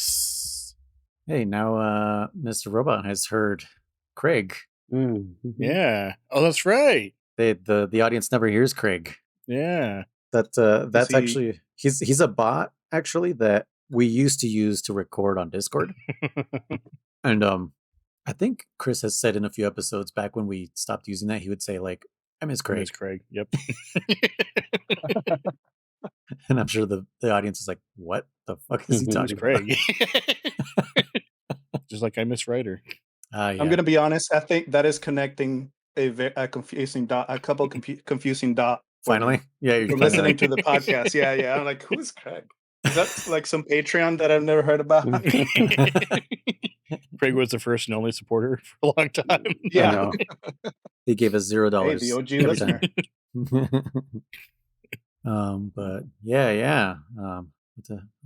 Yes. Hey, now Mr. Robot has heard Craig. Mm-hmm. Yeah. Oh, that's right. The audience never hears Craig. Yeah. That's actually he's a bot actually that we used to use to record on Discord. And I think Chris has said in a few episodes back when we stopped using that, he would say like, I miss Craig. Yep. And I'm sure the audience is like, what the fuck is he talking about? Craig. Just like I miss Ryder. Yeah. I'm going to be honest. I think that is connecting a confusing dot, a couple confusing dots. Finally? Yeah. You're listening to the podcast. Yeah. I'm like, who's Craig? Is that like some Patreon that I've never heard about? Craig was the first and only supporter for a long time. Yeah. He gave us $0. Hey, the OG listener. But yeah. I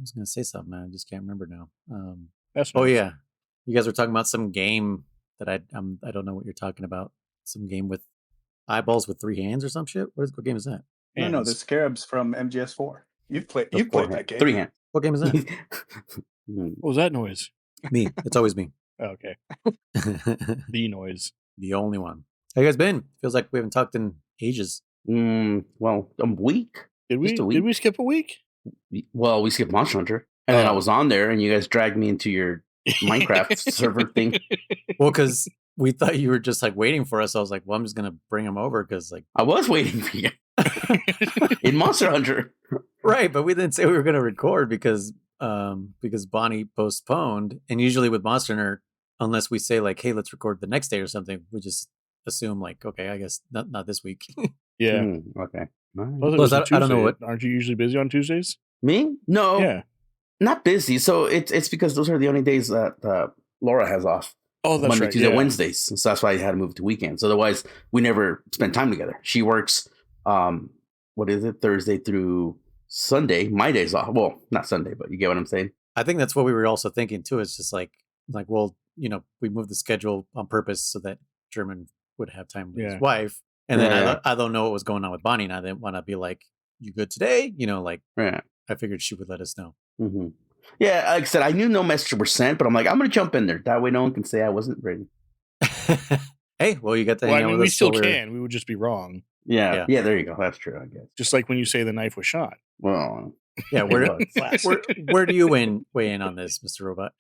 was gonna say something, man. I just can't remember now. That's oh nice. yeah, you guys were talking about some game that I don't know what you're talking about. Some game with eyeballs with 3 hands or some shit. What game is that? No, the Scarabs from MGS4. You've played that game. 3 hands. What game is that? What was that noise? Me. It's always me. Oh, okay. The noise. The only one. How you guys been? Feels like we haven't talked in ages. Well, a week. Did we skip a week? Well, we skipped Monster Hunter, and then I was on there, and you guys dragged me into your Minecraft server thing. Well, because we thought you were just like waiting for us. I was like, well, I'm just gonna bring him over because like I was waiting for you in Monster Hunter, right? But we didn't say we were gonna record because Bonnie postponed, and usually with Monster Hunter, unless we say like, hey, let's record the next day or something, we just assume like, okay, I guess not this week. Yeah. Okay. Plus, I don't know what. Aren't you usually busy on Tuesdays? Me? No. Yeah. Not busy. So it's because those are the only days that Laura has off. Oh, that's Monday, right. Tuesday, Wednesdays. So that's why I had to move to weekends. Otherwise, we never spend time together. She works, Thursday through Sunday. My day's off. Well, not Sunday, but you get what I'm saying? I think that's what we were also thinking too. It's just like, well, we moved the schedule on purpose so that German would have time with his wife. And then I don't know what was going on with Bonnie, and I didn't want to be like, you good today? I figured she would let us know. Mm-hmm. Yeah, like I said, I knew no messages were sent, but I'm like, I'm going to jump in there. That way no one can say I wasn't ready. Hey, well, you got to hang out with us. We still can. We would just be wrong. Yeah, there you go. That's true, I guess. Just like when you say the knife was shot. Well, yeah, where do you weigh in on this, Mr. Robot?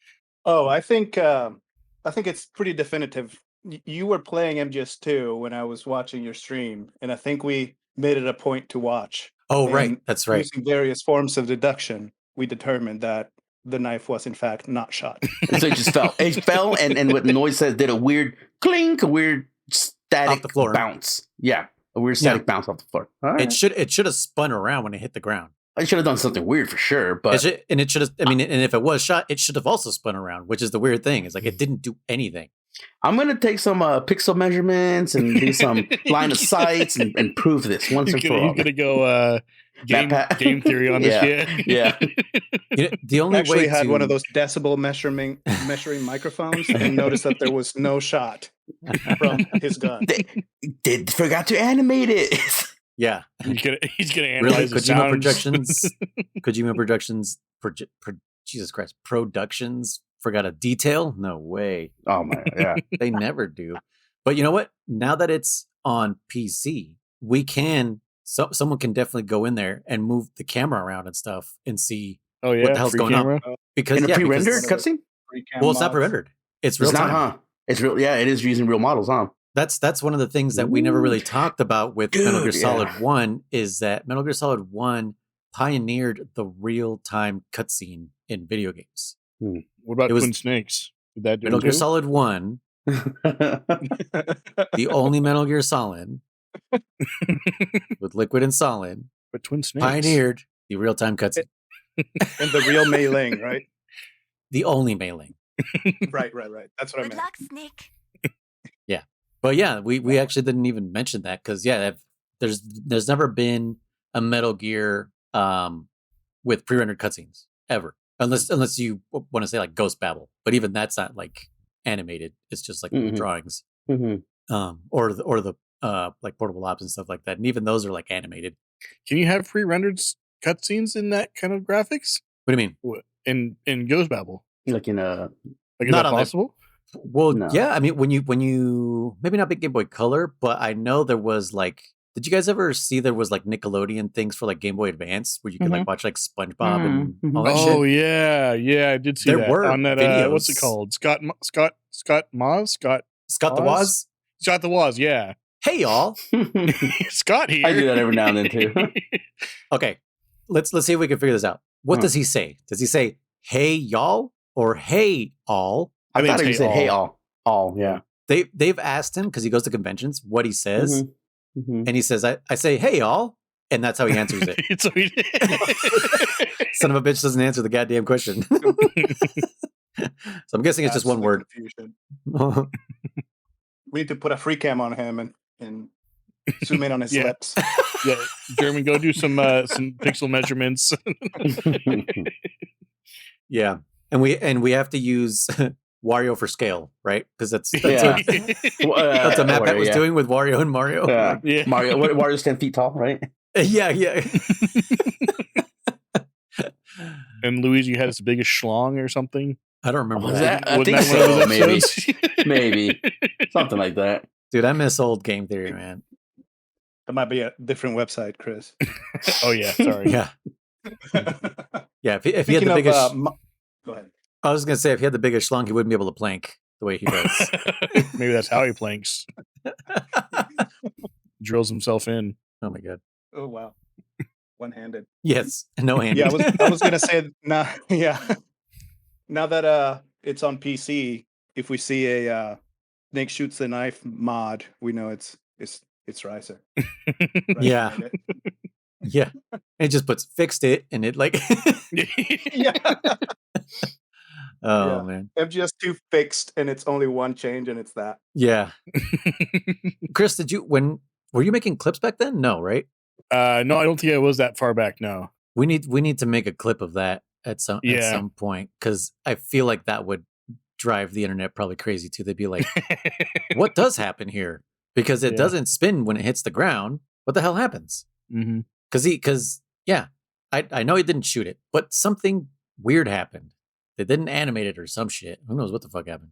Oh, I think it's pretty definitive. You were playing MGS2 when I was watching your stream, and I think we made it a point to watch. Oh, right. That's right. Using various forms of deduction, we determined that the knife was in fact not shot. So it just fell. It fell, and what the noise says did a weird clink, a weird static off the floor. Bounce. Yeah, a weird static bounce off the floor. Right. It should have spun around when it hit the ground. I should have done something weird for sure, but it should have. I mean, and if it was shot, it should have also spun around, which is the weird thing. Is like it didn't do anything. I'm gonna take some pixel measurements and do some line of sights and prove this once and for all. You're gonna go game theory on this, yeah. The only actually way had one of those decibel measuring microphones and noticed that there was no shot from his gun. They forgot to animate it. Yeah, he's gonna analyze the Kojima Productions. Kojima Productions. Jesus Christ, Productions forgot a detail? No way. Oh my, yeah. They never do. But you know what? Now that it's on PC, we can. Someone can definitely go in there and move the camera around and stuff and see what the hell's going on. Because in a pre-rendered cutscene. Well, it's not pre-rendered. It's real time. Huh? It's real. Yeah, it is using real models, huh? That's one of the things that we never really talked about with Metal Gear Solid 1 is that Metal Gear Solid 1 pioneered the real-time cutscene in video games. What about Twin Snakes? Did that do Metal Gear Solid 1, the only Metal Gear Solid with Liquid and Solid, but Twin Snakes pioneered the real-time cutscene. And the real Mei Ling, right? The only Mei Ling. Right. That's what I meant. Good luck, Snake. Yeah. But yeah, we actually didn't even mention that because there's never been a Metal Gear with pre-rendered cutscenes ever, unless you want to say like Ghost Babel, but even that's not like animated. It's just like drawings, or the like Portable Ops and stuff like that, and even those are like animated. Can you have pre-rendered cutscenes in that kind of graphics? What do you mean? In Ghost Babel? Like in a Like, is Not that on the- possible? Well, No. yeah. I mean, when you maybe not Big Game Boy Color, but I know there was like. Did you guys ever see there was like Nickelodeon things for like Game Boy Advance where you could like watch like SpongeBob and all that Oh shit? yeah, I did see There that were on that. What's it videos. called? Scott Moz? Scott the Oz? Woz. Scott the Woz, yeah. Hey y'all. Scott here. I do that every now and then too. Okay, let's see if we can figure this out. What does he say? Does he say "Hey y'all" or "Hey all"? I think thought it's he said, "Hey all." Yeah. They've asked him because he goes to conventions what he says, Mm-hmm. and he says, "I say hey y'all," and that's how he answers it. So he- Son of a bitch doesn't answer the goddamn question. So I'm guessing it's just one word. Confusion. We need to put a free cam on him and zoom in on his Yeah. lips. yeah, German, go do some pixel measurements. Yeah, and we have to use Wario for scale, right? Because that's Yeah. what Matt Wario, was doing with Wario and Mario. Yeah. Yeah. Mario's 10 feet tall, right? Yeah. And Luigi has the biggest schlong or something. I don't remember Was that. that? I Wasn't think that one of so. those Maybe. episodes? Maybe. Something like that. Dude, I miss old Game Theory, man. That might be a different website, Chris. Oh yeah, sorry. Yeah, yeah. If he had Speaking the of, biggest, go ahead. I was gonna say if he had the biggest schlong, he wouldn't be able to plank the way he does. Maybe that's how he planks. Drills himself in. Oh my god. Oh wow, one-handed. Yes, no hand. Yeah, I was gonna say now. Yeah, now that it's on PC, if we see a Nick shoots the knife mod, we know it's Riser. Yeah. Riser made Yeah. It just puts fixed it and it like it. Yeah. oh Yeah. man. MGS2 fixed, and it's only one change, and it's that. Yeah. Chris, were you making clips back then? No, right? No, I don't think I was that far back. No. We need to make a clip of that at some point because I feel like that would drive the internet probably crazy too. They'd be like, "What does happen here?" Because it doesn't spin when it hits the ground. What the hell happens? Mm-hmm. Because I know he didn't shoot it, but something weird happened. They didn't animate it or some shit. Who knows what the fuck happened?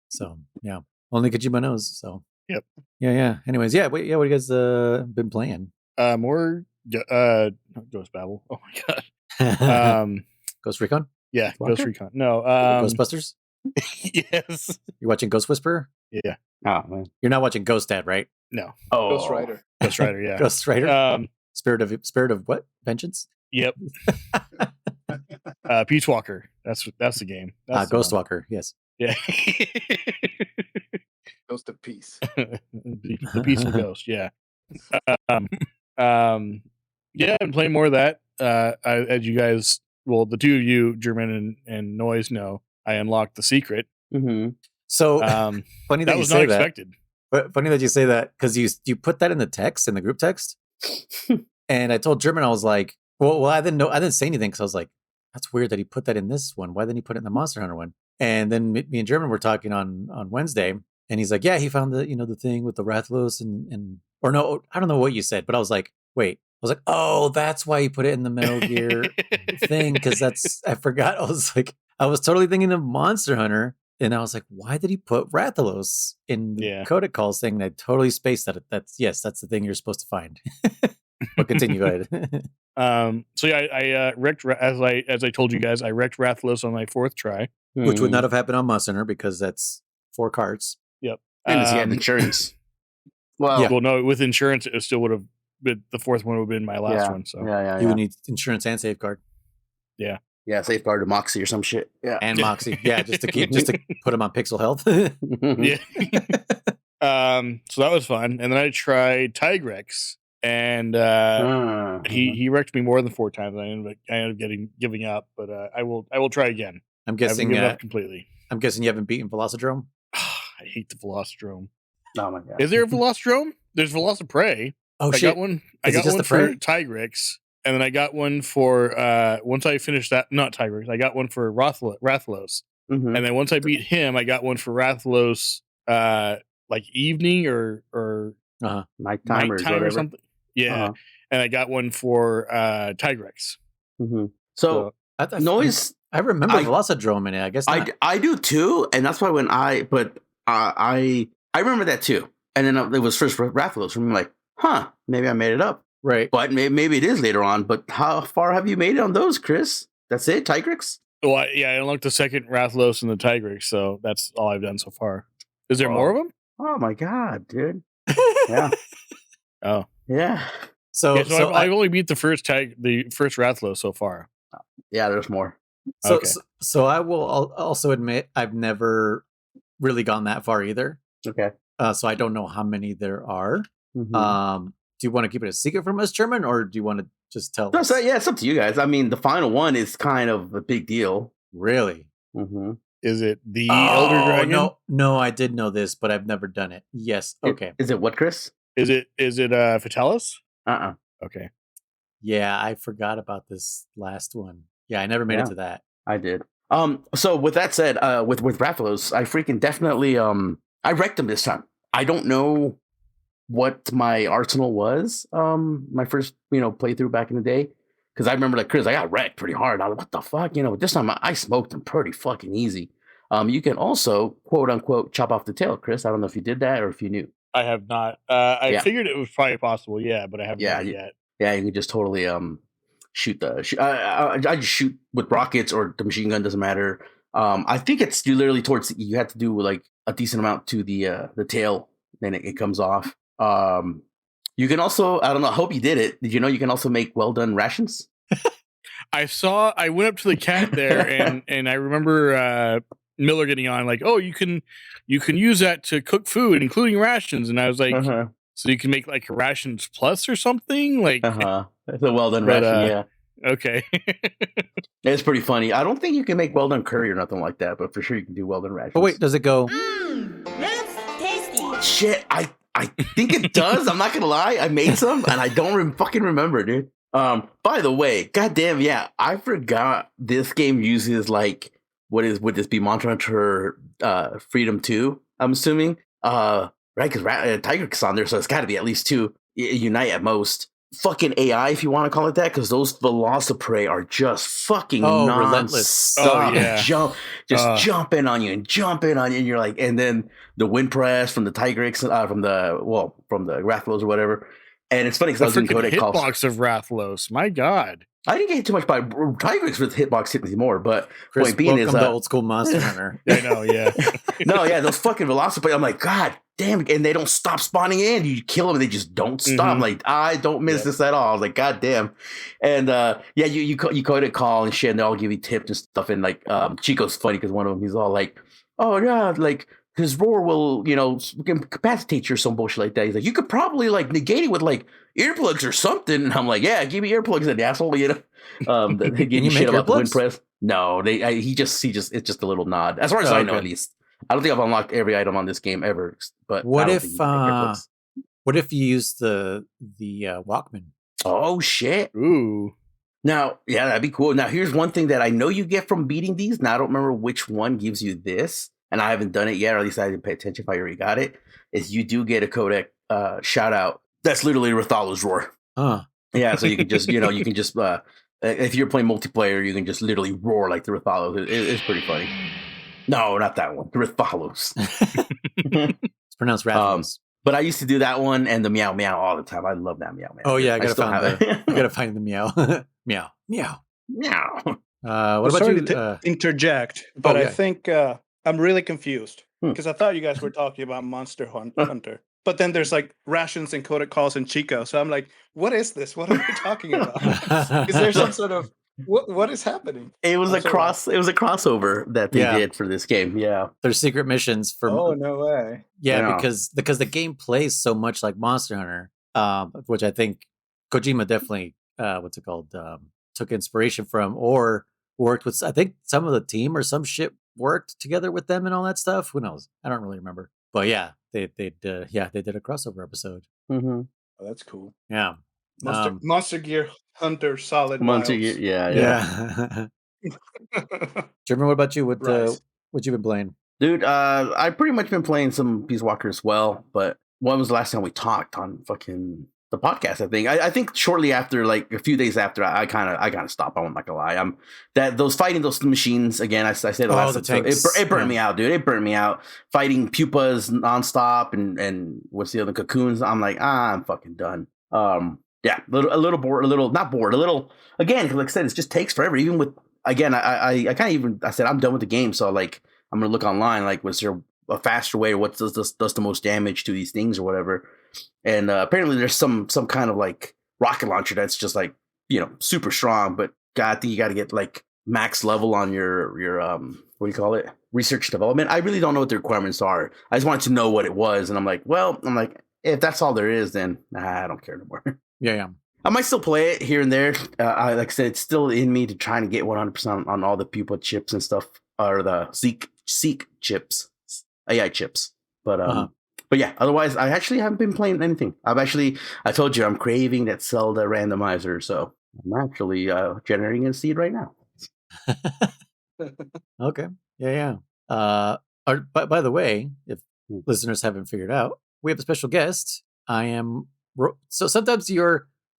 So yeah, only Kojima knows. So Yep. Yeah. Anyways, what have you guys been playing? More Ghost Babel. Oh my god. Ghost Recon? Yeah, Walker? Ghost Recon. No. Ghostbusters? Yes. You're watching Ghost Whisperer? Yeah. Oh, man. You're not watching Ghost Dad, right? No. Oh. Ghost Rider. Ghost Rider. Yeah. Ghost Rider? Spirit of what? Vengeance? Yep. Peace Walker. That's the game. That's the Ghost one. Walker, yes. Yeah. Ghost of Peace. the peaceful ghost. Yeah. Yeah, I've been playing more of that. As you guys, well, the two of you, German and Noise, know, I unlocked the secret. Mm-hmm. So funny that That you was say not that. expected. But funny that you say that because you put that in the text in the group text, and I told German I was like, well, I didn't say anything because I was like, that's weird that he put that in this one. Why didn't he put it in the Monster Hunter one? And then me and German were talking on Wednesday, and he's like, yeah, he found the thing with the Rathalos and or no, I don't know what you said, but I was like, wait, I was like, oh, that's why he put it in the Metal Gear thing because I forgot. I was totally thinking of Monster Hunter. And I was like, why did he put Rathalos in the Codec Calls thing? And I totally spaced that. That's the thing you're supposed to find. But continue, go ahead. So yeah, I wrecked as I told you guys, I wrecked Rathalos on my fourth try, which would not have happened on Monster Hunter because that's 4 cards. Yep, and he had insurance. Well, no, with insurance, it still would have. But the fourth one would have been my last one. So you would need insurance and safeguard. Yeah. Yeah, safeguard to Moxie or some shit. Yeah, and Moxie. Yeah, just to put him on pixel health. Yeah. So that was fun, and then I tried Tigrex, and he wrecked me more than 4 times. I ended up giving up, but I will try again. I'm guessing I haven't given up completely. I'm guessing you haven't beaten Velocidrome. I hate the Velocidrome. Oh my god! Is there a Velocidrome? There's Velociprey. Oh I shit! got one. I got one for Tigrex. And then I got one for once I finished that, not Tigrex, I got one for Rathalos. Mm-hmm. And then once I beat him, I got one for Rathalos like evening or nighttime or something. Yeah. And I got one for Tigrex. Mm-hmm. So Noise I remember Velocidrome in it. I guess not. I do too, and that's why when I remember that too. And then it was first Rathalos. I'm like, maybe I made it up. Right. But maybe it is later on. But how far have you made it on those, Chris? That's it, Tigrex? Well, I unlocked the second Rathalos and the Tigrex, so that's all I've done so far. Is there more of them? Oh my god, dude! Yeah. Oh yeah. So I've only beat the first Rathalos so far. Yeah, there's more. So I will also admit I've never really gone that far either. Okay. So I don't know how many there are. Mm-hmm. Do you want to keep it a secret from us, Sherman, or do you want to just tell us? Yeah, it's up to you guys. I mean, the final one is kind of a big deal. Really? Mm-hmm. Is it the Elder Dragon? No, I did know this, but I've never done it. Yes. Okay. Is it what, Chris? Is it Fatalis? Okay. Yeah, I forgot about this last one. Yeah, I never made it to that. I did. So with that said, with Rathalos, I freaking definitely I wrecked him this time. I don't know what my arsenal was. My first playthrough back in the day, because I remember like Chris, I got wrecked pretty hard. I was like, what the fuck, this time I smoked him pretty fucking easy. You can also quote unquote chop off the tail, Chris. I don't know if you did that or if you knew. I have not. I figured it was probably possible, but I haven't done it yet. Yeah, you can just totally shoot I just shoot with rockets or the machine gun, doesn't matter. I think it's literally towards you have to do like a decent amount to the tail, then it comes off. You can also, I don't know, I hope you did it. Did you know you can also make well done rations? I went up to the cat there and I remember Miller getting on like, oh, you can use that to cook food, including rations. And I was like, so you can make like rations plus or something? Like it's a well done ration, yeah. Okay. It's pretty funny. I don't think you can make well done curry or nothing like that, but for sure you can do well done rations. Oh wait, does it go? That's tasty. Shit, I think it does. I'm not gonna lie. I made some and I don't fucking remember, dude. By the way, goddamn, yeah, I forgot this game uses like would this be Monster Hunter Freedom 2? I'm assuming. Right, because Tigrex on there, so it's got to be at least 2 unite at most. Fucking AI, if you want to call it that, because those Velociprey are just fucking relentless. Jumping on you, and you're like, and then the wind press from the Tigrex, from the Rathalos or whatever. And it's funny because I was doing Codec Calls. Hitbox of Rathalos, my god. I didn't get hit too much by Tigrex with hitbox hitting me more, but Chris, point being is the old school Monster Hunter. I know, yeah. No, yeah, those fucking Velociprey. I'm like, god damn it, and they don't stop spawning in. You kill them, and they just don't stop. Like, I don't miss this at all. I was like, god damn. And you Codec Call and shit, and they all give you tips and stuff. And like, Chico's funny because one of them, he's all like, oh yeah, like his roar will, incapacitate you or some bullshit like that. He's like, you could probably like negate it with like earplugs or something. And I'm like, yeah, give me earplugs, an asshole. They give you shit about the wind press. No, he just it's just a little nod. As far as I know, at least. I don't think I've unlocked every item on this game ever. But what if you use the Walkman? Oh shit! Ooh. Now, yeah, that'd be cool. Now, here's one thing that I know you get from beating these. Now, I don't remember which one gives you this, and I haven't done it yet, or at least I didn't pay attention if I already got it. Is you do get a codec shout out. That's literally Rathalo's roar. Yeah, so you can just if you're playing multiplayer, you can just literally roar like the Rathalos. It's pretty funny. No, not that one. The Rathalos. It's pronounced Rathalos. But I used to do that one and the meow meow all the time. I love that meow meow. Oh yeah, I gotta find the meow. Meow meow meow. What about you? To interject, but I think I'm really confused because I thought you guys were talking about Monster Hunter. But then there's like rations and Codec Calls and Chico. So I'm like, what is this? What are we talking about? Is there some sort of what is happening? It was a crossover that they did for this game. Yeah. There's secret missions for no way. Yeah, because the game plays so much like Monster Hunter, which I think Kojima definitely took inspiration from or worked with. I think some of the team or some shit worked together with them and all that stuff. Who knows? I don't really remember. But yeah, they did a crossover epissed. Mm-hmm. Oh, that's cool. Yeah. Monster Gear Hunter Solid Monster Gear, yeah. Jeremy, what about you? What you been playing? Dude, I pretty much been playing some Peace Walker as well, but when was the last time we talked on fucking the podcast. I think shortly after, like a few days after, I kind of stopped. I'm not gonna lie. Those fighting those machines again. I said the last episode, it burned me out, dude. It burned me out. Fighting pupas nonstop and what's the other cocoons? I'm like, I'm fucking done. Yeah, a little bored, not bored, a little. Again, like I said, it just takes forever. Even with again, I kind of even I said I'm done with the game, so like I'm gonna look online. Like, was there a faster way, or what does the most damage to these things or whatever? And apparently there's some kind of like rocket launcher that's just like, super strong, but God, I think you got to get like max level on your what do you call it, research development. I really don't know what the requirements are. I just wanted to know what it was, and I'm like if that's all there is, then I don't care anymore. Yeah. I might still play it here and there. Like I said, it's still in me to try and get 100% on all the pupa chips and stuff, or the seek chips, AI chips. But yeah, otherwise, I actually haven't been playing anything. I told you I'm craving that Zelda randomizer, so I'm actually generating a seed right now. Okay. Yeah. By the way, if listeners haven't figured out, we have a special guest. So sometimes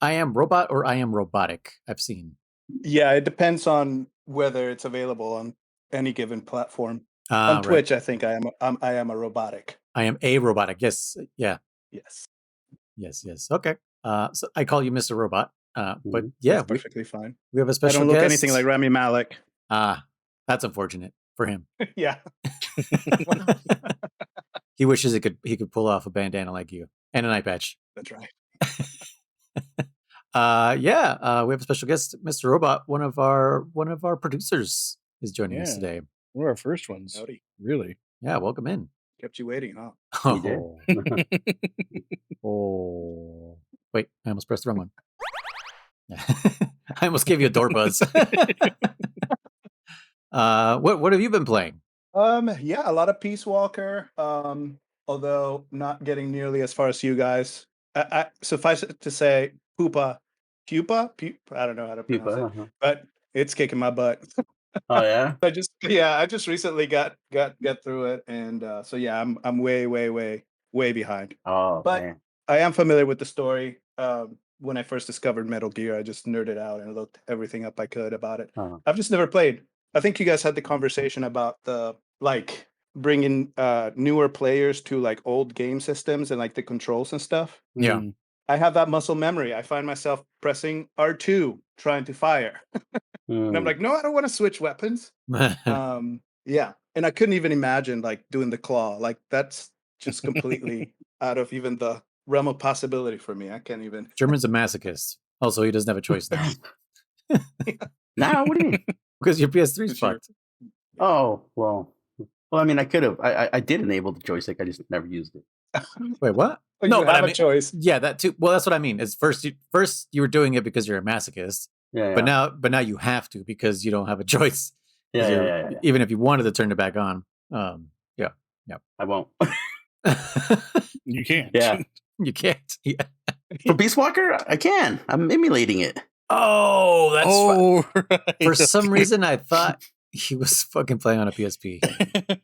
I am robot or I am robotic. I've seen. Yeah, it depends on whether it's available on any given platform. On Twitch, right. I think I am a robotic. I am a robotic. Yes. Yeah. Yes. Okay. So I call you Mr. Robot. But yeah, that's perfectly fine. We have a special guest. I don't look anything like Rami Malek. That's unfortunate for him. Yeah. He wishes he could pull off a bandana like you and an eye patch. That's right. We have a special guest, Mr. Robot. One of our producers is joining us today. One of our first ones. Howdy. Really? Yeah, welcome in. Kept you waiting, huh? Oh. Oh. Wait, I almost pressed the wrong one. I almost gave you a door buzz. What have you been playing? A lot of Peace Walker. Although not getting nearly as far as you guys. I suffice it to say, pupa. I don't know how to pronounce it, but it's kicking my butt. Oh yeah. I just recently got through it, and I'm way behind. Oh, but man. I am familiar with the story. When I first discovered Metal Gear, I just nerded out and looked everything up I could about it. I've just never played. I think you guys had the conversation about the bringing newer players to like old game systems and like the controls and stuff. Yeah. I have that muscle memory. I find myself pressing R2 trying to fire. And I'm like, no, I don't want to switch weapons. And I couldn't even imagine like doing the claw. Like that's just completely out of even the realm of possibility for me. I can't even. German's a masochist. Also, he doesn't have a choice now. Now, what do you mean? Because your PS3's fucked. Oh, well, I mean, I could have. I did enable the joystick. I just never used it. Wait, what? Well, no, but I mean, a choice. Yeah, that too. Well, that's what I mean. Is first you were doing it because you're a masochist. Yeah. But now you have to because you don't have a choice. Yeah. Even if you wanted to turn it back on. Yeah. I won't. You can't. Yeah. You can't. Yeah. For Peace Walker, I can. I'm emulating it. Oh, that's right. For some reason, I thought he was fucking playing on a PSP.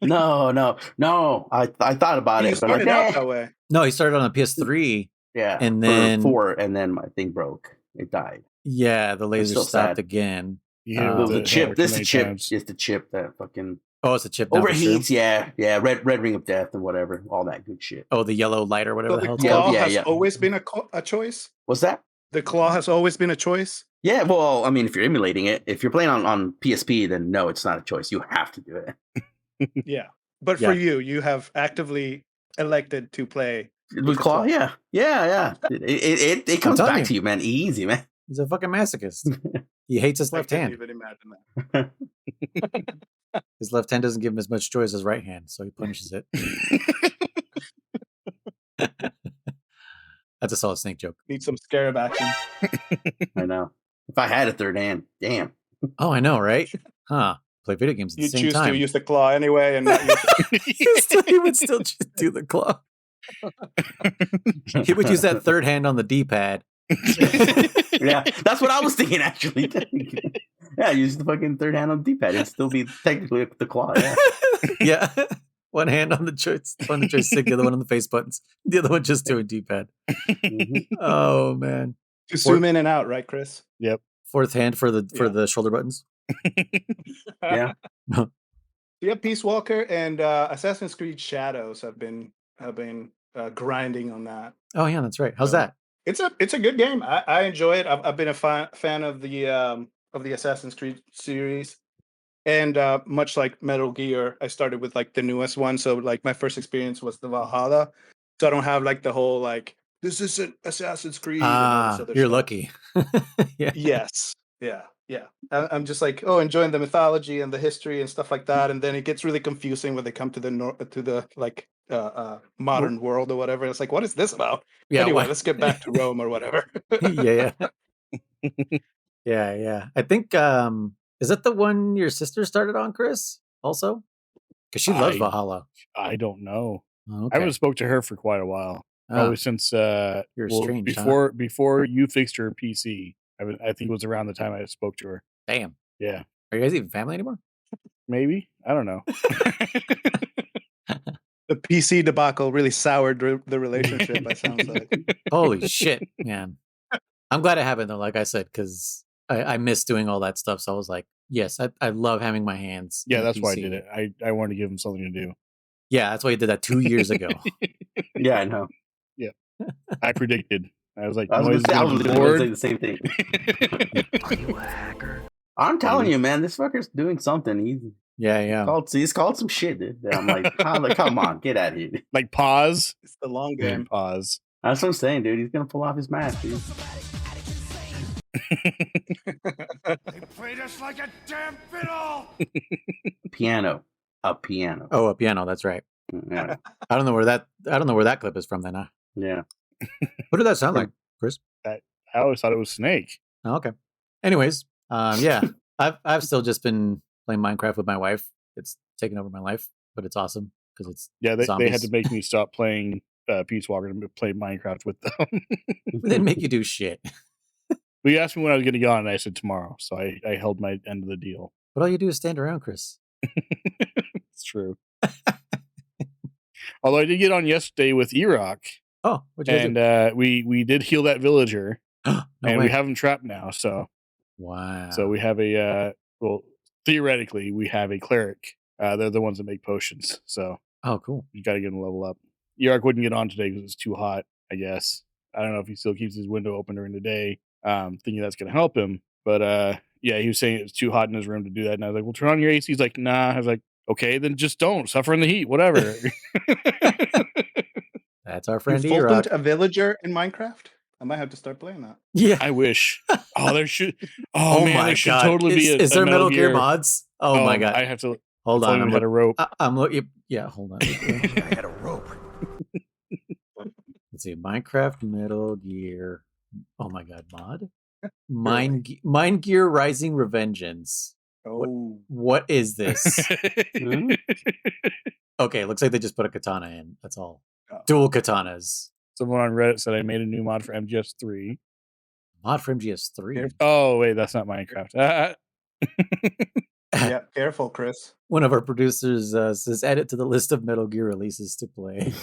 No. I thought about it, but started out that way. No, he started on a PS3. Yeah, and then 4, and then my thing broke. It died. Yeah, the laser stopped again. The chip. This is the chip. It's the chip that fucking. Oh, it's a chip. Overheats. Yeah. Red ring of death and whatever. All that good shit. Oh, the yellow light or whatever. So the claw has always been a choice. What's that? The claw has always been a choice. Yeah, well, I mean, if you're emulating it, if you're playing on PSP, then no, it's not a choice. You have to do it. Yeah, but for you have actively elected to play with claw. Yeah. It comes back to you, man. Easy, man. He's a fucking masochist. He hates his left hand. I can't even imagine that. His left hand doesn't give him as much joy as his right hand, so he punishes it. That's a solid Snake joke. Need some scarab action. I know. If I had a third hand, damn. Oh, I know, right? Huh. Play video games at the same time. You choose to use the claw anyway, and not use it. He would still just do the claw. He would use that third hand on the D-pad. Yeah, that's what I was thinking, actually. Yeah, use the fucking third hand on the D-pad. It'd still be technically the claw. Yeah. Yeah. One hand on the joystick, the other one on the face buttons, the other one just doing D-pad. Oh man! To zoom in and out, right, Chris? Yep. Fourth hand for the shoulder buttons. Yeah. Yeah, Peace Walker and Assassin's Creed Shadows have been grinding on that. Oh yeah, that's right. How's that? It's a good game. I enjoy it. I've been a fan of the Assassin's Creed series, and much like Metal Gear, I started with like the newest one. So like my first experience was the Valhalla. So I don't have like the whole like this isn't Assassin's Creed. You're lucky. Yeah. Yes. Yeah. Yeah. I'm just like, enjoying the mythology and the history and stuff like that. And then it gets really confusing when they come to the like modern world or whatever. It's like, what is this about? Yeah, anyway, let's get back to Rome or whatever. Yeah. Yeah. I think is that the one your sister started on, Chris? Also, because she loves Valhalla. I don't know. Okay. I haven't spoke to her for quite a while. Probably since you're strange, before you fixed her PC. I think it was around the time I spoke to her. Damn. Yeah. Are you guys even family anymore? Maybe. I don't know. The PC debacle really soured the relationship, it sounds like. Holy shit, man. I'm glad it happened, though, like I said, because I miss doing all that stuff. So I was like, yes, I love having my hands. Yeah, that's why I did it. I wanted to give him something to do. Yeah, that's why you did that 2 years ago. Yeah, I know. Yeah. I predicted. I was like, I was literally going to say the same thing. Are you a hacker? I'm telling you, man, this fucker's doing something. He's called some shit, dude. I'm like, come on, get out of here. Like pause. It's the long game. Pause. That's what I'm saying, dude. He's gonna pull off his mask, dude. They played us like a damn fiddle. Piano. A piano. Oh, a piano. That's right. Yeah. I don't know where that clip is from. Then, huh? Yeah. What did that sound like, Chris? I always thought it was Snake. Oh, okay. Anyways, yeah, I've still just been playing Minecraft with my wife. It's taken over my life, but it's awesome because it's they had to make me stop playing Peace Walker and play Minecraft with them. They didn't make you do shit. But you asked me when I was going to get on, and I said tomorrow, so I held my end of the deal. But all you do is stand around, Chris. It's true. Although I did get on yesterday with E-Rock. Oh, what'd you do? And we did heal that villager, No and way. we have him trapped now. So Wow. So we have a theoretically we have a cleric. They're the ones that make potions. So cool. You got to get him level up. E-Rock wouldn't get on today because it's too hot. I guess I don't know if he still keeps his window open during the day, thinking that's going to help him. But yeah, he was saying it was too hot in his room to do that. And I was like, well, turn on your AC. He's like, nah. I was like, okay, then just don't suffer in the heat. Whatever. That's our friend You E-Rock. a villager in Minecraft? I might have to start playing that. Yeah, I wish. Oh, there should. Oh, man, there should totally be. Is there Metal Gear mods? Oh my god! I have to hold on. I'm got a rope. I'm looking. Yeah, hold on. I got a rope. Let's see. Minecraft Metal Gear. Oh my god, mod. Mind Gear Rising Revengeance. Oh, what is this? Okay, looks like they just put a katana in. That's all. Dual katanas. Someone on Reddit said I made a new mod for MGS3. Mod for MGS3? Oh, wait, that's not Minecraft. Yeah, careful, Chris. One of our producers says, add it to the list of Metal Gear releases to play.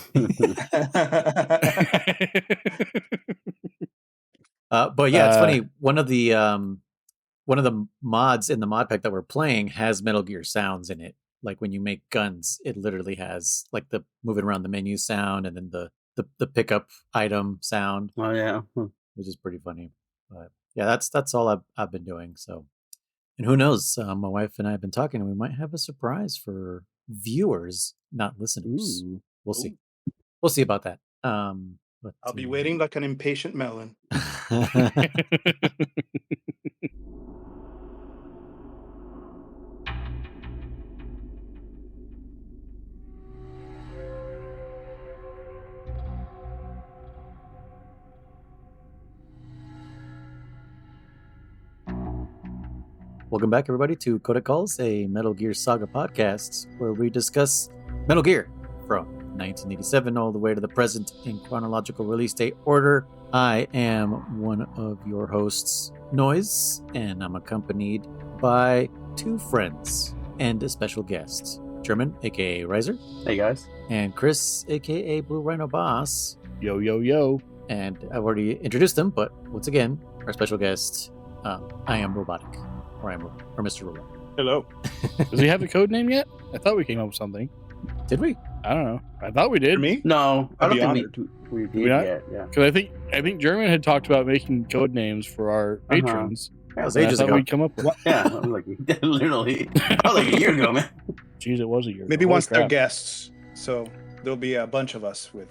But yeah, it's funny. One of the mods in the mod pack that we're playing has Metal Gear sounds in it. Like when you make guns, it literally has like the moving around the menu sound and then the pickup item sound. Oh yeah, which is pretty funny. But yeah, that's all I've been doing. So, and who knows? My wife and I have been talking, and we might have a surprise for viewers, not listeners. Ooh. We'll see. We'll see about that. But, I'll be waiting like an impatient melon. Welcome back, everybody, to Codec Calls, a Metal Gear Saga podcast where we discuss Metal Gear from 1987 all the way to the present in chronological release date order. I am one of your hosts, Noise, and I'm accompanied by two friends and a special guest, German, aka Riser. Hey guys. And Chris, aka Blue Rhino Boss. Yo, yo, yo. And I've already introduced him, but once again, our special guest, I am Robotic, or Mr. Robot. Hello. Does he have a code name yet? I thought we came up with something. Did we? I don't know. I thought we did. For me? No, I I'd be don't think we did yet. Yeah. Because I think German had talked about making code names for our patrons. That was ages I ago. thought we'd come up with. Yeah, I'm like literally, like a year ago, man. Jeez, it was a year. Maybe ago. once Holy they're crap. guests. So there'll be a bunch of us with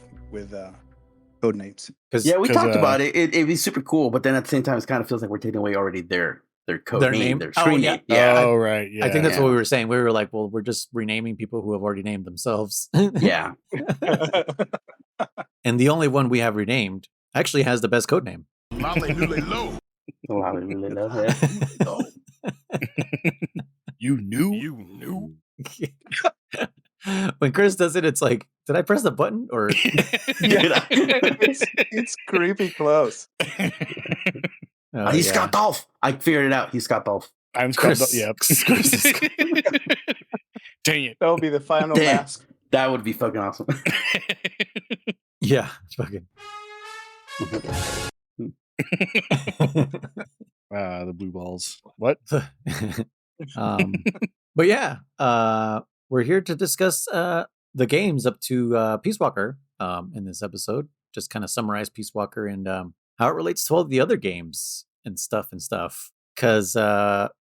code names. Yeah, we 'cause, talked about it. It'd be super cool, but then at the same time, it kind of feels like we're taking away already their code Their name, name? their Oh, screen yeah. name. Yeah, Oh, right. Yeah. I think that's what we were saying. We were like, well, we're just renaming people who have already named themselves. yeah. And the only one we have renamed actually has the best code name. Low. Oh, I really love it. You knew? You knew? When Chris does it, it's like, did I press the button? Or it's creepy close. Oh, He's yeah. Scott Dolph. I figured it out. He's Scott Dolph. I'm Chris. Scott. Yeah. Chris is- Dang it. That'll be the final Damn. mask. That would be fucking awesome. Yeah, it's fucking. The blue balls. What? But yeah, we're here to discuss the games up to Peace Walker in this episode. Just kind of summarize Peace Walker and how it relates to all the other games and stuff. Because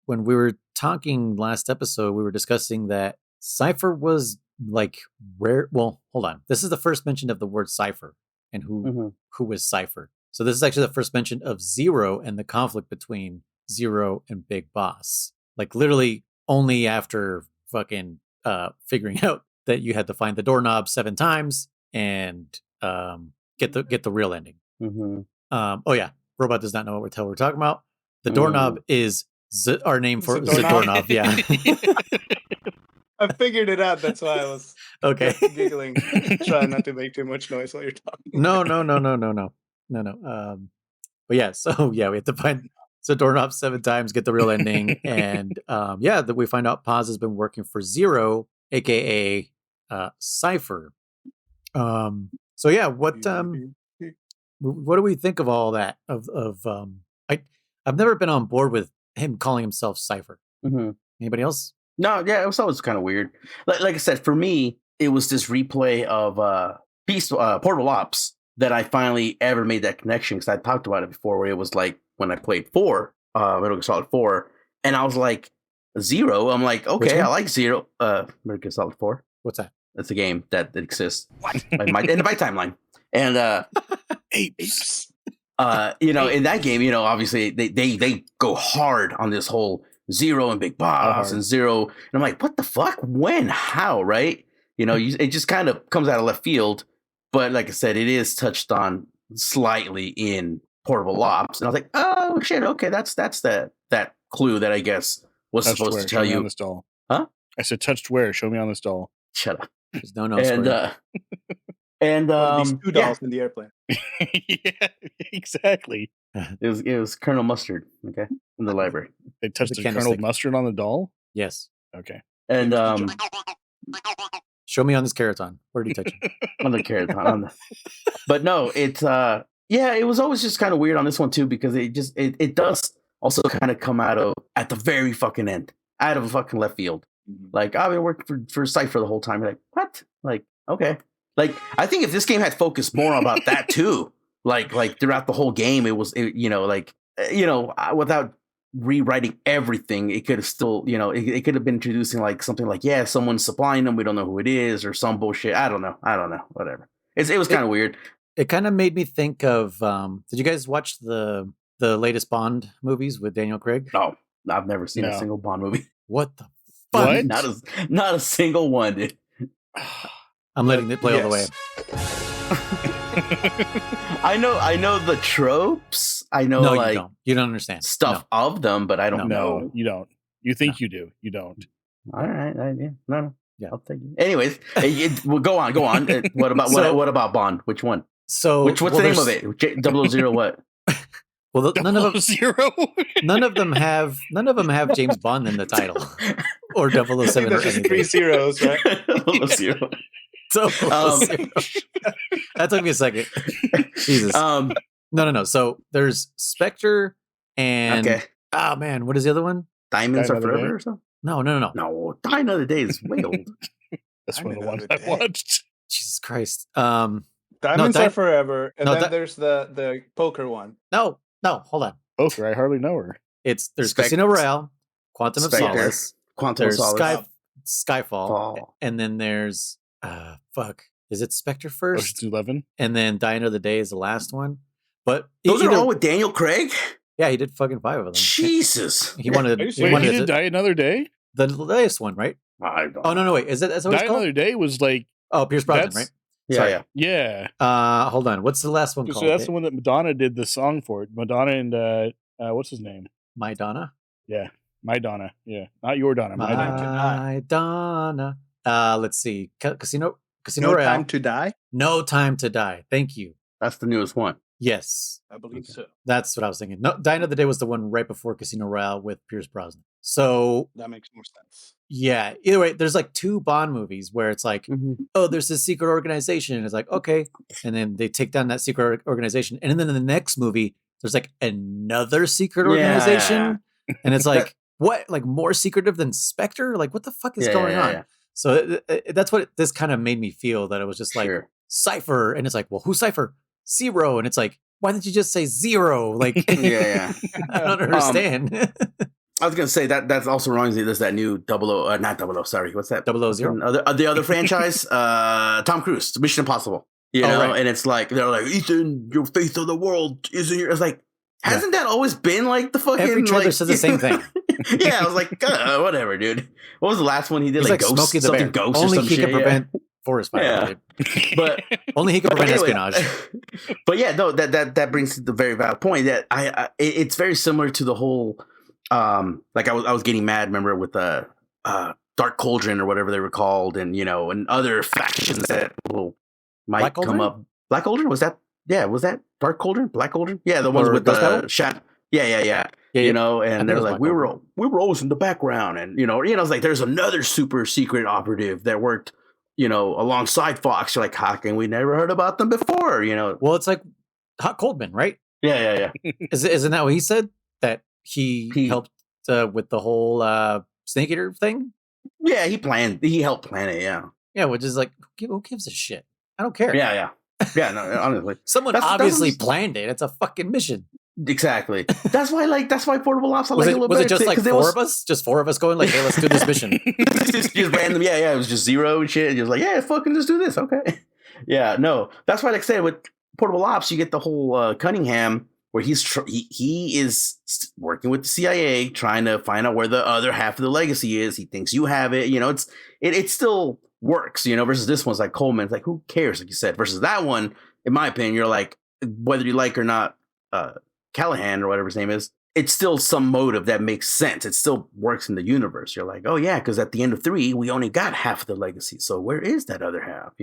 when we were talking last episode, we were discussing that Cypher was like rare. Well, hold on. This is the first mention of the word Cypher and who was Cypher. So this is actually the first mention of Zero and the conflict between Zero and Big Boss. Like literally only after fucking figuring out that you had to find the doorknob 7 times and get the real ending. Oh yeah, Robot does not know what we're talking about. The doorknob is our name for the doorknob. Yeah. I figured it out. That's why I was Okay. giggling, trying not to make too much noise while you're talking. No. But yeah, so yeah, we have to find the doorknob 7 times, get the real ending, and that we find out Paz has been working for Zero, aka Cypher. So yeah, what do we think of all that? I've never been on board with him calling himself Cypher. Anybody else? No, yeah, it was always kind of weird. Like I said, for me, it was this replay of Portable Ops that I finally ever made that connection, because I talked about it before, where it was like when I played 4, Metal Gear Solid 4, and I was like, Zero. I'm like, okay, I like Zero. Metal Gear Solid 4. What's that? It's a game that exists. What? in my timeline. And Apes. in that game, obviously they go hard on this whole Zero and Big Boss and Zero, and I'm like, what the fuck? When? How? Right? It just kind of comes out of left field. But like I said, it is touched on slightly in Portable Ops, and I was like, oh shit, okay, that's that clue that I guess was Touched supposed where? to tell Show me on you. this doll. Huh? I said touched where? Show me on this doll. Shut up. There's no And These 2 dolls in the airplane. Yeah, exactly. it was Colonel Mustard, okay, in the library. They touched The the Colonel candlestick. Mustard on the doll? Yes. Okay. And Show me on this Keraton. Where did he touch him? on the Keraton. But no, it's it was always just kind of weird on this one too, because it does also kind of come out of at the very fucking end, out of a fucking left field. Like, I've been working for Cypher the whole time. You're like, what? Like, okay. Like, I think if this game had focused more about that too, like throughout the whole game, without rewriting everything, it could have still, it could have been introducing like something like, yeah, someone's supplying them, we don't know who it is, or some bullshit. I don't know, whatever. It was kind of weird. It kind of made me think of. Did you guys watch the latest Bond movies with Daniel Craig? No, I've never seen a single Bond movie. What the What? fuck? Not a single one, dude. I'm letting it play all the way. I know the tropes. I know, No, like, you don't. You don't understand stuff of them, but I don't know. No, you don't. You think you do. You don't. All right. No. Yeah. I'll take it. Anyways, well, go on. What about what about Bond? Which one? So What's the name of it? 000 what? Well, none of them 0? none of them have James Bond in the title. or 007 I think or that's just anything. 3 zeros, right? 0. So, that took me a second. Jesus. No. So there's Spectre and oh man, what is the other one? Diamonds Are Forever or something? No. No, Die Another Day is way old. That's one of the ones I watched. Jesus Christ. Diamonds Are Forever, and then there's the poker one. No, hold on. Poker, I hardly know her. There's Casino Royale, Quantum of Solace, Skyfall, and then there's is it Spectre first? Ocean's 11. And then Die Another Day is the last one. But those are all with Daniel Craig? Yeah, he did fucking 5 of them. Jesus. He wanted he did Die Another Day? The latest one, right? I don't no, wait. Is that what it's called? Die Another Day was like Pierce Brosnan, right? Yeah. Hold on. What's the last one called? So that's the one that Madonna did the song for it. Madonna and what's his name? My Donna? Yeah. My Donna. Yeah. Not your Donna. My Donna. Let's see. Casino Royale. No Time to Die? No Time to Die. Thank you. That's the newest one. Yes. I believe so. That's what I was thinking. No, Die Another Day was the one right before Casino Royale with Pierce Brosnan. So that makes more sense. Yeah. Either way, there's like 2 Bond movies where it's like, oh, there's this secret organization. And it's like, okay. And then they take down that secret organization. And then in the next movie, there's like another secret organization. And it's like, what? Like more secretive than Spectre? Like what the fuck is going on? So that's what this kind of made me feel, that it was just like Cypher. And it's like, well, who's Cypher? 0. And it's like, why didn't you just say 0? Like, I don't understand. I was gonna say that's also wrong. There's that new not 00. Sorry, what's that? 000. The other franchise, Tom Cruise, Mission Impossible. You know, right. And it's like they're like, Ethan, your faith of the world isn't here. It's like, hasn't that always been like the fucking? Every trailer says the same thing. Yeah, I was like, whatever, dude. What was the last one he did? Like Ghost, Smokey the something Bear. Ghost Only or some he shit. can prevent forest fire. But only he can prevent espionage. But yeah, no, that brings to the very valid point that it's very similar to the whole. Like I was getting mad, remember, with the Dark Cauldron or whatever they were called, and and other factions that might come up. Black Cauldron, was that? Yeah, was that Dark Cauldron? Black Cauldron? Yeah, the ones with the shot. Yeah. And they're like, we were always in the background, and it's like there's another super secret operative that worked, alongside Fox. You're like, how can we never heard about them before? Well, it's like Hot Coldman, right? Yeah. Isn't that what he said? That he helped with the whole Snake Eater thing? Yeah, he helped plan it, Yeah, which is like, who gives a shit? I don't care. Yeah, no, honestly. Someone obviously planned it. It's a fucking mission. Exactly. That's why Portable Ops I like a little bit. Was it just like 4 of us? Just 4 of us going like, hey, let's do this mission. just random, yeah. It was just 0 and shit. And you're like, yeah, fucking just do this. Okay. Yeah, no. That's why, like I said, with Portable Ops, you get the whole Cunningham, where he is working with the CIA, trying to find out where the other half of the legacy is. He thinks you have it. It still works, versus this one's like Coleman. It's like, who cares, like you said, versus that one, in my opinion, you're like, whether you like or not Callahan or whatever his name is, it's still some motive that makes sense. It still works in the universe. You're like, oh yeah, because at the end of 3, we only got half of the legacy. So where is that other half,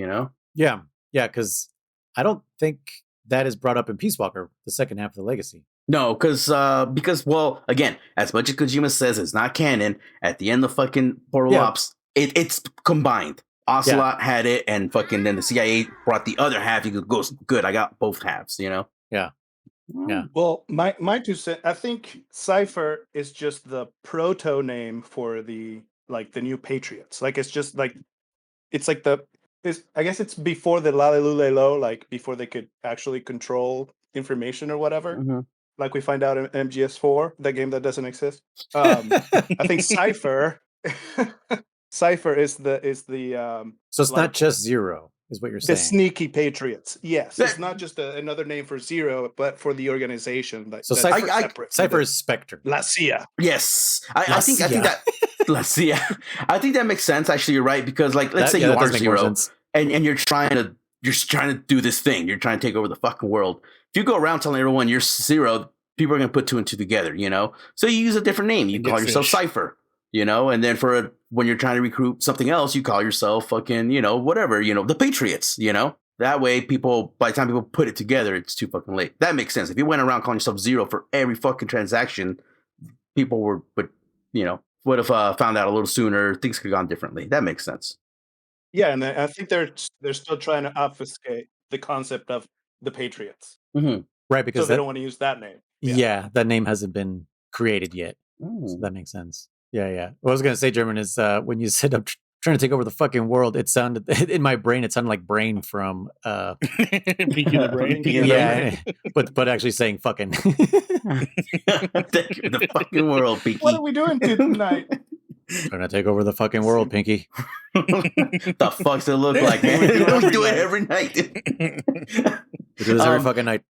Yeah, because I don't think that is brought up in Peace Walker, the second half of the legacy. No, because well, again, as much as Kojima says it's not canon, at the end of fucking Portal Ops, it's combined. Ocelot had it, and fucking then the CIA brought the other half. You could go, good, I got both halves, Yeah. Well, my 2 cents, I think Cypher is just the proto name for the new Patriots. Like it's just like I guess it's before the Lalilulelo, like before they could actually control information or whatever. Mm-hmm. Like we find out in MGS4, the game that doesn't exist. I think Cypher is the so it's not just 0, is what you're saying. The sneaky Patriots. Yes, it's not just another name for 0, but for the organization. So Cypher is Spectre. La CIA. Yes, I think that. La CIA. I think that makes sense. Actually, you're right, because let's say you are 0, and you're trying to do this thing. You're trying to take over the fucking world. If you go around telling everyone you're 0, people are going to put 2 and 2 together. So you use a different name. You call yourself Cypher. And then when you're trying to recruit something else, you call yourself fucking, whatever, the Patriots, That way by the time people put it together, it's too fucking late. That makes sense. If you went around calling yourself 0 for every fucking transaction, people would, found out a little sooner, things could have gone differently. That makes sense. Yeah, and I think they're still trying to obfuscate the concept of the Patriots. Mm-hmm. Right, because so they don't want to use that name. Yeah, that name hasn't been created yet. So that makes sense. Yeah. What I was going to say, German, is when you said I'm trying to take over the fucking world, it sounded, in my brain, it sounded like Brain from... Pinky the Brain. Yeah, but actually saying fucking. Take the fucking world, Pinky. What are we doing tonight? Trying to take over the fucking world, Pinky. The fuck's it look like, man? We do it every night. We do this every fucking night.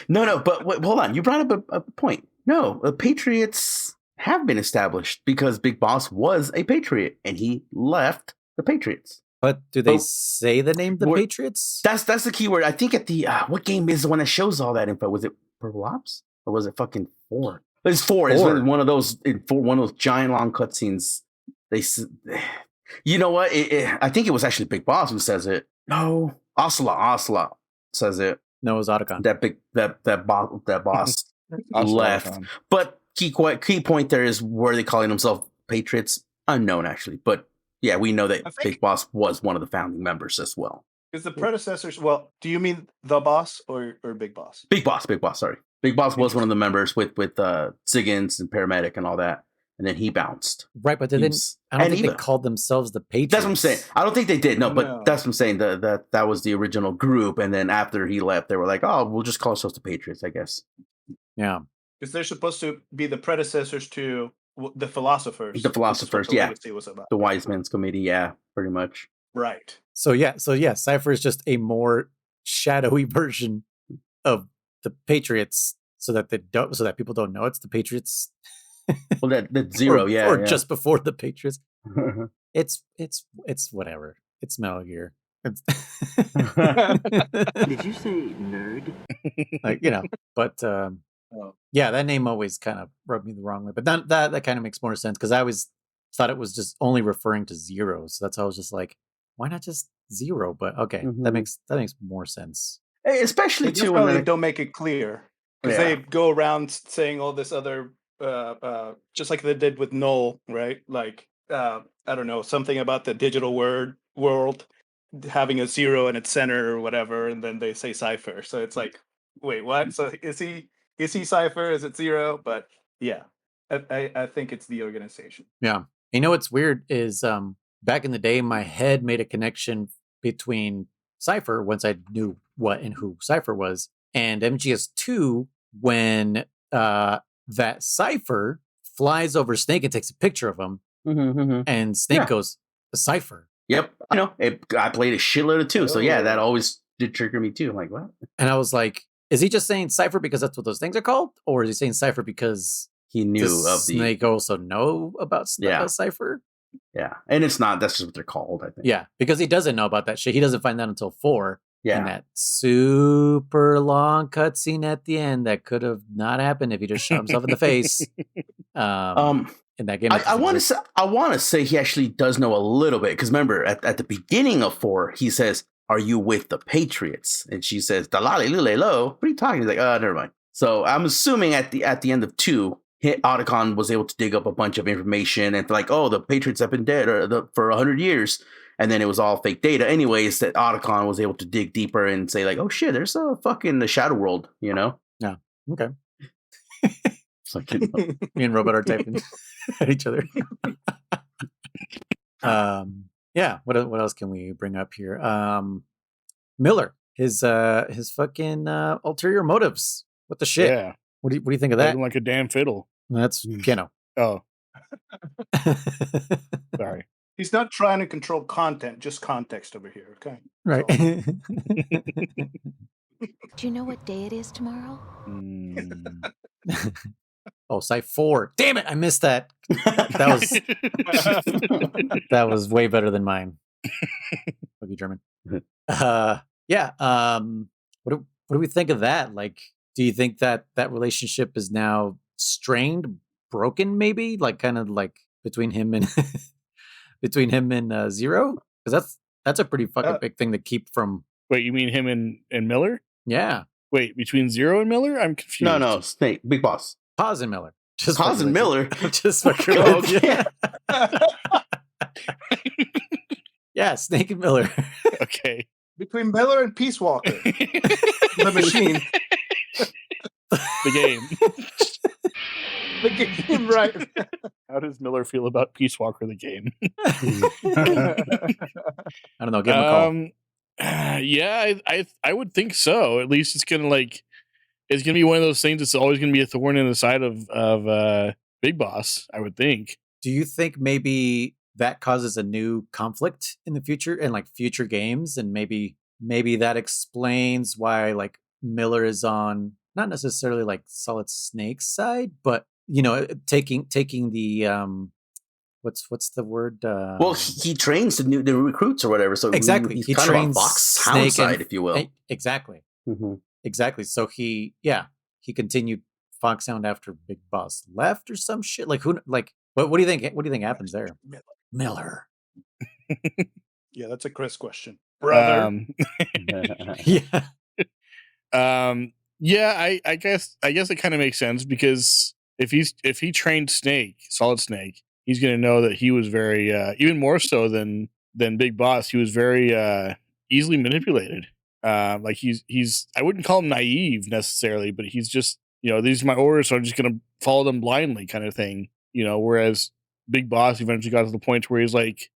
No, but wait, hold on. You brought up a point. No, the Patriots have been established because Big Boss was a Patriot and he left the Patriots. But do they say the name the Patriots? That's the key word. I think at the what game is the one that shows all that info? Was it Purple Ops or was it fucking 4? It's 4. It's one of those one of those giant long cutscenes. You know what? I think it was actually Big Boss who says it. No, Ocelot says it. No, it was Otacon. That boss left. But key point there is where they calling themselves Patriots. Unknown actually, but yeah, we know that Big Boss was one of the founding members as well. Is the predecessors? Well, do you mean the Boss or Big Boss? Big Boss. Sorry, Big Boss was one of the members with Siggins and Paramedic and all that, and then he bounced. Right, but I don't think they called themselves the Patriots. That's what I'm saying. I don't think they did. No, but that's what I'm saying. That was the original group, and then after he left, they were like, "Oh, we'll just call ourselves the Patriots, I guess." Yeah, because they're supposed to be the predecessors to the philosophers. The philosophers, yeah. The Wise Men's Committee, yeah, pretty much. Right. So yeah, Cypher is just a more shadowy version of the Patriots, so that people don't know it's the Patriots. Well, that Zero, or just before the Patriots. It's whatever. It's Metal Gear. Did you say nerd? But yeah, that name always kind of rubbed me the wrong way. But that kind of makes more sense because I always thought it was just only referring to Zero. So that's how I was just like, why not just Zero? But okay, that makes more sense. Especially too when they don't make it clear because they go around saying all this other, just like they did with Null, right? Like I don't know, something about the digital world having a zero in its center or whatever, and then they say Cypher. So it's like, wait, what? So is he Cypher? Is it Zero? But yeah, I think it's the organization. Yeah. You know what's weird is back in the day, my head made a connection between Cypher once I knew what and who Cypher was, and MGS2 when that Cypher flies over Snake and takes a picture of him, and Snake goes, "A Cypher." Yep, I played a shitload of 2, so yeah, that always did trigger me too. I'm like, what? And I was like, is he just saying Cypher because that's what those things are called, or is he saying Cypher because he knew of the Snake also know about Cypher? Yeah, and it's not. That's just what they're called, I think. Yeah, because he doesn't know about that shit. He doesn't find that until 4. Yeah, and that super long cutscene at the end that could have not happened if he just shot himself in the face. In that game, I want to say he actually does know a little bit because remember at the beginning of 4, he says, "Are you with the Patriots?" And she says, "Dalali lule lo." What are you talking? He's like, "Oh, never mind." So I'm assuming at the end of 2. Otacon was able to dig up a bunch of information and like, oh, the Patriots have been dead for 100 years. And then it was all fake data. Anyways, that Otacon was able to dig deeper and say like, oh shit, there's a fucking the Shadow World, you know? Yeah. Okay. It's like, me and Robot are typing at each other. Yeah. What else can we bring up here? Miller, his fucking ulterior motives. What the shit? Yeah. What do you think of that? Like a damn fiddle. That's piano. Oh. Sorry. He's not trying to control content, just context over here, okay? Right. Do you know what day it is tomorrow? Oh, Site 4. Damn it, I missed that. That was way better than mine. Fuck you, German. Yeah. What do we think of that? Like, do you think that relationship is now strained, broken, maybe? Like, kind of like between him and Zero? Because that's a pretty fucking big thing to keep from. Wait, you mean him and Miller? Yeah. Wait, between Zero and Miller? I'm confused. No, Snake, Big Boss. Pause and Miller. Just Cousin Miller. Just fucking with you. Yeah, Snake and Miller. Okay. Between Miller and Peace Walker. The machine. The game. The game, right. How does Miller feel about Peace Walker, the game? I don't know. Give him a call. Yeah, I would think so. At least it's gonna be one of those things that's always gonna be a thorn in the side of Big Boss, I would think. Do you think maybe that causes a new conflict in the future and like future games, and maybe that explains why like Miller is on not necessarily like Solid Snake's side, but taking the what's the word? Well, he trains the new recruits or whatever. So exactly, he's he kind trains of on Foxhound side, if you will. Exactly, Mm-hmm. exactly. So he continued Foxhound after Big Boss left or some shit. Like who? Like what do you think? What do you think happens there? Miller. Yeah, that's a Chris question, brother. Yeah. Yeah, I guess it kind of makes sense, because if he trained Solid Snake, he's going to know that he was very even more so than Big Boss. He was very easily manipulated. Like he's I wouldn't call him naive necessarily, but he's just, these are my orders, so I'm just going to follow them blindly, kind of thing. Whereas Big Boss eventually got to the point where he's like,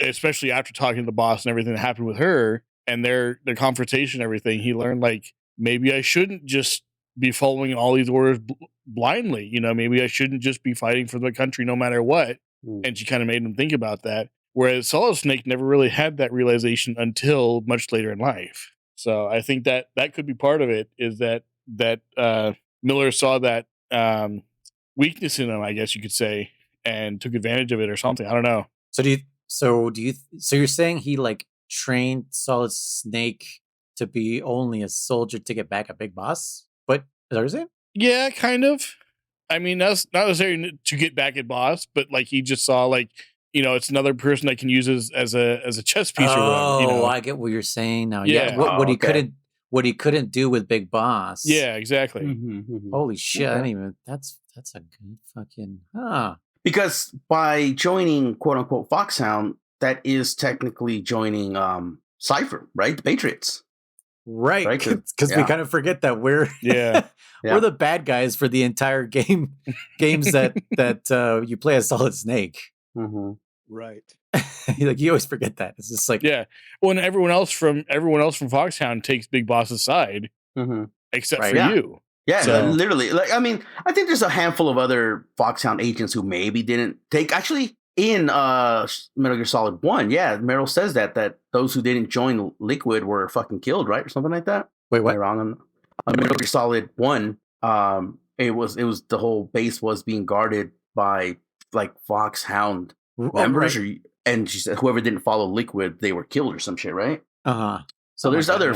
especially after talking to the boss and everything that happened with her and their confrontation and everything, he learned like, maybe I shouldn't just be following all these orders blindly. Maybe I shouldn't just be fighting for the country no matter what. And she kind of made him think about that. Whereas Solid Snake never really had that realization until much later in life. So I think that could be part of it, is that Miller saw that weakness in him, I guess you could say, and took advantage of it or something. I don't know. So you're saying he like trained Solid Snake to be only a soldier to get back at Big Boss? But is that what you're saying? Yeah, kind of. I mean, that's not necessarily to get back at Boss, but like he just saw like, it's another person I can use as a chess piece or whatever. Oh, I get what you're saying now. Yeah. What he couldn't do with Big Boss. Yeah, exactly. Mm-hmm. Holy shit! Okay. I didn't even. That's a good fucking. Because by joining quote unquote Foxhound, that is technically joining Cypher, right? The Patriots. Right, because we kind of forget that we're we're the bad guys for the entire games that you play as Solid Snake. Mm-hmm. Right. Like you always forget that. It's just like Well, and everyone else from Foxhound takes Big Boss's side, except for you. Yeah, so, literally. Like, I mean, I think there's a handful of other Foxhound agents who maybe didn't take. Actually, in Metal Gear Solid 1, Meryl says that those who didn't join Liquid were fucking killed, right, or something like that. Wait, what? Am I wrong? On Metal Gear Solid 1, it was the whole base was being guarded by like Foxhound members, and she said whoever didn't follow Liquid, they were killed or some shit, right? So there's other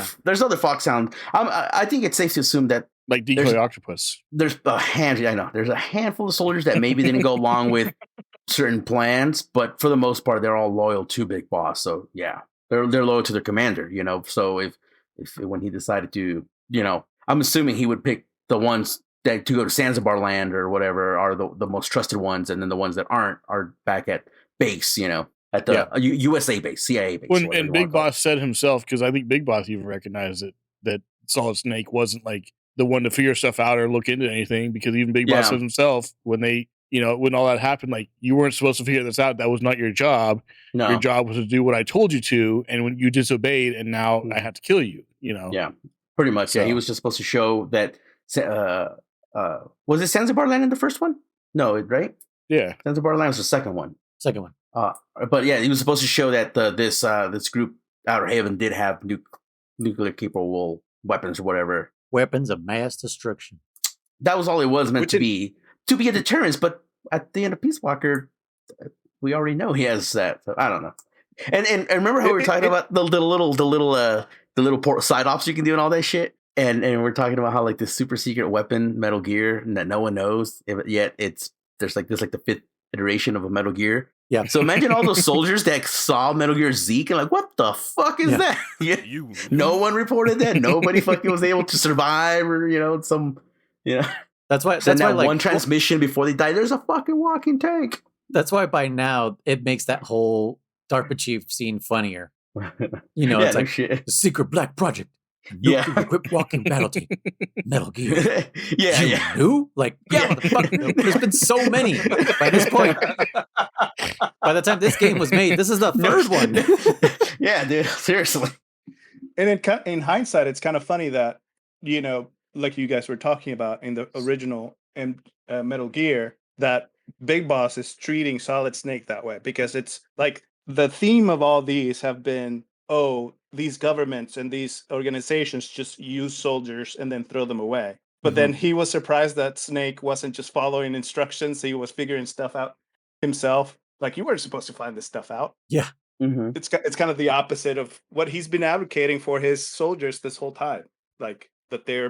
Foxhound. I think it's safe to assume that. Like Decoy Octopus. There's a handful of soldiers that maybe didn't go along with certain plans, but for the most part, they're all loyal to Big Boss. So yeah, they're loyal to their commander. So if when he decided to, I'm assuming he would pick the ones that to go to Zanzibar land or whatever are the most trusted ones, and then the ones that aren't are back at base. At the USA base, CIA base. And Big Boss said himself, because I think Big Boss even recognized it, that Solid Snake wasn't like the one to figure stuff out or look into anything, because even Big Boss said himself when they, when all that happened, like, you weren't supposed to figure this out. That was not your job. No. Your job was to do what I told you to, and when you disobeyed, and now I have to kill you. Yeah, pretty much. So. Yeah, he was just supposed to show that. Was it Zanzibar Land in the first one? No, right? Yeah, Zanzibar Land was the second one. Second one. But yeah, he was supposed to show that this group Outer Haven did have nuclear capable weapons or whatever. Weapons of mass destruction. That was all it was meant to be a deterrence. But at the end of Peace Walker, we already know he has that. So I don't know. And remember how we were talking about the little side ops you can do and all that shit. And we're talking about how like this super secret weapon, Metal Gear, and that no one knows. Yet there's like the fifth iteration of a Metal Gear. Yeah. So imagine all those soldiers that saw Metal Gear Zeke and like, what the fuck is that? Yeah. No one reported that. Nobody fucking was able to survive or, That's why. Send That's why. that Like one transmission before they die. There's a fucking walking tank. That's why by now it makes that whole DARPA chief scene funnier. You know, Yeah, it's no like shit. the secret black project, Yeah. nuclear equipped walking battle team, Metal Gear. Yeah, You yeah. knew? Like, yeah, Yeah. motherfucker. There's been so many by this point. By the time this game was made, this is the third one. Yeah, dude. Seriously. And in hindsight, it's kind of funny that, you know, like you guys were talking about in the original Metal Gear, that Big Boss is treating Solid Snake that way, because it's like the theme of all these have been, oh, these governments and these organizations just use soldiers and then throw them away. But then he was surprised that Snake wasn't just following instructions. He was figuring stuff out himself. Like, you weren't supposed to find this stuff out. Yeah. It's kind of the opposite of what he's been advocating for his soldiers this whole time. Like, that they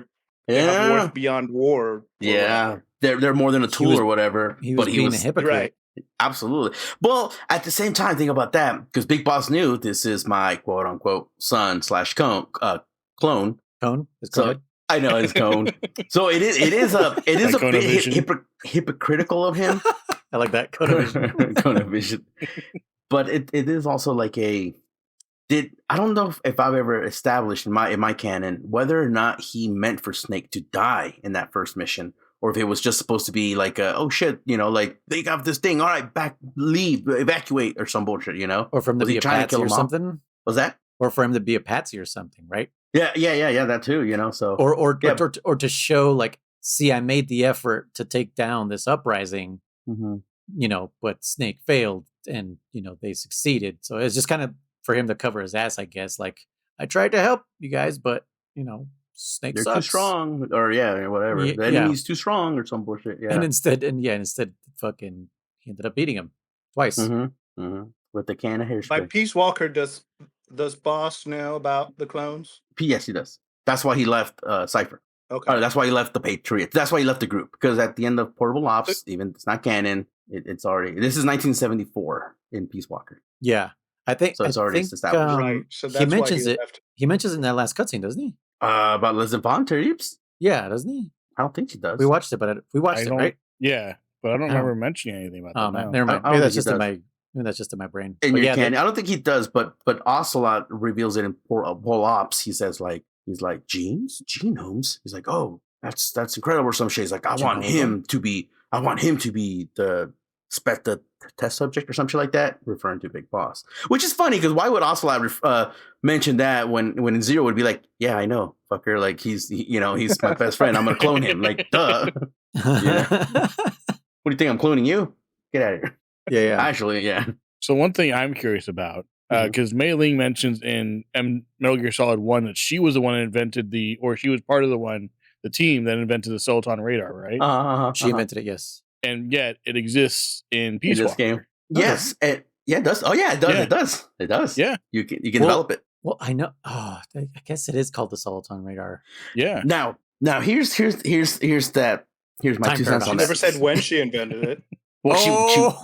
have worth beyond war. Yeah. They're more than a tool or whatever. He was being a hypocrite. Right. Absolutely. Well, at the same time, think about that, because Big Boss knew this is my quote unquote son / clone. Cone? So I know it's cone. So it is a bit hypocritical of him. I like that. Cone of vision. But it is also like I don't know if I've ever established in my canon whether or not he meant for Snake to die in that first mission, or if it was just supposed to be like oh shit, you know, like they got this thing, all right, evacuate or some bullshit, you know, or for him to be a patsy or something. Was that? Or for him to be a patsy or something, right? Yeah, that too, you know. So or to show like, see, I made the effort to take down this uprising, you know, but Snake failed, and you know they succeeded. So it's just kind of for him to cover his ass, I guess. Like, I tried to help you guys, but you know, Snake sucks. Too strong, or whatever. The enemy's too strong, or some bullshit. Yeah, and instead, fucking, he ended up beating him twice with the can of hairspray. Like Peace Walker, does Boss know about the clones? Yes, he does. That's why he left Cypher. Okay. That's why he left the Patriots. That's why he left the group, because at the end of Portable Ops, even it's not canon. It's already. This is 1974 in Peace Walker. Yeah, I think so. It's already established. Right. So that's mentions it. He mentions it in that last cutscene, doesn't he? About Les Volunteers? Yeah, doesn't he? I don't think he does. We watched it, but we watched it, right? Yeah, but I don't remember mentioning anything about that. Oh man, never mind. Maybe that's just in my brain. In your canon, I don't think he does, but Ocelot reveals it in Pol Ops. He says he's like genomes. He's like, oh, that's incredible or some shit. He's like, I want him to be the test subject or some shit like that, referring to Big Boss. Which is funny, because why would Ocelot mention that when Zero would be like, yeah, I know, fucker, like he's my best friend, I'm gonna clone him, like duh. What do you think, I'm cloning you? Get out of here. Yeah. Actually, yeah. So one thing I'm curious about, because Mei Ling mentions in Metal Gear Solid 1 that she was the one that invented she was part of the team that invented the Soliton radar, right? She invented it, yes. And yet it exists in Peace Walker. Game. Yes. It does. Oh yeah, it does. It does. Yeah. You can develop it. Well, I know. Oh, I guess it is called the Soliton radar. Yeah. Now here's my 2 cents on that. She never said when she invented it. Well,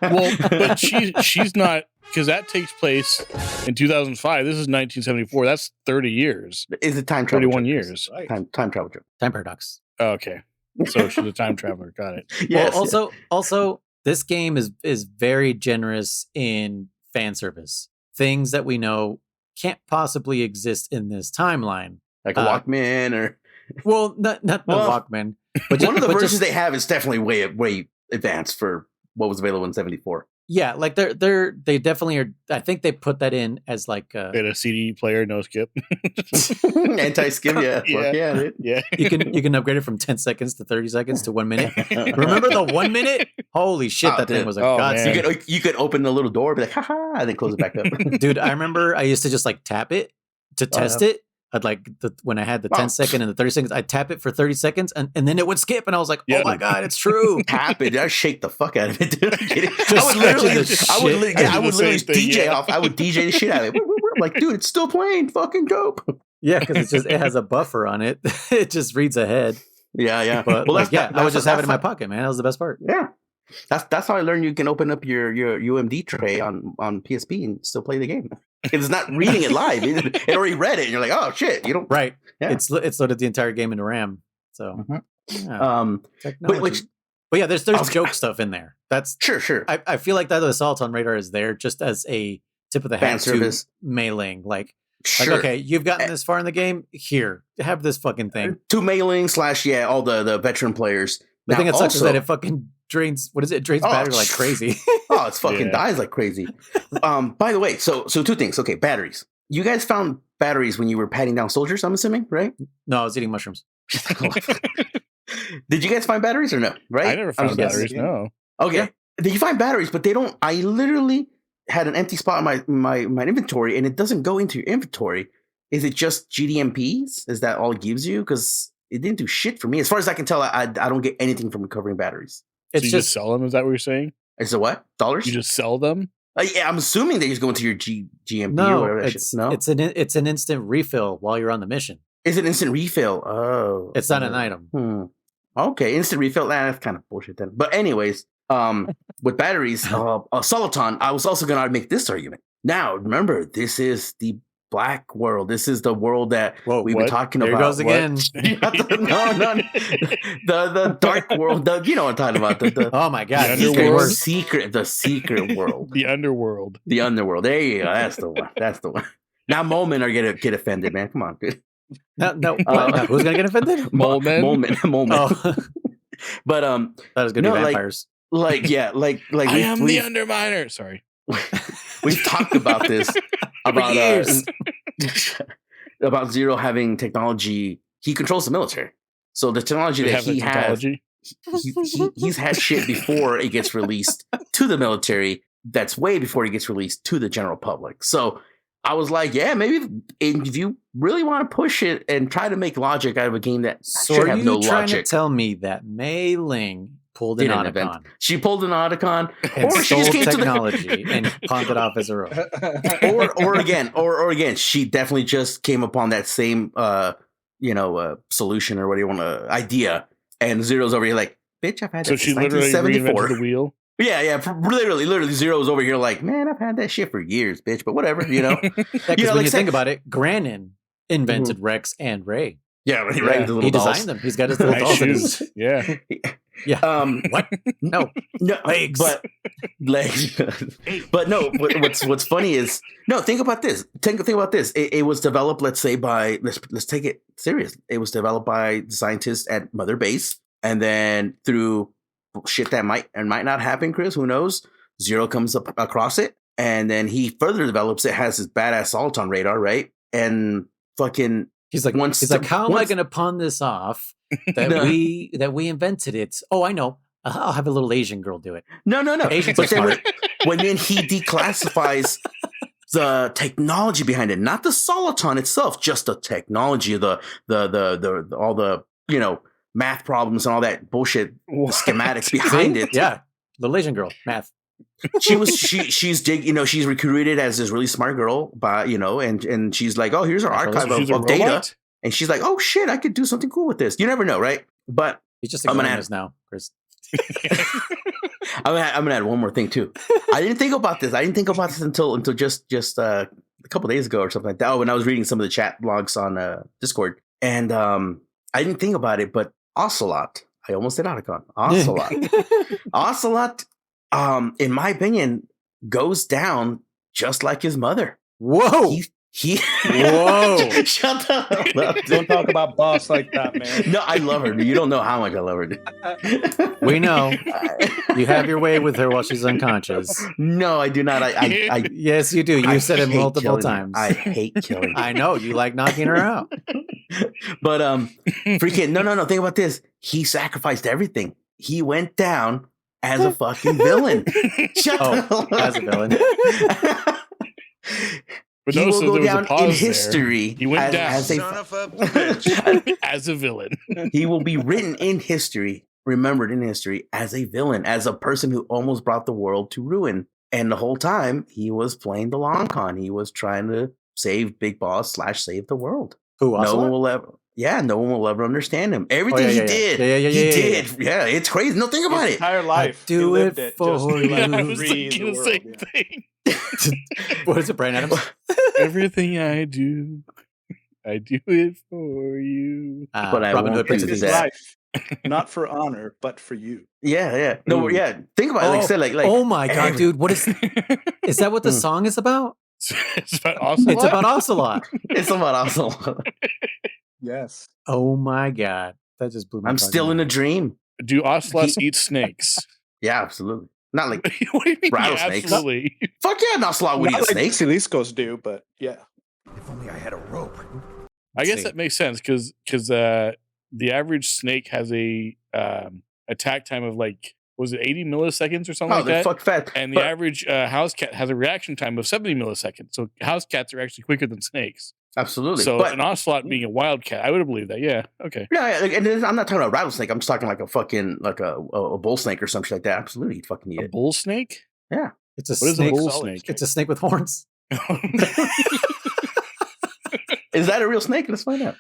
but she's not, because that takes place in 2005. This is 1974. That's 30 years. Is it time travel? 31 years. Right. Time travel trip. Time paradox. Oh, okay. So she's a time traveler. Got it. Yes. Well, also, this game is very generous in fan service. Things that we know can't possibly exist in this timeline, like a Walkman, or not the Walkman. But one of the versions they have is definitely way advanced for what was available in 74. Yeah, like they definitely are. I think they put that in as like a CD player, no skip, anti-skip. Yeah. You can upgrade it from 10 seconds to 30 seconds to 1 minute. Remember the 1 minute? Holy shit, that thing was a godsend. You could open the little door, be like, haha, and then close it back up. Dude, I remember I used to just like tap it to test it. I'd like when I had the 10 second and the 30 seconds, I'd tap it for 30 seconds and then it would skip. And I was like, oh my God, it's true. Tap it. I'd shake the fuck out of it, dude. I would literally DJ off. I would DJ the shit out of it. I'm like, dude, it's still playing. Fucking dope. Yeah, because it has a buffer on it. It just reads ahead. Yeah. But I would just have it in my pocket, man. That was the best part. Yeah. That's how I learned you can open up your UMD tray on PSP and still play the game. It's not reading it live. It already read it, and you're like, oh shit, you don't. Right. Yeah. It's loaded the entire game into RAM. So Yeah. But yeah, there's joke stuff in there. That's sure. I feel like that Assault on Radar is there just as a tip of the hat to mailing. Like, okay, you've gotten this far in the game. Here, have this fucking thing. To mailing / all the veteran players. The thing that sucks is that it fucking drains. What is it? It drains battery like crazy. It's fucking dies like crazy. By the way, so two things. Okay, batteries. You guys found batteries when you were patting down soldiers, I'm assuming, right? No, I was eating mushrooms. Did you guys find batteries or no? Right? I never found batteries, no. Okay. Yeah. Did you find batteries? But they don't. I literally had an empty spot in my inventory, and it doesn't go into your inventory. Is it just GDMPs? Is that all it gives you? Because it didn't do shit for me. As far as I can tell, I don't get anything from recovering batteries. So you just sell them? Is that what you're saying? Is it what? Dollars? You just sell them? Yeah, I'm assuming they just go into your GMP or whatever. It's an instant refill while you're on the mission. Is it instant refill? Oh. It's not an item. Okay, instant refill. That's kind of bullshit then. But anyways, with batteries, Soliton, I was also going to make this argument. Now, remember, this is the black world. This is the world that we've been talking about. There goes again. No. The dark world. You know what I'm talking about. Oh my God. The secret world. The underworld. The underworld. There you go. That's the one. Now, Molemen are going to get offended, man. Come on, dude. No. Who's going to get offended? Molemen. Oh. But that was going to be vampires. Like I am the Underminer. Sorry. We've talked about this about about Zero having technology. He controls the military, so the technology that he has, he's had shit before it gets released to the military. That's way before it gets released to the general public. So I was like, yeah, maybe if you really want to push it and try to make logic out of a game that should have no logic. So are you trying to tell me that Mei Ling pulled an Otacon? She pulled an Otacon, or she just came technology and pawned it off as her own. or again, she definitely just came upon that same solution or what do you want to idea. And Zero's over here like, bitch, I've had that. So she literally reinvented the wheel. Yeah, literally Zero's over here like, man, I've had that shit for years, bitch. But whatever, you know. When you think about it, Granin invented Rex and Ray. Yeah, he designed them. He's got his little dolls. Shoes. Yeah. Yeah. What? No. Legs. But legs. But no. What's funny is think about this. Think about this. It was developed, let's say, by let's take it serious. It was developed by scientists at Mother Base, and then through shit that might not happen, Chris. Who knows? Zero comes up across it, and then he further develops it. Has his badass Assault on Radar, right? And fucking. He's like, how am I going to pawn this off that we invented it? Oh, I know. I'll have a little Asian girl do it. No. Asians but then when he declassifies the technology behind it, not the Soliton itself, just the technology, the all the math problems and all that bullshit schematics behind it. Yeah, little Asian girl, math. She's recruited as this really smart girl and she's like, oh, here's our archive of data, and she's like, oh shit, I could do something cool with this. You never know, right? But he's just ignoring us now, Chris. I'm gonna add one more thing too. I didn't think about this until just a couple days ago or something like that. When I was reading some of the chat logs on Discord, and I didn't think about it, but Ocelot. I almost said Otacon. Ocelot. In my opinion, goes down just like his mother. Whoa. Whoa. Shut the hell up. Don't talk about boss like that, man. No, I love her. You don't know how much I love her. We know. You have your way with her while she's unconscious. No, I do not. I yes, you do. You said it multiple times. I hate killing her. I know. You like knocking her out. But freaking no. Think about this. He sacrificed everything. He went down as a fucking villain. As a villain. But he will go down in history. He went down as a villain. He will be written in history, remembered in history as a villain, as a person who almost brought the world to ruin. And the whole time he was playing the long con. He was trying to save Big Boss / save the world. Who? No one will ever. Yeah, no one will ever understand him. Everything he did. He did. Yeah, it's crazy. No, think about it. Entire life. Do it for you. I was thinking the same thing. What is it, Brian Adams? Everything I do it for you. But I won't do that. not for honor, but for you. Yeah. No, yeah. Think about it. Like I said, like oh my god, dude, what is that? What the song is about? It's about Ocelot. It's about Ocelot. It's about Ocelot. Yes. Oh my god, that just blew my. I'm still in a dream. Do ocelots eat snakes? Yeah, absolutely. Not like what do you mean? rattlesnakes. Absolutely. Fuck yeah, an ocelot would eat a snake. Basiliscos do, but yeah. If only I had a rope. I guess that makes sense because the average snake has a attack time of like, was it 80 milliseconds or something like that? Fuck fat. And the average house cat has a reaction time of 70 milliseconds. So house cats are actually quicker than snakes. Absolutely. So an ocelot being a wild cat, I would have believed that. Yeah. Okay. Yeah, and I'm not talking about a rattlesnake. I'm just talking like a fucking like a bull snake or something like that. Absolutely, you'd fucking eat A it. bull snake? Yeah. It's a What snake. is a bull snake? It's a snake with horns. Is that a real snake? Let's find out.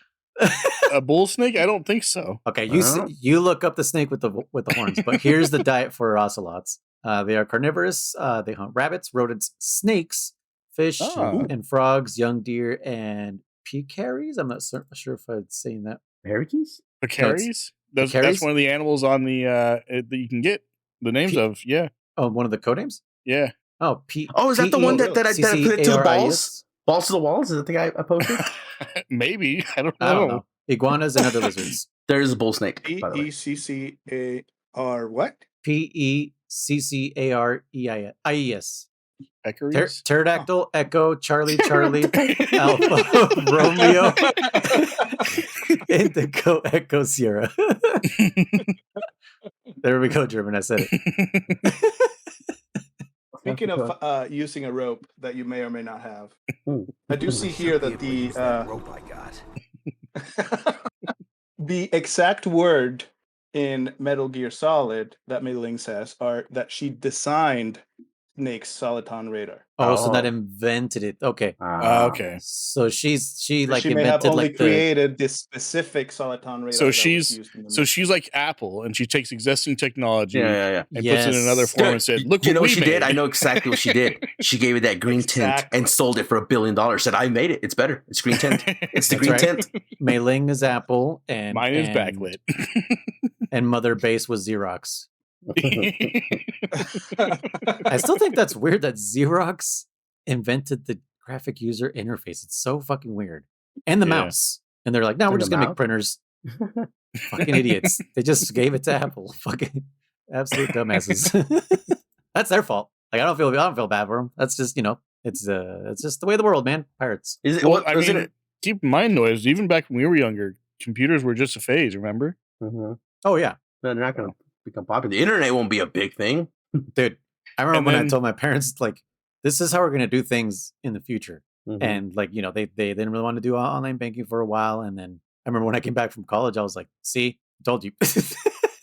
A bull snake? I don't think so. Okay, you look up the snake with the horns. But here's the diet for ocelots. They are carnivorous. They hunt rabbits, rodents, snakes, fish, and frogs, young deer, and pecaries. I'm not sure if I'm saying that. Parakeets? Pecaries? That's pecaries? one of the animals on the that you can get the names of. Yeah. Oh, one of the codenames? Yeah. Oh, is that the one that I put it to the balls? Balls to the walls? Is that the guy I posted? Maybe. I don't know. I don't know. Iguanas and other lizards. There is a bull snake. By the way. P-E-C-C-A-R what? P-E-C-C-A-R-E-I-E-S. Peccaries? Pterodactyl, Echo, Charlie, Alpha, Romeo, Indigo, Echo, Sierra. There we go, German. I said it. Speaking of using a rope that you may or may not have, I do see here that the rope I got. the exact word in Metal Gear Solid that Mei-Ling says are that she designed Snake's Soliton radar. Oh, so that invented it. Okay. Okay. So she may invented have only like created this specific Soliton radar. So she's like Apple, and she takes existing technology and puts it in another form and said, "Look, you know what she made. did? I know exactly what she did. She gave it that green tint and sold it for $1 billion. Said, "I made it. It's better. It's green tint. It's the green tint." Mei-Ling is Apple, and mine is backlit, and Mother Base was Xerox. I still think that's weird that Xerox invented the graphic user interface. It's so fucking weird. And the mouse. And they're like, no, we're just going to make printers. Fucking idiots. They just gave it to Apple. Fucking absolute dumbasses. That's their fault. Like I don't feel bad for them. That's just, it's just the way of the world, man. Pirates. Is it? Well, I mean, keep in mind, noise. Even back when we were younger, computers were just a phase. Remember? Mm-hmm. Oh yeah. They're not going to become popular. The internet won't be a big thing, dude. I remember when I told my parents, like, this is how we're going to do things in the future. Mm-hmm. And like, they didn't really want to do online banking for a while. And then I remember when I came back from college, I was like, see, I told you.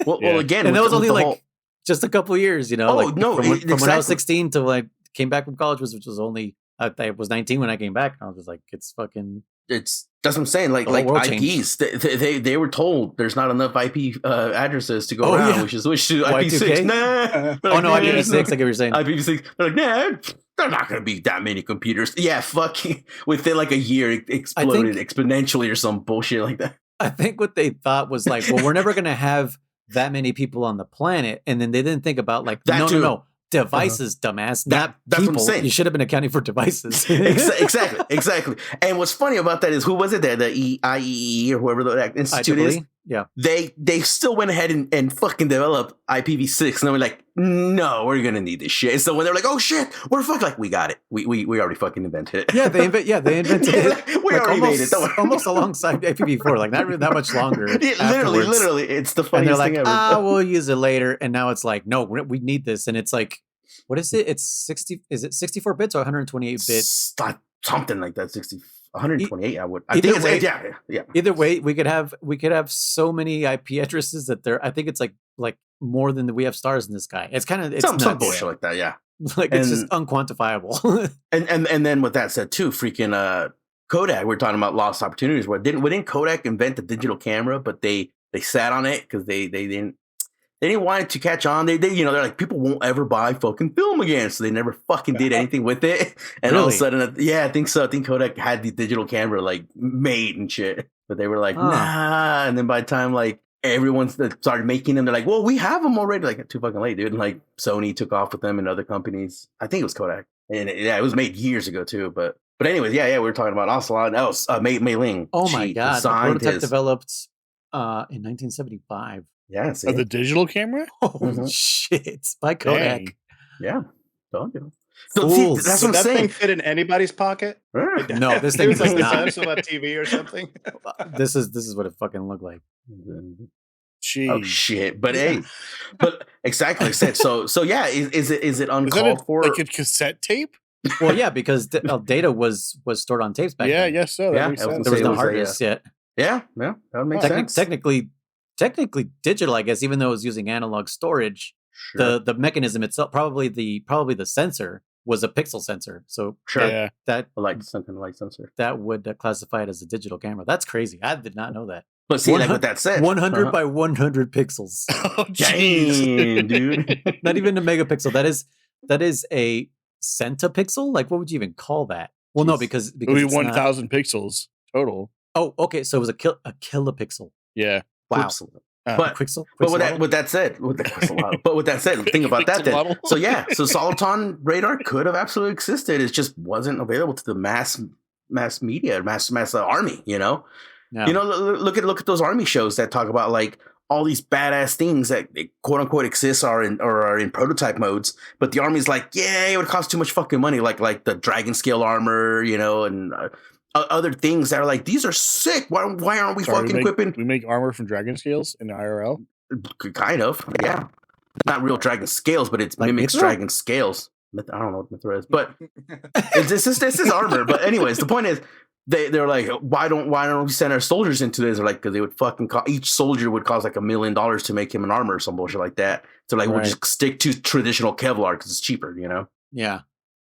well, again, and that was only like just a couple of years, Oh, like, no. From when I was 16 till I came back from college, which was only, I was 19 when I came back. And I was just like, it's fucking... That's what I'm saying. Like IPs, they were told there's not enough IP addresses to go around, which is IP6. Nah. Oh no, IPv6. Like you were saying, IPv6. They're like, nah, there are not going to be that many computers. Yeah, fucking within like a year, it exploded exponentially or some bullshit like that. I think what they thought was like, well, we're never going to have that many people on the planet, and then they didn't think about like, no. Devices, dumbass. That's people. What I'm saying. You should have been accounting for devices. Exactly. And what's funny about that is, who was it there? The IEEE or whoever that institute is? Yeah. They still went ahead and fucking developed IPv6, and they were like, no, we're gonna need this shit. And so when they're like, oh shit, we're fucking like, we got it. We already fucking invented it. Yeah, they invented it. We already made it. Almost alongside IPv4, like not really that much longer. Literally, it's the funniest thing ever. We'll use it later. And now it's like, no, we need this. And it's like, what is it? It's 60. Is it 64 bits or 128 bits? Something like that. 128. I think it's yeah. Either way, we could have so many IP addresses that I think it's like more than we have stars in the sky. It's kind of some bullshit like that. Yeah, it's just unquantifiable. and then with that said too, freaking Codec. We're talking about lost opportunities. Didn't Codec invent the digital camera, but they sat on it because they didn't want it to catch on. They're like, people won't ever buy fucking film again, so they never fucking did anything with it. And all of a sudden, I think so. I think Kodak had the digital camera like made and shit, but they were like, nah. And then by the time like everyone's that started making them. They're like, well, we have them already. Like, too fucking late, dude. And like Sony took off with them and other companies. I think it was Kodak, and it was made years ago too. But anyways, yeah, we were talking about Ocelot. Else, Mei Ling. Oh my god, the prototype developed in 1975. Yeah, of the digital camera. Holy shit! By Kodak. Dang. Yeah, told you. So see, that's what I'm saying. Thing fit in anybody's pocket? No, this thing was like not. the size of a TV or something. This is what it fucking looked like. Jeez. Oh shit! But hey, but exactly like I said. So yeah, is it uncalled for? Like a cassette tape? Well, yeah, because data was stored on tapes back then. I guess so. Yeah, there was no hard disk yet. Yeah, that would make sense. Technically digital, I guess, even though it was using analog storage. Sure. The mechanism itself, probably the sensor was a pixel sensor. So that light sensor that would classify it as a digital camera. That's crazy. I did not know that. But see, like with that said, 100 by 100 pixels. Oh, jeez, dude! Not even a megapixel. That is a centipixel. Like, what would you even call that? Well, no, because it would be 1,000 pixels total. Oh, okay. So it was a kilopixel. Yeah. Wow. But with that said, think about that then. So Soliton radar could have absolutely existed. It just wasn't available to the mass media, mass army. You know, look at those army shows that talk about like all these badass things that quote unquote exist are in prototype modes, but the army's like, yeah, it would cost too much fucking money, like the dragon scale armor, and other things that are like, these are sick. Why aren't we fucking equipping? We make armor from dragon scales in the IRL. Kind of, yeah. Not real dragon scales, but it mimics dragon scales. I don't know what Mithra is, but this is armor. But anyways, the point is, they're like, why don't we send our soldiers into this? They're like, because they would fucking each soldier would cost like $1 million to make him an armor or some bullshit like that. So like, we'll just stick to traditional Kevlar because it's cheaper, Yeah.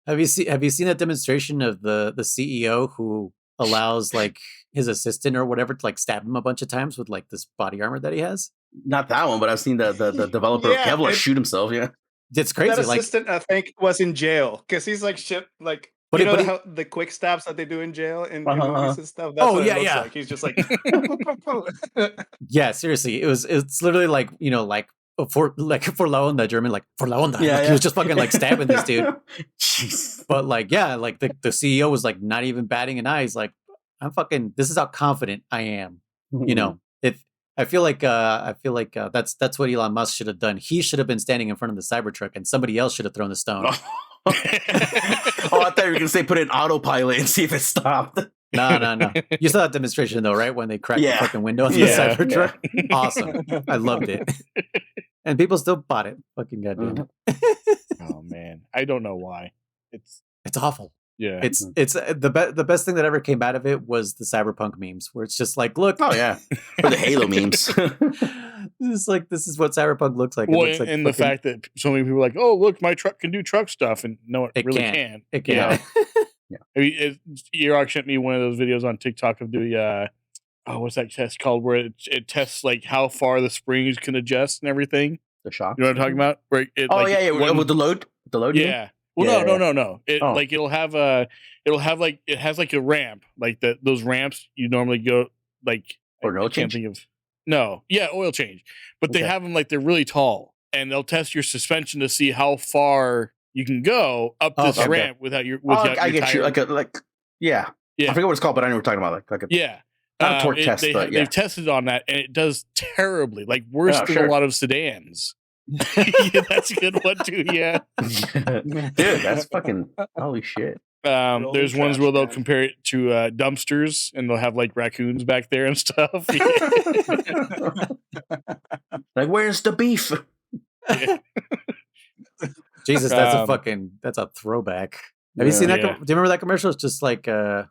Have you seen that demonstration of the CEO who allows like his assistant or whatever to like stab him a bunch of times with like this body armor that he has? Not that one, but I've seen the developer of Kevlar shoot himself. Yeah, it's crazy. That assistant, I think, was in jail because he's like shit. Like, how the quick stabs that they do in jail in movies and stuff. That's what it looks like. He's just like, yeah. Seriously, it's literally like for Laonda, the German, like for Laonda. Yeah, He was just fucking like stabbing this dude. Jeez. But like, yeah, like the CEO was like not even batting an eye. He's like, this is how confident I am. Mm-hmm. If I feel like that's what Elon Musk should have done. He should have been standing in front of the Cybertruck and somebody else should have thrown the stone. I thought you were gonna say put it in autopilot and see if it stopped. No. You saw that demonstration though, right? When they cracked the fucking window on the Cybertruck. Yeah. Awesome. I loved it. And people still bought it. Fucking goddamn. Oh man. I don't know why. It's awful. Yeah. It's the best thing that ever came out of it was the cyberpunk memes where it's just like, look. Oh yeah. Or the Halo memes. This is what cyberpunk looks like. Well, looks like and the fact that so many people are like, oh look, my truck can do truck stuff, and no, it really can't. It can't. Yeah. I mean, Iraq sent me one of those videos on TikTok of the what's that test called where it tests like how far the springs can adjust and everything. The shock. You know what I'm talking about? Where with the load. The load. Yeah. Well, no. Like it has like a ramp, like those ramps you normally go like. Or oil change. Oil change. But they have them like they're really tall, and they'll test your suspension to see how far you can go up this ramp without your. I get you. Yeah. I forget what it's called, but I know what we're talking about. Not a torque test, but they've tested on that, and it does terribly, like worse than a lot of sedans. Yeah, that's a good one too. Yeah, dude, that's fucking holy shit. There's ones where they'll compare it to dumpsters, and they'll have like raccoons back there and stuff. Like, where's the beef? Yeah. Jesus, that's a throwback. Have you seen that? Do you remember that commercial? It's just like 3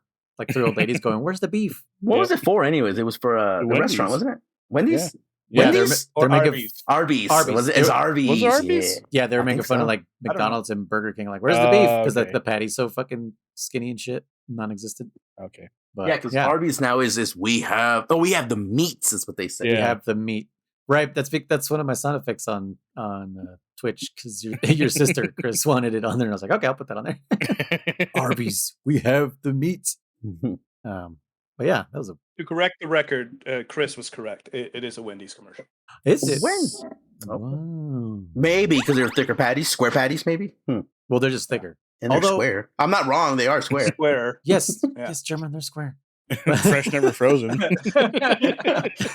old ladies going, "Where's the beef?" What was it for, anyways? It was for a restaurant, wasn't it? Wendy's. Yeah, Wendy's? They're making Arby's. It's Arby's. Was it Arby's? Yeah, they were making fun of like McDonald's and Burger King. Like, where's the beef? Because the patty's so fucking skinny and shit, non-existent. Okay. But, because Arby's now is we have the meats, is what they say. We have the meat. Right. That's one of my sound effects on Twitch because your sister Chris wanted it on there, and I was like, okay, I'll put that on there. Arby's, we have the meat. But yeah, that was to correct the record. Chris was correct. It is a Wendy's commercial. Is it? When? Wow. Maybe because they're thicker patties, square patties, maybe. Well, they're just thicker. And they're square. I'm not wrong. They are square. Square. Yes, yes, German. They're square. Fresh, never frozen.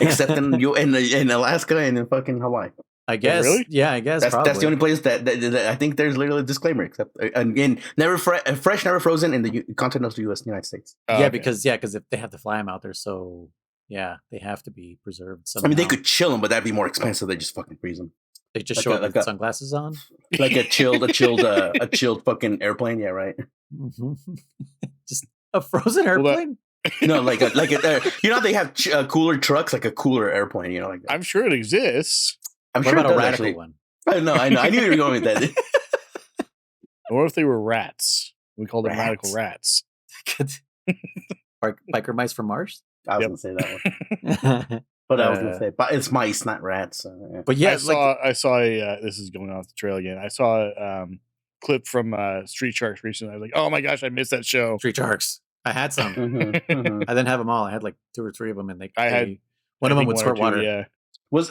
Except in Alaska and in fucking Hawaii. I guess. Really? Yeah, I guess. That's the only place that I think there's literally a disclaimer. Except again, never fresh, never frozen in the continental United States. Yeah, okay. because if they have to fly them out there, so yeah, they have to be preserved somehow. I mean, they could chill them, but that'd be more expensive. They just fucking freeze them. They just show up with sunglasses on, like a chilled fucking airplane. Yeah, right. Just a frozen airplane. No, like a you know they have cooler trucks, like a cooler airplane. You know, like that. I'm sure it exists. I'm what sure about it does, a radical actually. one? I know. I knew you were going with that. What if they were rats? We called them radical rats. Biker mice from Mars? I was gonna say that one. But I was gonna say, but it's mice, not rats. So, yeah. But yeah, I saw a. This is going off the trail again. I saw a clip from Street Sharks recently. I was like, oh my gosh, I missed that show. Street Sharks. I had some. I didn't have them all. I had like 2 or 3 of them, and one of them with squirt water. Yeah.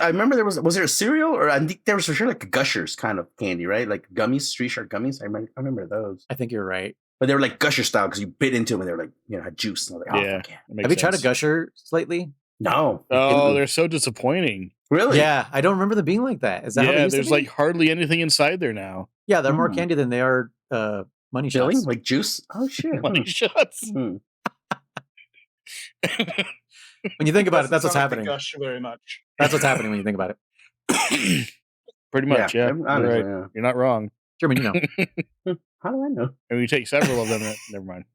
I remember was there a cereal, or I think there was for sure like a Gushers kind of candy, right? Like gummies, Street Shark gummies. I remember those. I think you're right. But they were like Gusher style because you bit into them and they were like, had juice. And I was like, yeah. Have you tried a Gusher lately? No. Oh, they're so disappointing. Really? Yeah, I don't remember them being like that. Is that how they used there's to be? like hardly anything inside there now. Yeah, they're more candy than they are money shots. Like juice? Oh shit. Money shots. When you think about it, that's what's happening. Gush very much. That's what's happening when you think about it. Pretty much, yeah. Honestly, right. You're not wrong. German, you know. How do I know? And we take several of them. Never mind.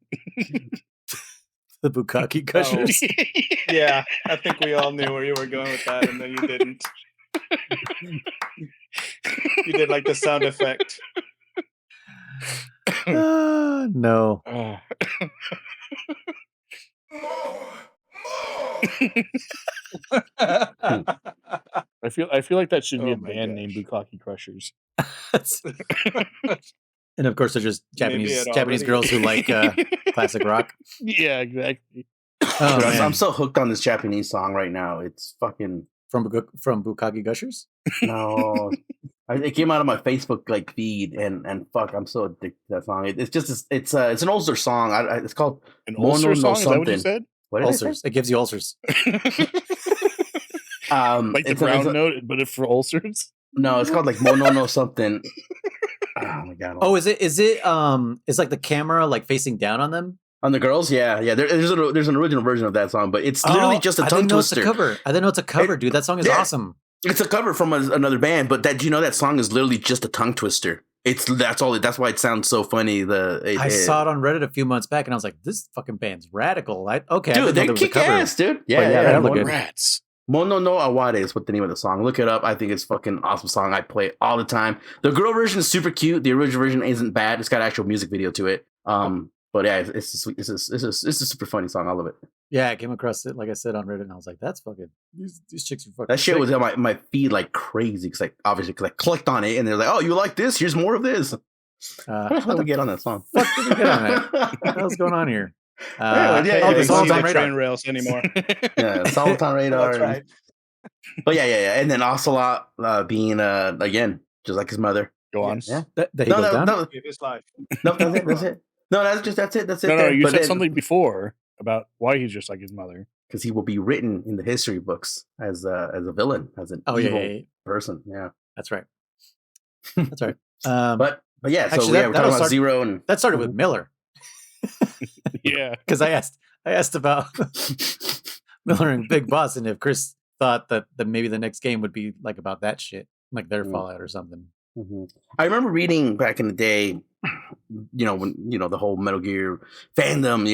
The Bukkake Gushers. Yeah, I think we all knew where you were going with that, and then you didn't. You did like the sound effect. No. I feel like that should be a band named Bukkake Crushers. And of course, they're just Japanese girls who like classic rock. Yeah, exactly. Oh, I'm so hooked on this Japanese song right now. It's fucking from Bukkake Gushers. No, it came out of my Facebook like feed, and fuck, I'm so addicted to that song. It's an older song. It's called an Ulcer song. Is that what you said? What ulcers. It gives you ulcers. Like the brown note, but it's for ulcers. No, it's called like Mono no something. Oh my god! Oh, is it? Is like the camera like facing down on them? On the girls, yeah. There's an original version of that song, but it's literally just a tongue twister. I didn't know it's a cover, dude. That song is awesome. It's a cover from another band, but do you know that song is literally just a tongue twister? That's why it sounds so funny. I saw it on Reddit a few months back, and I was like, "This fucking band's radical." Dude, they kick ass, dude. Yeah, rats. Mono no Aware is what the name of the song. Look it up. I think it's fucking awesome song. I play it all the time. The girl version is super cute. The original version isn't bad. It's got an actual music video to it. But yeah, it's a super funny song. I love it. Yeah, I came across it, like I said, on Reddit, and I was like, "That's fucking these chicks are fucking." That shit was on my feed like crazy because obviously I clicked on it and they're like, "Oh, you like this? Here's more of this." How did we get on that song? What did we get on that? What the hell's going on here? It's all on train rails anymore. Yeah, it's all on radar. That's right. But yeah, and then Ocelot being again just like his mother. Go on. Yeah. No. His life. No, that's it. No, that's it. No, you said something before about why he's just like his mother. Because he will be written in the history books as a villain, as an evil person. Yeah, that's right. That's right. But yeah, so actually, we're talking about Zero, and that started with Miller. Yeah, because I asked about Miller and Big Boss, and if Chris thought that maybe the next game would be like about that shit, like their Fallout or something. Mm-hmm. I remember reading back in the day, when the whole Metal Gear fandom,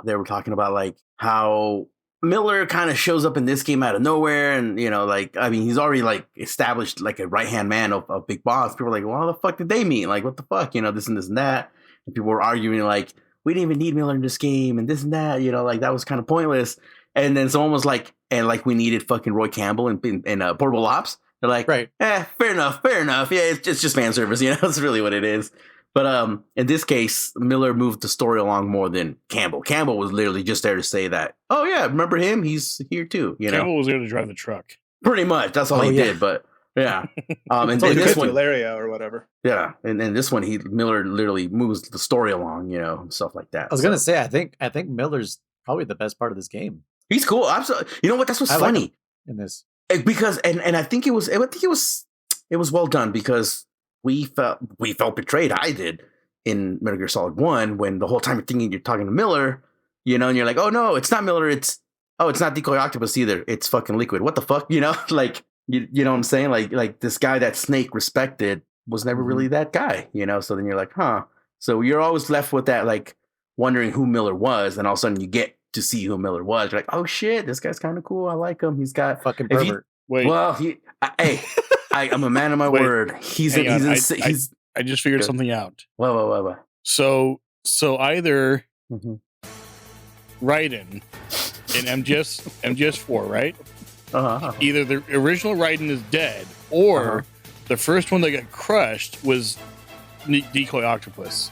they were talking about like how Miller kind of shows up in this game out of nowhere, and he's already like established like a right hand man of Big Boss. People were like, well, how the fuck did they meet? Like, what the fuck, this and this and that. And people were arguing like, we didn't even need Miller in this game, and this and that, like that was kind of pointless. And then someone was like, and like we needed fucking Roy Campbell in Portable Ops. They're like, right? Fair enough. Yeah, it's just fan service. That's really what it is. But in this case, Miller moved the story along more than Campbell. Campbell was literally just there to say that, oh yeah, remember him? He's here too. Campbell was there to drive the truck. Pretty much. That's all he did. But yeah. And this one, Valeria or whatever. Yeah. And this one, Miller literally moves the story along, and stuff like that. I was gonna say, I think Miller's probably the best part of this game. He's cool. Absolutely. You know what? That's what's funny like in this. Because and I think it was well done because we felt betrayed. I did in Metal Gear Solid 1 when the whole time you're thinking you're talking to Miller, and you're like, oh no, it's not Miller. It's not Decoy Octopus either. It's fucking Liquid. What the fuck? Like you know what I'm saying? Like this guy that Snake respected was never really that guy. So then you're like, huh. So you're always left with that, like wondering who Miller was, and all of a sudden you get to see who Miller was. You're like, oh shit, this guy's kind of cool. I like him. He's got fucking pervert. I'm a man of my word. I just figured something out. What? So either Raiden in MGS4, right? Either the original Raiden is dead, or the first one that got crushed was Decoy Octopus.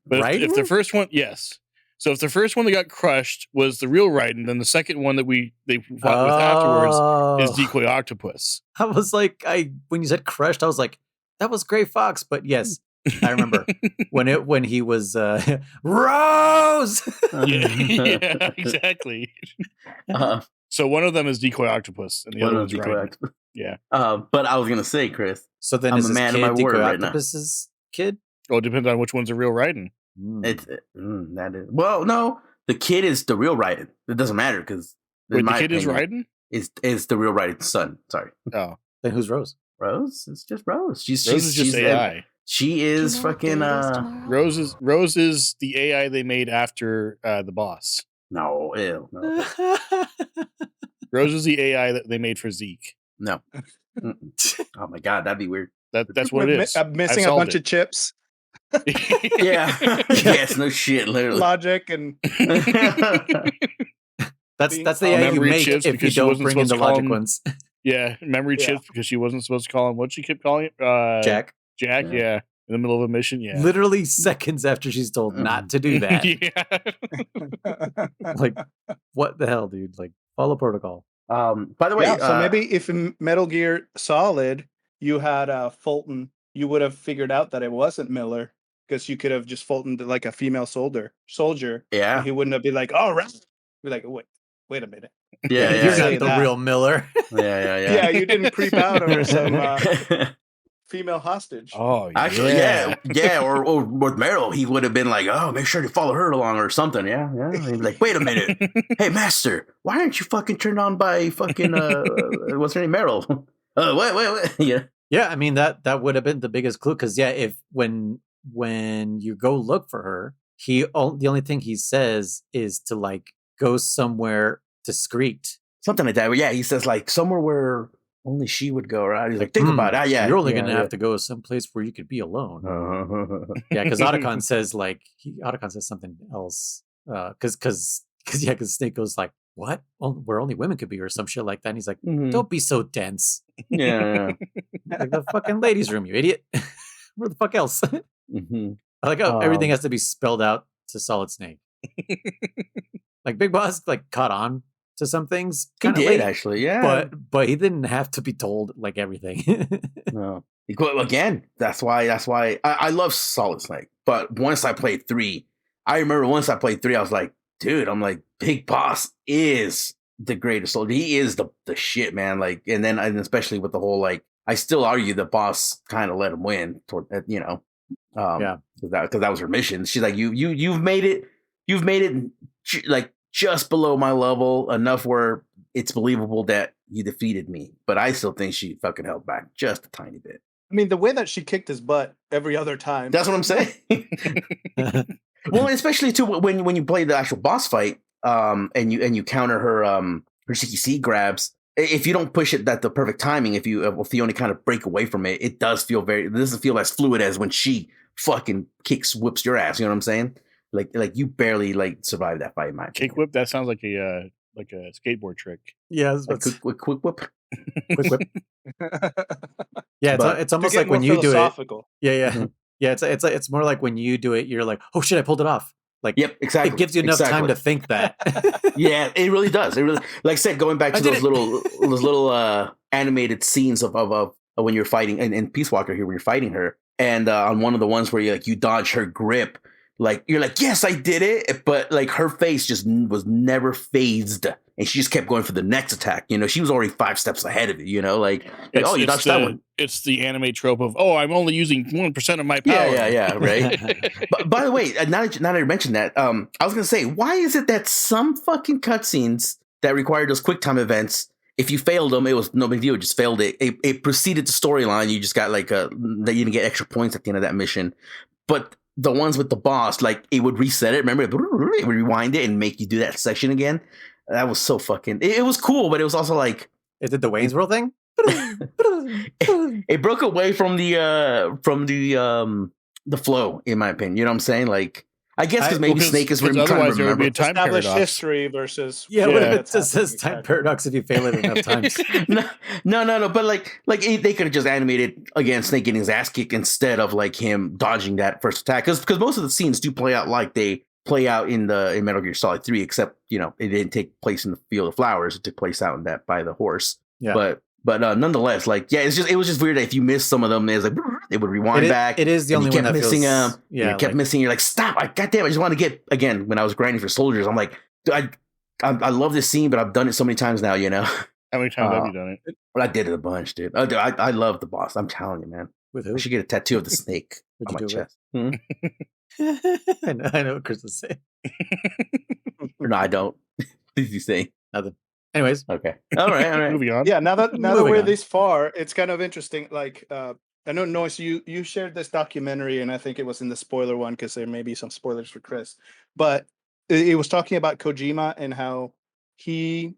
But if the first one, yes. So if the first one that got crushed was the real Raiden, then the second one that they fought with afterwards is Decoy Octopus. I was like, when you said crushed, I was like, that was Gray Fox. But yes, I remember when he was Rose. yeah, exactly. So one of them is Decoy Octopus, and the other is Decoy Octopus. Yeah. But I was gonna say, Chris. So then is a man of my word right now. Octopus's kid? Oh, it depends on which one's a real Raiden. That is no. The kid is the real Raiden. It doesn't matter because the kid is Raiden. Is the real Raiden's son? Sorry. Oh, then who's Rose? Rose? It's just Rose. She's just AI. She is fucking. Rose is the AI they made after the boss. No, ew, no. Rose is the AI that they made for Zeke. No. Oh my god, that'd be weird. That's what it is. I'm missing a bunch of chips. Yeah. Yes, no shit, literally. Logic and that's the AI you make if you don't bring in the logic ones. Yeah, memory chips because she wasn't supposed to call him. What she kept calling it? Jack. Jack, yeah. In the middle of a mission, yeah. Literally seconds after she's told not to do that. Yeah. Like, what the hell, dude? Like, follow protocol. By the way, so maybe if in Metal Gear Solid you had Fulton, you would have figured out that it wasn't Miller because you could have just Fultoned like a female soldier. Yeah, and he wouldn't have been like, "Oh, right." Be like, wait a minute. Yeah, you're not the real Miller. Yeah. Yeah, you didn't creep out over some female hostage. Oh, actually, yeah. Or with Meryl, he would have been like, "Oh, make sure to follow her along or something." Yeah. He'd be like, "Wait a minute, hey, Master, why aren't you fucking turned on by fucking what's her name, Meryl?" Wait. Yeah, I mean that would have been the biggest clue because if when you go look for her, the only thing he says is to like go somewhere discreet, something like that. But yeah, he says like somewhere where only she would go. Right? He's like, think about it. Yeah, you're only gonna have to go someplace where you could be alone. Yeah, because Otacon says something else. Because Snake goes like, what? Where only women could be, or some shit like that. And he's like, don't be so dense. Yeah. Like the fucking ladies' room, you idiot. Where the fuck else? I like, everything has to be spelled out to Solid Snake. Like Big Boss, like caught on to some things. He did late, actually, yeah. But he didn't have to be told like everything. No. Again, that's why I love Solid Snake. But once I played 3, I was like, dude, I'm like, Big Boss is the greatest soldier. He is the shit, man. Like, and especially with the whole like, I still argue the boss kind of let him win toward, because that was her mission. She's like, you've made it like just below my level enough where it's believable that you defeated me, but I still think she fucking held back just a tiny bit. I mean, the way that she kicked his butt every other time. That's what I'm saying. Well, especially too when you play the actual boss fight, and you counter her CQC grabs. If you don't push it at the perfect timing, if you only kind of break away from it, it doesn't feel as fluid as when she fucking whoops your ass. You know what I'm saying? Like you barely like survive that fight. In my opinion. Kick whip. That sounds like a skateboard trick. Yeah, quick whip. Quick whip. Yeah, it's almost like when you do it. Yeah. Mm-hmm. Yeah, it's more like when you do it, you're like, oh shit, I pulled it off. Like, yep, exactly. It gives you enough time to think that. Yeah, it really does. It really, like I said, going back to those little animated scenes of when you're fighting in Peace Walker here, when you're fighting her, and on one of the ones where you dodge her grip, like you're like, yes, I did it, but like her face just was never phased, and she just kept going for the next attack. She was already 5 steps ahead of you. Like oh, you dodged that one. It's the anime trope of, oh, I'm only using 1% of my power. Yeah, right. But by the way, now that you mentioned that, I was gonna say, why is it that some fucking cutscenes that required those quick time events, if you failed them, it was no big deal, just failed it. It proceeded to storyline. You just got like that you didn't get extra points at the end of that mission, but the ones with the boss, like it would reset it. Remember, it would rewind it and make you do that section again. That was so fucking. It was cool, but it was also like, is it the Wayne's World thing? It broke away from the flow, in my opinion. You know what I'm saying? Like, I guess because maybe Snake is trying to remember. There would be a time paradox. History versus what if it just says time paradox if you fail it enough times? No. But like they could have just animated again Snake getting his ass kicked instead of like him dodging that first attack, because most of the scenes do play out like they play out in Metal Gear Solid 3, except it didn't take place in the Field of Flowers. It took place out in that by the horse. Yeah. But nonetheless, like, yeah, it was just weird that if you missed some of them, it would rewind back. It is the only one that missing feels, you kept missing. You're like, stop! Goddamn! I just want to get again. When I was grinding for soldiers, I'm like, I love this scene, but I've done it so many times now. How many times have you done it? Well, I did it a bunch, dude. I love the boss. I'm telling you, man. With who? I should get a tattoo of the snake on my chest. I know what Chris was saying. No, I don't. Did you say nothing? Anyways, okay, all right. Moving on. Yeah, now that we're this far, it's kind of interesting. Like, I know, Noise, you shared this documentary, and I think it was in the spoiler one because there may be some spoilers for Chris. But it was talking about Kojima and how he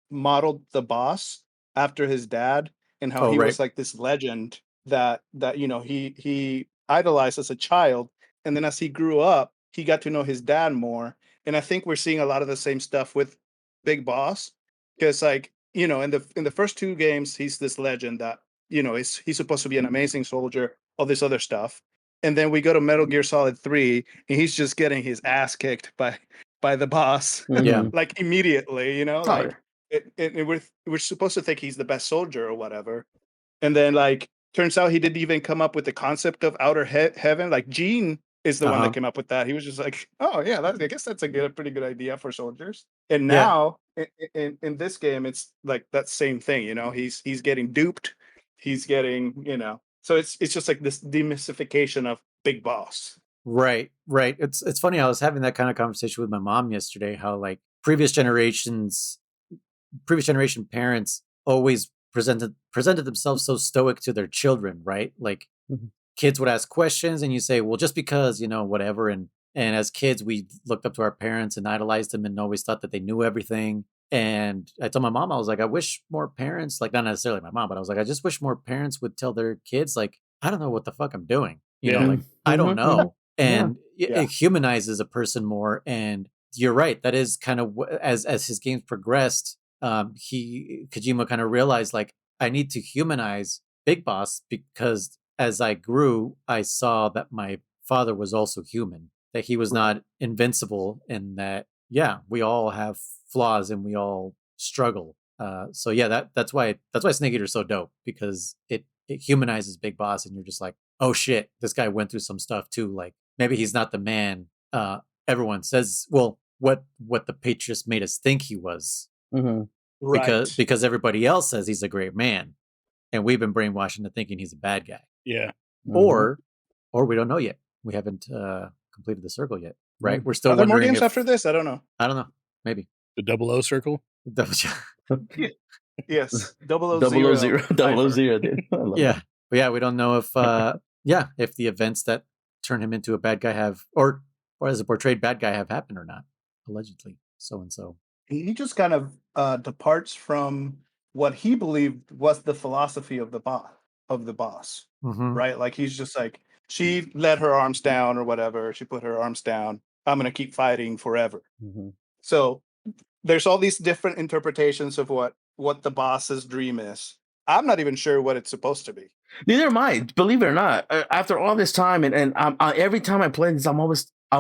modeled the boss after his dad, and how he was like this legend that he idolized as a child, and then as he grew up, he got to know his dad more. And I think we're seeing a lot of the same stuff with Big Boss, because like in the first 2 games he's this legend that he's supposed to be an amazing soldier, all this other stuff, and then we go to Metal Gear Solid 3 and he's just getting his ass kicked by the boss, like immediately, like we're supposed to think he's the best soldier or whatever, and then like turns out he didn't even come up with the concept of outer heaven. Like Gene is the one that came up with that. He was just like, oh yeah, I guess that's a pretty good idea for soldiers. And now in this game, it's like that same thing. He's getting duped. He's getting So it's just like this demystification of Big Boss. Right. It's funny. I was having that kind of conversation with my mom yesterday. How like previous generation parents always presented themselves so stoic to their children, right? Like. Mm-hmm. Kids would ask questions and you say, well, just because, whatever. And as kids, we looked up to our parents and idolized them and always thought that they knew everything. And I told my mom, I was like, I wish more parents, like not necessarily my mom, but I was like, I just wish more parents would tell their kids, like, I don't know what the fuck I'm doing. Like, I don't know. And it humanizes a person more. And you're right. That is kind of as his games progressed, Kojima kind of realized like, I need to humanize Big Boss because as I grew, I saw that my father was also human, that he was not invincible, and that, we all have flaws and we all struggle. So that's why Snake Eater is so dope, because it humanizes Big Boss, and you're just like, oh shit, this guy went through some stuff too. Like maybe he's not the man everyone says. Well, what the Patriots made us think he was, because everybody else says he's a great man, and we've been brainwashed into thinking he's a bad guy. Yeah. Or we don't know yet. We haven't completed the circle yet, right? We're still Are there wondering more games after this? I don't know. Maybe. The 00 circle? Yes. 000. 000, dude. Yeah. But yeah, we don't know if if the events that turn him into a bad guy have or as a portrayed bad guy have happened or not. Allegedly. So and so. He just kind of departs from what he believed was the philosophy of the boss. Right? Like he's just like, she let her arms down or whatever. She put her arms down. I'm going to keep fighting forever. So there's all these different interpretations of what the boss's dream is. I'm not even sure what it's supposed to be. Neither am I. Believe it or not. After all this time, and every time I play this, I'm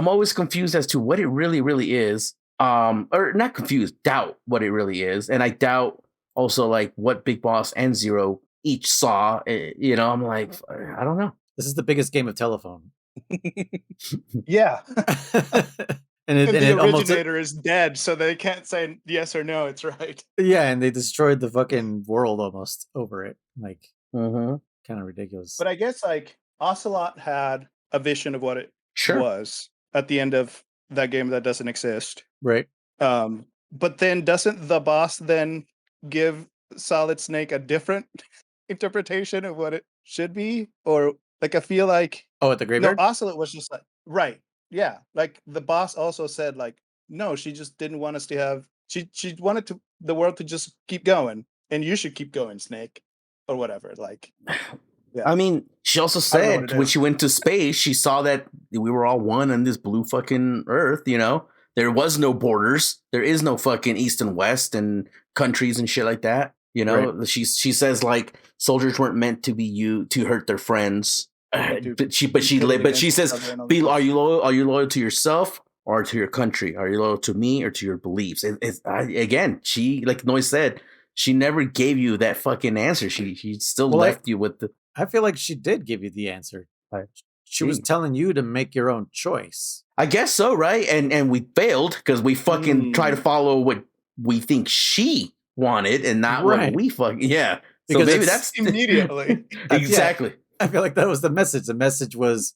always confused as to what it really is. Or not confused, doubt what it really is, and I doubt also like what Big Boss and Zero each saw. You know, I'm like, I don't know. This is the biggest game of telephone. Yeah. And the originator is dead, so they can't say yes or no. It's right. Yeah, and they destroyed the fucking world almost over it. Like, kind of ridiculous. But I guess like Ocelot had a vision of what it was at the end of that game that doesn't exist. Right. But then doesn't the boss then give Solid Snake a different interpretation of what it should be? Or like I feel like at the graveyard? No, Ocelot was just like right. Yeah, like the boss also said, like, no, she just didn't want us to have. She wanted the world to just keep going, and you should keep going, Snake, or whatever. Like, yeah. I mean, she also said when she went to space, she saw that we were all one on this blue fucking Earth. You know, there was no borders. There is no fucking East and West and countries and shit like that. You know, right. She says like soldiers weren't meant to be to hurt their friends. But she says, are you loyal to yourself or to your country? Are you loyal to me or to your beliefs? Again, she, like Noy said, she never gave you that fucking answer. She still left you with the. I feel like she did give you the answer. She was telling you to make your own choice. I guess so, right? And we failed because we fucking try to follow what we think she wanted and not what we fucking Because so maybe that's immediately exactly. Yeah. I feel like that was the message. The message was,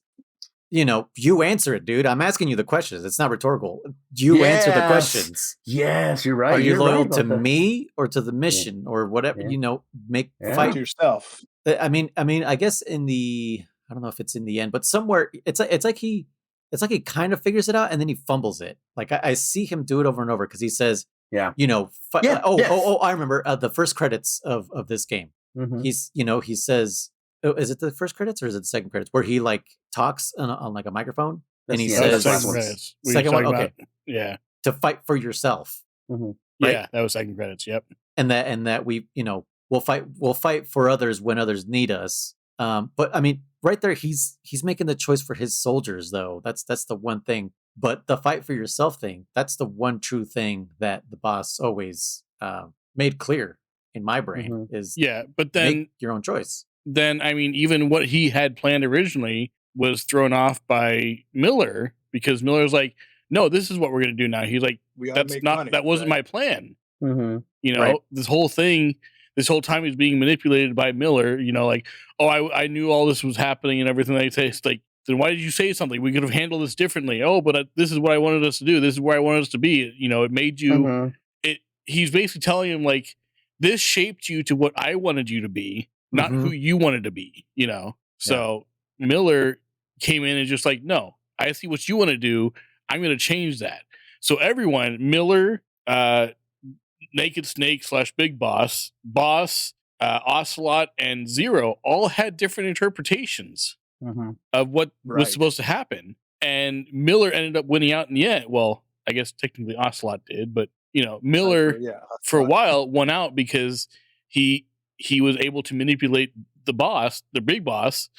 you answer it, dude. I'm asking you the questions. It's not rhetorical. You answer the questions. Yes, you're right. Are you loyal to me or to the mission or whatever? Fight yourself. I mean, I guess I don't know if it's in the end, but somewhere it's like he kind of figures it out and then he fumbles it. Like I see him do it over and over because he says, I remember the first credits of this game. Mm-hmm. He says. Is it the first credits or is it the second credits where he like talks on like a microphone and he says second one? Okay, to fight for yourself. Mm-hmm. Right? Yeah, that was second credits. Yep, and that we we'll fight for others when others need us. But I mean, right there, he's making the choice for his soldiers though. That's the one thing. But the fight for yourself thing, that's the one true thing that the boss always made clear in my brain is but then make your own choice. Then, I mean, even what he had planned originally was thrown off by Miller because Miller's like, no, this is what we're going to do now. He's like, that wasn't my plan. Mm-hmm. This whole time he's being manipulated by Miller, like, oh, I knew all this was happening and everything like that. It's like, then why did you say something? We could have handled this differently. Oh, but this is what I wanted us to do. This is where I wanted us to be. It made you, he's basically telling him like, this shaped you to what I wanted you to be. Not who you wanted to be, So Miller came in and just like, no, I see what you want to do. I'm going to change that. So everyone, Miller, Naked Snake / Big Boss, Ocelot, and Zero all had different interpretations of what was supposed to happen. And Miller ended up winning out in the end. Well, I guess technically Ocelot did, but Miller for a while won out because he was able to manipulate the big boss,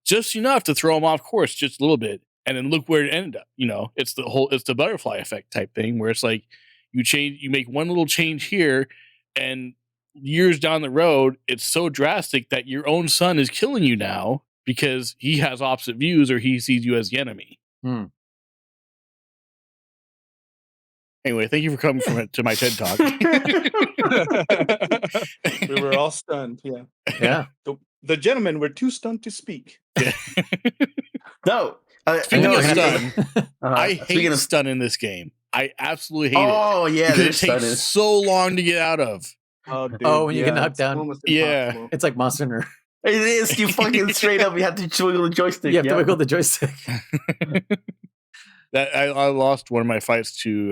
just enough to throw him off course just a little bit. And then look where it ended up. It's the butterfly effect type thing where it's like you make one little change here and years down the road, it's so drastic that your own son is killing you now because he has opposite views or he sees you as the enemy. Anyway, thank you for coming to my TED Talk. We were all stunned. Yeah. Yeah. The gentlemen were too stunned to speak. Yeah. No. Speaking of stun, I hate stun in this game. I absolutely hate it. Oh, yeah. It takes so long to get out of. Oh, dude, when you get knocked down. Yeah. It's like Monster Hunter. It is. You fucking straight up, you have to wiggle the joystick. You have to wiggle the joystick. That I lost one of my fights to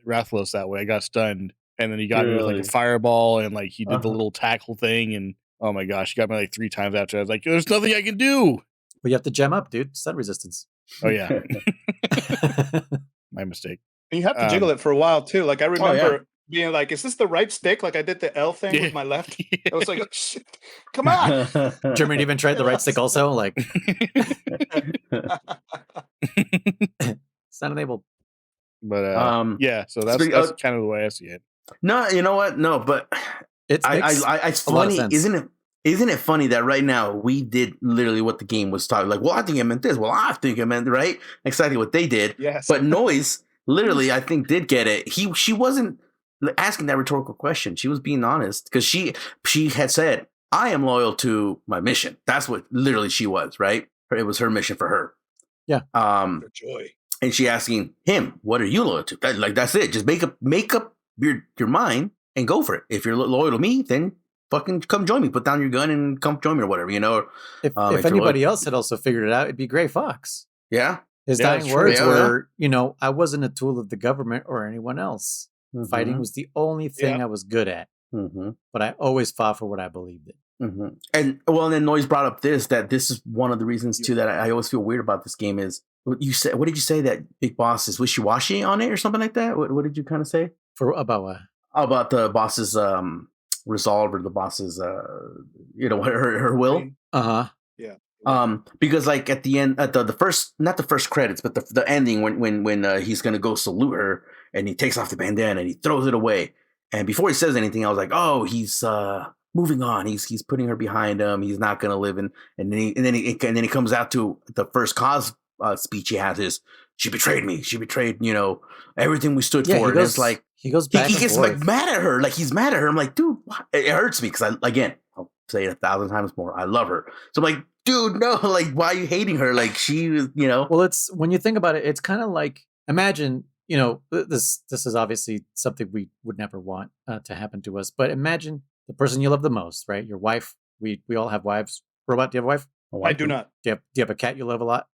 Rathalos that way. I got stunned, and then he got me with like a fireball, and like he did the little tackle thing, and oh my gosh, he got me like 3 times after. I was like, "There's nothing I can do." But you have to gem up, dude. Stun resistance. Oh yeah, my mistake. And you have to jiggle it for a while too. Like I remember being like, "Is this the right stick?" Like I did the L thing with my left. I was like, oh, "Shit, come on!" German even tried the right stick also. Like, it's not enabled. But yeah, so that's kind of the way I see it. No, you know what? No, but it's funny, isn't it funny that right now we did literally what the game was talking? Like, well, I think it meant this. Well, I think it meant right. Exactly what they did. Yes. But Noise literally, I think, did get it. She wasn't asking that rhetorical question. She was being honest because she had said, "I am loyal to my mission." That's what literally she was. Right? It was her mission for her. Yeah. For joy. And she asking him, "What are you loyal to?" That's it. Just make up your mind and go for it. If you're loyal to me, then fucking come join me. Put down your gun and come join me or whatever, you know. If anybody else had also figured it out, it'd be Gray Fox. Yeah. His dying words were, you know, I wasn't a tool of the government or anyone else. Mm-hmm. Fighting was the only thing I was good at. Mm-hmm. But I always fought for what I believed in. Mm-hmm. And then Noise brought up this is one of the reasons too that I always feel weird about this game is what did you say that Big Boss is wishy-washy on it or something like that? What did you kind of say? About what? About the boss's resolve or the boss's you know, her will. Yeah. Because like at the end, at the first, not the first credits, but the ending when he's gonna go salute her and he takes off the bandana and he throws it away, and before he says anything, I was like, oh, he's moving on. He's putting her behind him. He's not gonna live and then he comes out to the first cause speech he has is, she betrayed me. She betrayed, you know, everything we stood for. And it's like he goes back. He gets like mad at her. Like he's mad at her. I'm like, dude, what? It hurts me because I'll say it 1,000 times more. I love her. So I'm like, dude, no, like, why are you hating her? Like she was, you know. Well, it's when you think about it, it's kind of like, imagine, you know, this is obviously something we would never want to happen to us. But imagine the person you love the most, right? Your wife. We all have wives. Robot, do you have a wife? I do not. Do you have a cat you love a lot?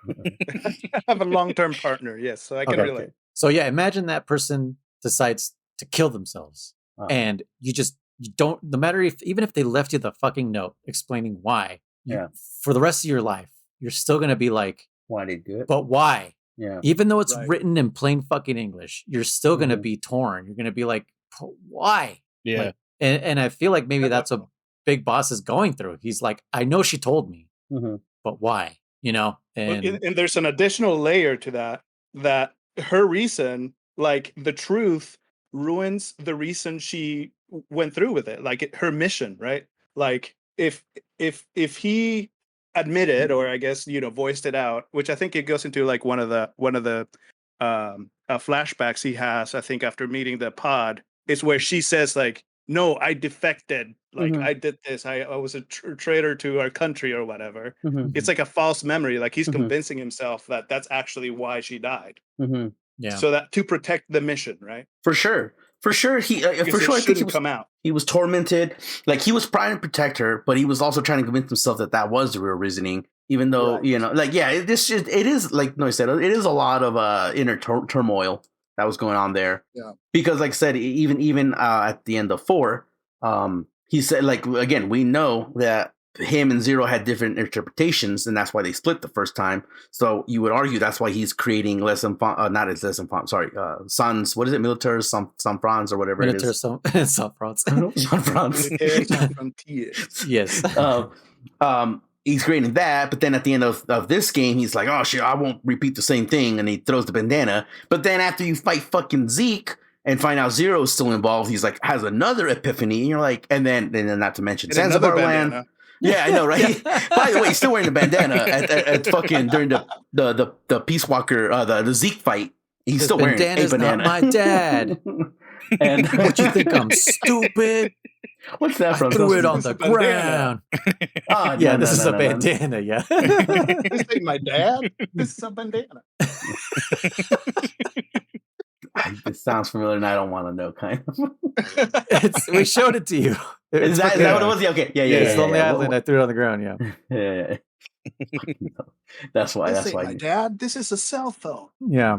I have a long-term partner, yes, so I can relate. Okay. So yeah, imagine that person decides to kill themselves, and you don't. No matter even if they left you the fucking note explaining why, for the rest of your life, you're still gonna be like, why did they do it? But why? Yeah. Even though it's written in plain fucking English, you're still gonna be torn. You're gonna be like, why? Yeah. Like, and I feel like maybe that's what Big Boss is going through. He's like, I know she told me, but why? You know, and there's an additional layer to that her reason, like the truth, ruins the reason she went through with it, like her mission, right? Like if he admitted, or I guess, you know, voiced it out, which I think it goes into like one of the flashbacks he has, I think, after meeting the pod, is where she says like, no, I defected. Like I did this. I was a traitor to our country or whatever. It's like a false memory. Like he's convincing himself that that's actually why she died. Yeah. So that to protect the mission, right? For sure. He for sure. I think he was tormented. Like he was trying to protect her, but he was also trying to convince himself that was the real reasoning. Even though you know, like it is like Noy said, it is a lot of inner turmoil that was going on there. Yeah. Because like I said, even at the end of 4, he said, like, again, we know that him and Zero had different interpretations, and that's why they split the first time. So you would argue that's why he's creating Sans, what is it? Militaire Sans France or whatever Militaire it is. Sans France. Yes. He's creating that, but then at the end of this game, he's like, oh shit, I won't repeat the same thing, and he throws the bandana. But then after you fight fucking Zeke and find out Zero's still involved, he's like, has another epiphany, and you're like, and then not to mention Zanzibar Land. Yeah, I know, right? By the way, he's still wearing the bandana at fucking during the Peace Walker, the Zeke fight. He's still wearing a banana. Not my dad. And what you think, I'm stupid? What's that from? Threw it on the ground. This is a bandana. Yeah, this ain't my dad. This is a bandana. It sounds familiar, and I don't want to know. Kind of. We showed it to you. Is that what it was? Yeah, okay. Yeah. It's Lonely Island. I threw it on the ground. Yeah. Yeah. That's why. This ain't my dad. This is a cell phone. Yeah.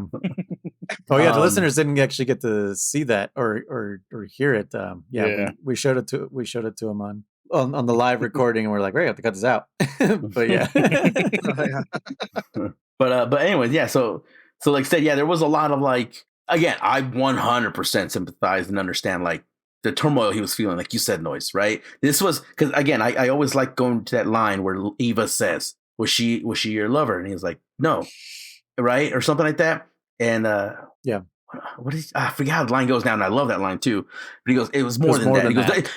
Oh yeah, the listeners didn't actually get to see that or hear it. We showed it to him on the live recording, and we're like, we have to cut this out. But yeah. But anyways, yeah. So like I said, yeah, there was a lot of like again, I 100% sympathize and understand like the turmoil he was feeling, like you said, Noise, right? This was because again, I always like going to that line where Eva says, was she your lover? And he was like, no, right? Or something like that. And yeah. What is I forget how the line goes down, and I love that line too. But he goes, it was more than that.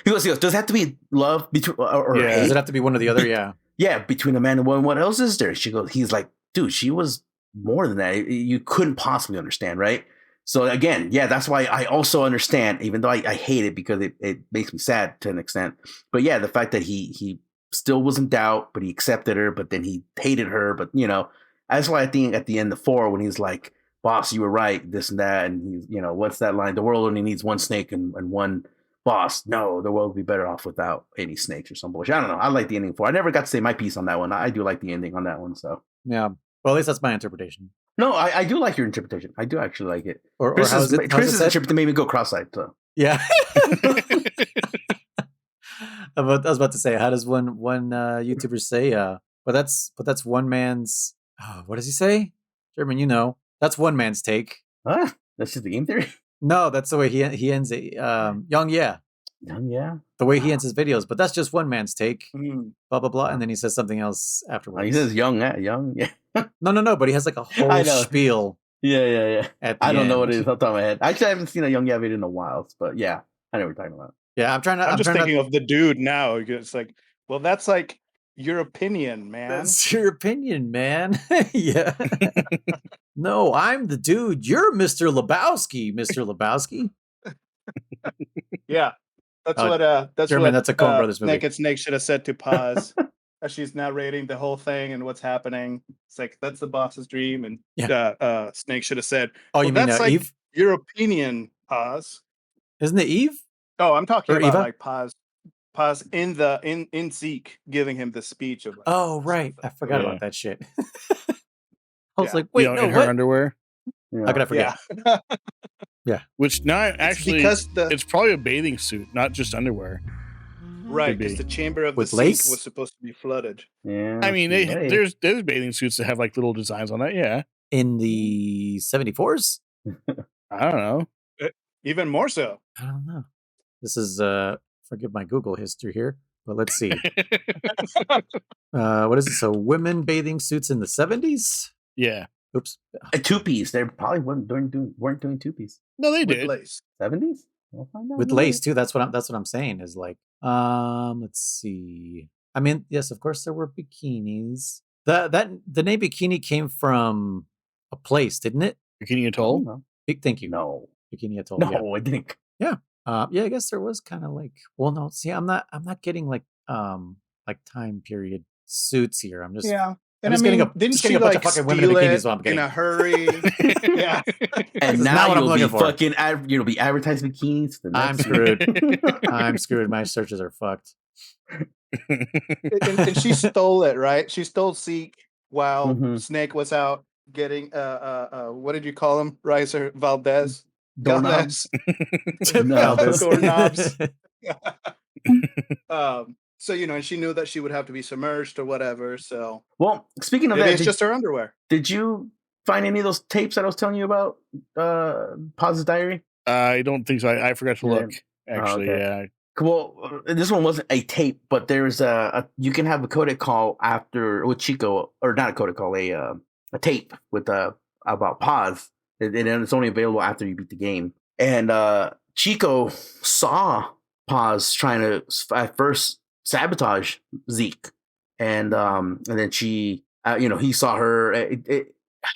He goes, does it have to be love between or hate? Does it have to be one or the other? Yeah. Yeah, between a man and woman, what else is there? He's like, dude, she was more than that. You couldn't possibly understand, right? So again, yeah, that's why I also understand, even though I hate it because it makes me sad to an extent. But yeah, the fact that he still was in doubt, but he accepted her, but then he hated her. But that's why I think at the end of 4, when he's like, boss, you were right, this and that, and what's that line? The world only needs one snake and one boss. No, the world would be better off without any snakes or some bullshit. I don't know. I like the ending 4. I never got to say my piece on that one. I do like the ending on that one. So yeah, well, at least that's my interpretation. No, I do like your interpretation. I do actually like it. Or Chris's interpretation made me go cross-eyed. So yeah. I was about to say, how does one YouTuber say? But that's one man's. What does he say? German, that's one man's take. Huh? That's just the game theory? No, that's the way he ends it. Young, yeah. The way he ends his videos, but that's just one man's take. Blah blah blah, and then he says something else afterwards. He says young, yeah. No, but he has like a whole spiel. Yeah. I don't know what it is off the top of my head. Actually, I haven't seen a young yeah video in a while, but yeah, I know what you're talking about. Yeah, I'm just thinking of the dude now. It's like, well, that's like your opinion, man. That's your opinion, man. Yeah. No, I'm the dude. You're Mr. Lebowski, Mr. Lebowski. Yeah. That's German, that's a Coen Brothers movie. Naked Snake should have said to Paz as she's narrating the whole thing and what's happening. It's like, that's the boss's dream. And Snake should have said, you mean that's like Eve? Your opinion, Paz. Isn't it Eve? Oh, I'm talking about Eva? like Paz in Zeke giving him the speech of. Oh, right. I forgot about that shit. I was like, wait, no, in what? her underwear. Yeah. How could I forget? Yeah. Which not actually, it's probably a bathing suit, not just underwear. Right, because the chamber of with the lace sink was supposed to be flooded. Yeah. I mean, there's bathing suits that have like little designs on that. Yeah. In the 74s? I don't know. Even more so. I don't know. This is forgive my Google history here, but let's see. What is it? So women bathing suits in the 70s? Yeah. Oops. A 2-piece. They probably weren't doing 2-piece. No, they With did. Lace. 70s? We'll find out. With lace too. That's what I'm saying is like, let's see. I mean, yes, of course there were bikinis. The name bikini came from a place, didn't it? Bikini Atoll? Thank you. No. Bikini Atoll. No, I didn't. Yeah. Yeah, I guess there was kind of like, well, no, see, I'm not getting like time period suits here. I'm just And I'm I mean, didn't she like steal it in a hurry? Yeah. And now you'll be you'll be advertising bikinis. I'm screwed. I'm screwed. My searches are fucked. And she stole it, right? She stole Zeke while Snake was out getting what did you call him? Riser Valdez. Doorknobs. Doorknobs. So and she knew that she would have to be submerged or whatever. So well, speaking of that, it's just her underwear. Did you find any of those tapes that I was telling you about? Paz's diary? I don't think so. I forgot to look. Actually, yeah. Well, this one wasn't a tape, but there's you can have a codec call with Chico, or not a codec call, a tape with about Paz, and it's only available after you beat the game. And Chico saw Paz trying to at first sabotage Zeke, and then she, he saw her.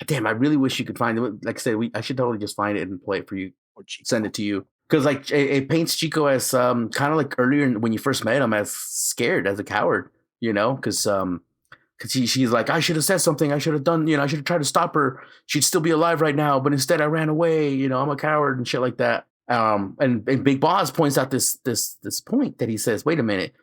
Damn, I really wish you could find it. Like I said, I should totally just find it and play it for you, or send it to you. Because like it paints Chico as kind of like earlier when you first met him as scared, as a coward, because she's like, I should have said something, I should have done, I should have tried to stop her, she'd still be alive right now, but instead I ran away, I'm a coward and shit like that. And Big Boss points out this point that he says, wait a minute,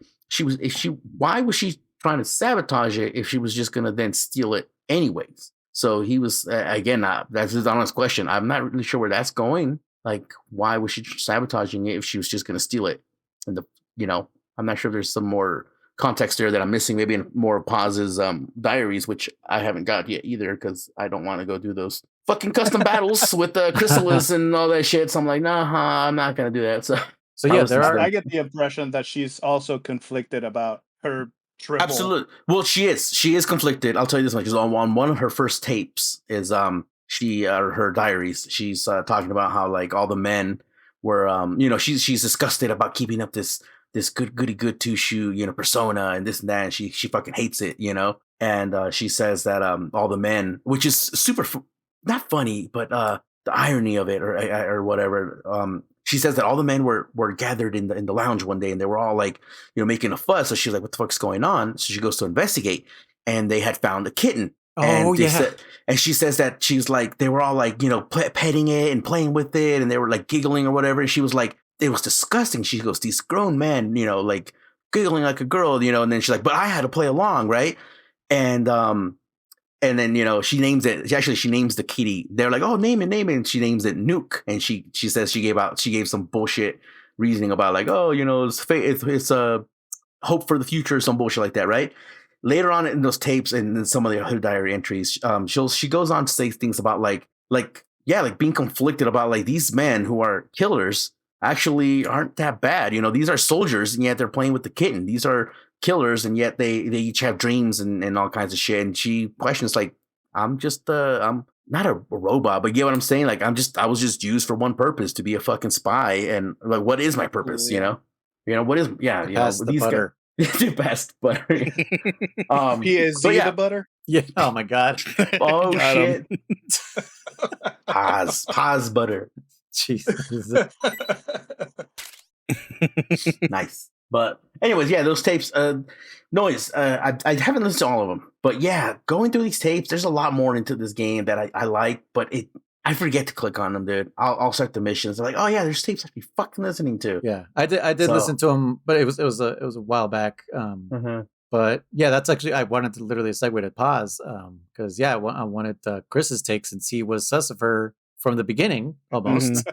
why was she trying to sabotage it if she was just gonna then steal it anyways? So he was again, that's his honest question. I'm not really sure where that's going. Like, why was she sabotaging it if she was just going to steal it? And I'm not sure if there's some more context there that I'm missing. Maybe in more of Paz's diaries, which I haven't got yet either, because I don't want to go do those fucking custom battles with the Chrysalis and all that shit. So I'm like, nah, I'm not gonna do that. So yeah, I get the impression that she's also conflicted about her triple. Absolutely. Well, she is conflicted. I'll tell you this much: on one of her first tapes is her diaries. She's talking about how like all the men were she's disgusted about keeping up this goody good two shoe persona and this and that. And she fucking hates it, And she says that all the men, which is super not funny, but the irony of it or whatever. She says that all the men were gathered in the lounge one day and they were all like, making a fuss. So she's like, what the fuck's going on? So she goes to investigate and they had found a kitten. Oh, yeah. And she says that she's like, they were all like, petting it and playing with it. And they were like giggling or whatever. And she was like, it was disgusting. She goes, these grown men, like giggling like a girl, and then she's like, but I had to play along. Right. And then, she names it. She names the kitty. They're like, oh, name it. And she names it Nuke. And she says she gave some bullshit reasoning about like, oh, it's a hope for the future or some bullshit like that. Right. Later on in those tapes and in some of her diary entries, she goes on to say things about like being conflicted about like these men who are killers actually aren't that bad. These are soldiers and yet they're playing with the kitten. These are killers and yet they each have dreams and all kinds of shit. And she questions like, I'm not a robot, but you get what I'm saying? Like I was just used for one purpose, to be a fucking spy. And like, what is my purpose? What is the butter. The best butter. PSZ the butter? Yeah. Oh my God. Oh shit. Paz butter. Jesus. Nice. But anyways, yeah, those tapes, noise. I haven't listened to all of them, but yeah, going through these tapes, there's a lot more into this game that I like, but I forget to click on them, dude. I'll start the missions. I'm like, oh yeah, there's tapes I should be fucking listening to. Yeah, I did listen to them, but it was a while back. But yeah, that's actually, I wanted to literally segue to pause because I wanted Chris's takes and see what sus of her from the beginning almost.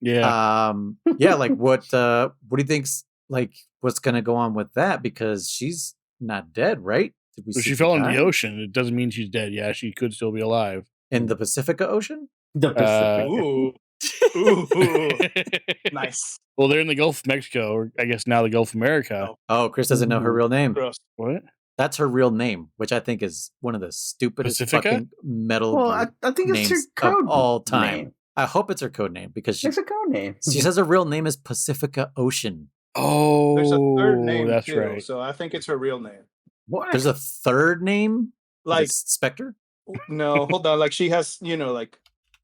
Yeah. Like what do you think's like what's gonna go on with that, because she's not dead, right? So she fell in the ocean. It doesn't mean she's dead. Yeah, she could still be alive. In the Pacific Ocean? The Pacific. Ooh. Nice. Well, they're in the Gulf of Mexico, or I guess now the Gulf of America. Oh, Chris doesn't know her real name. Gross. What? That's her real name, which I think is one of the stupidest Pacifica? fucking metal I think it's her names code of all time. name. I hope it's her code name because It's a code name. she says her real name is Pacifica Ocean. Oh, there's a third name that's too, right. so I think it's her real name. What? There's a third name? Like Spectre? No, hold on. Like she has, like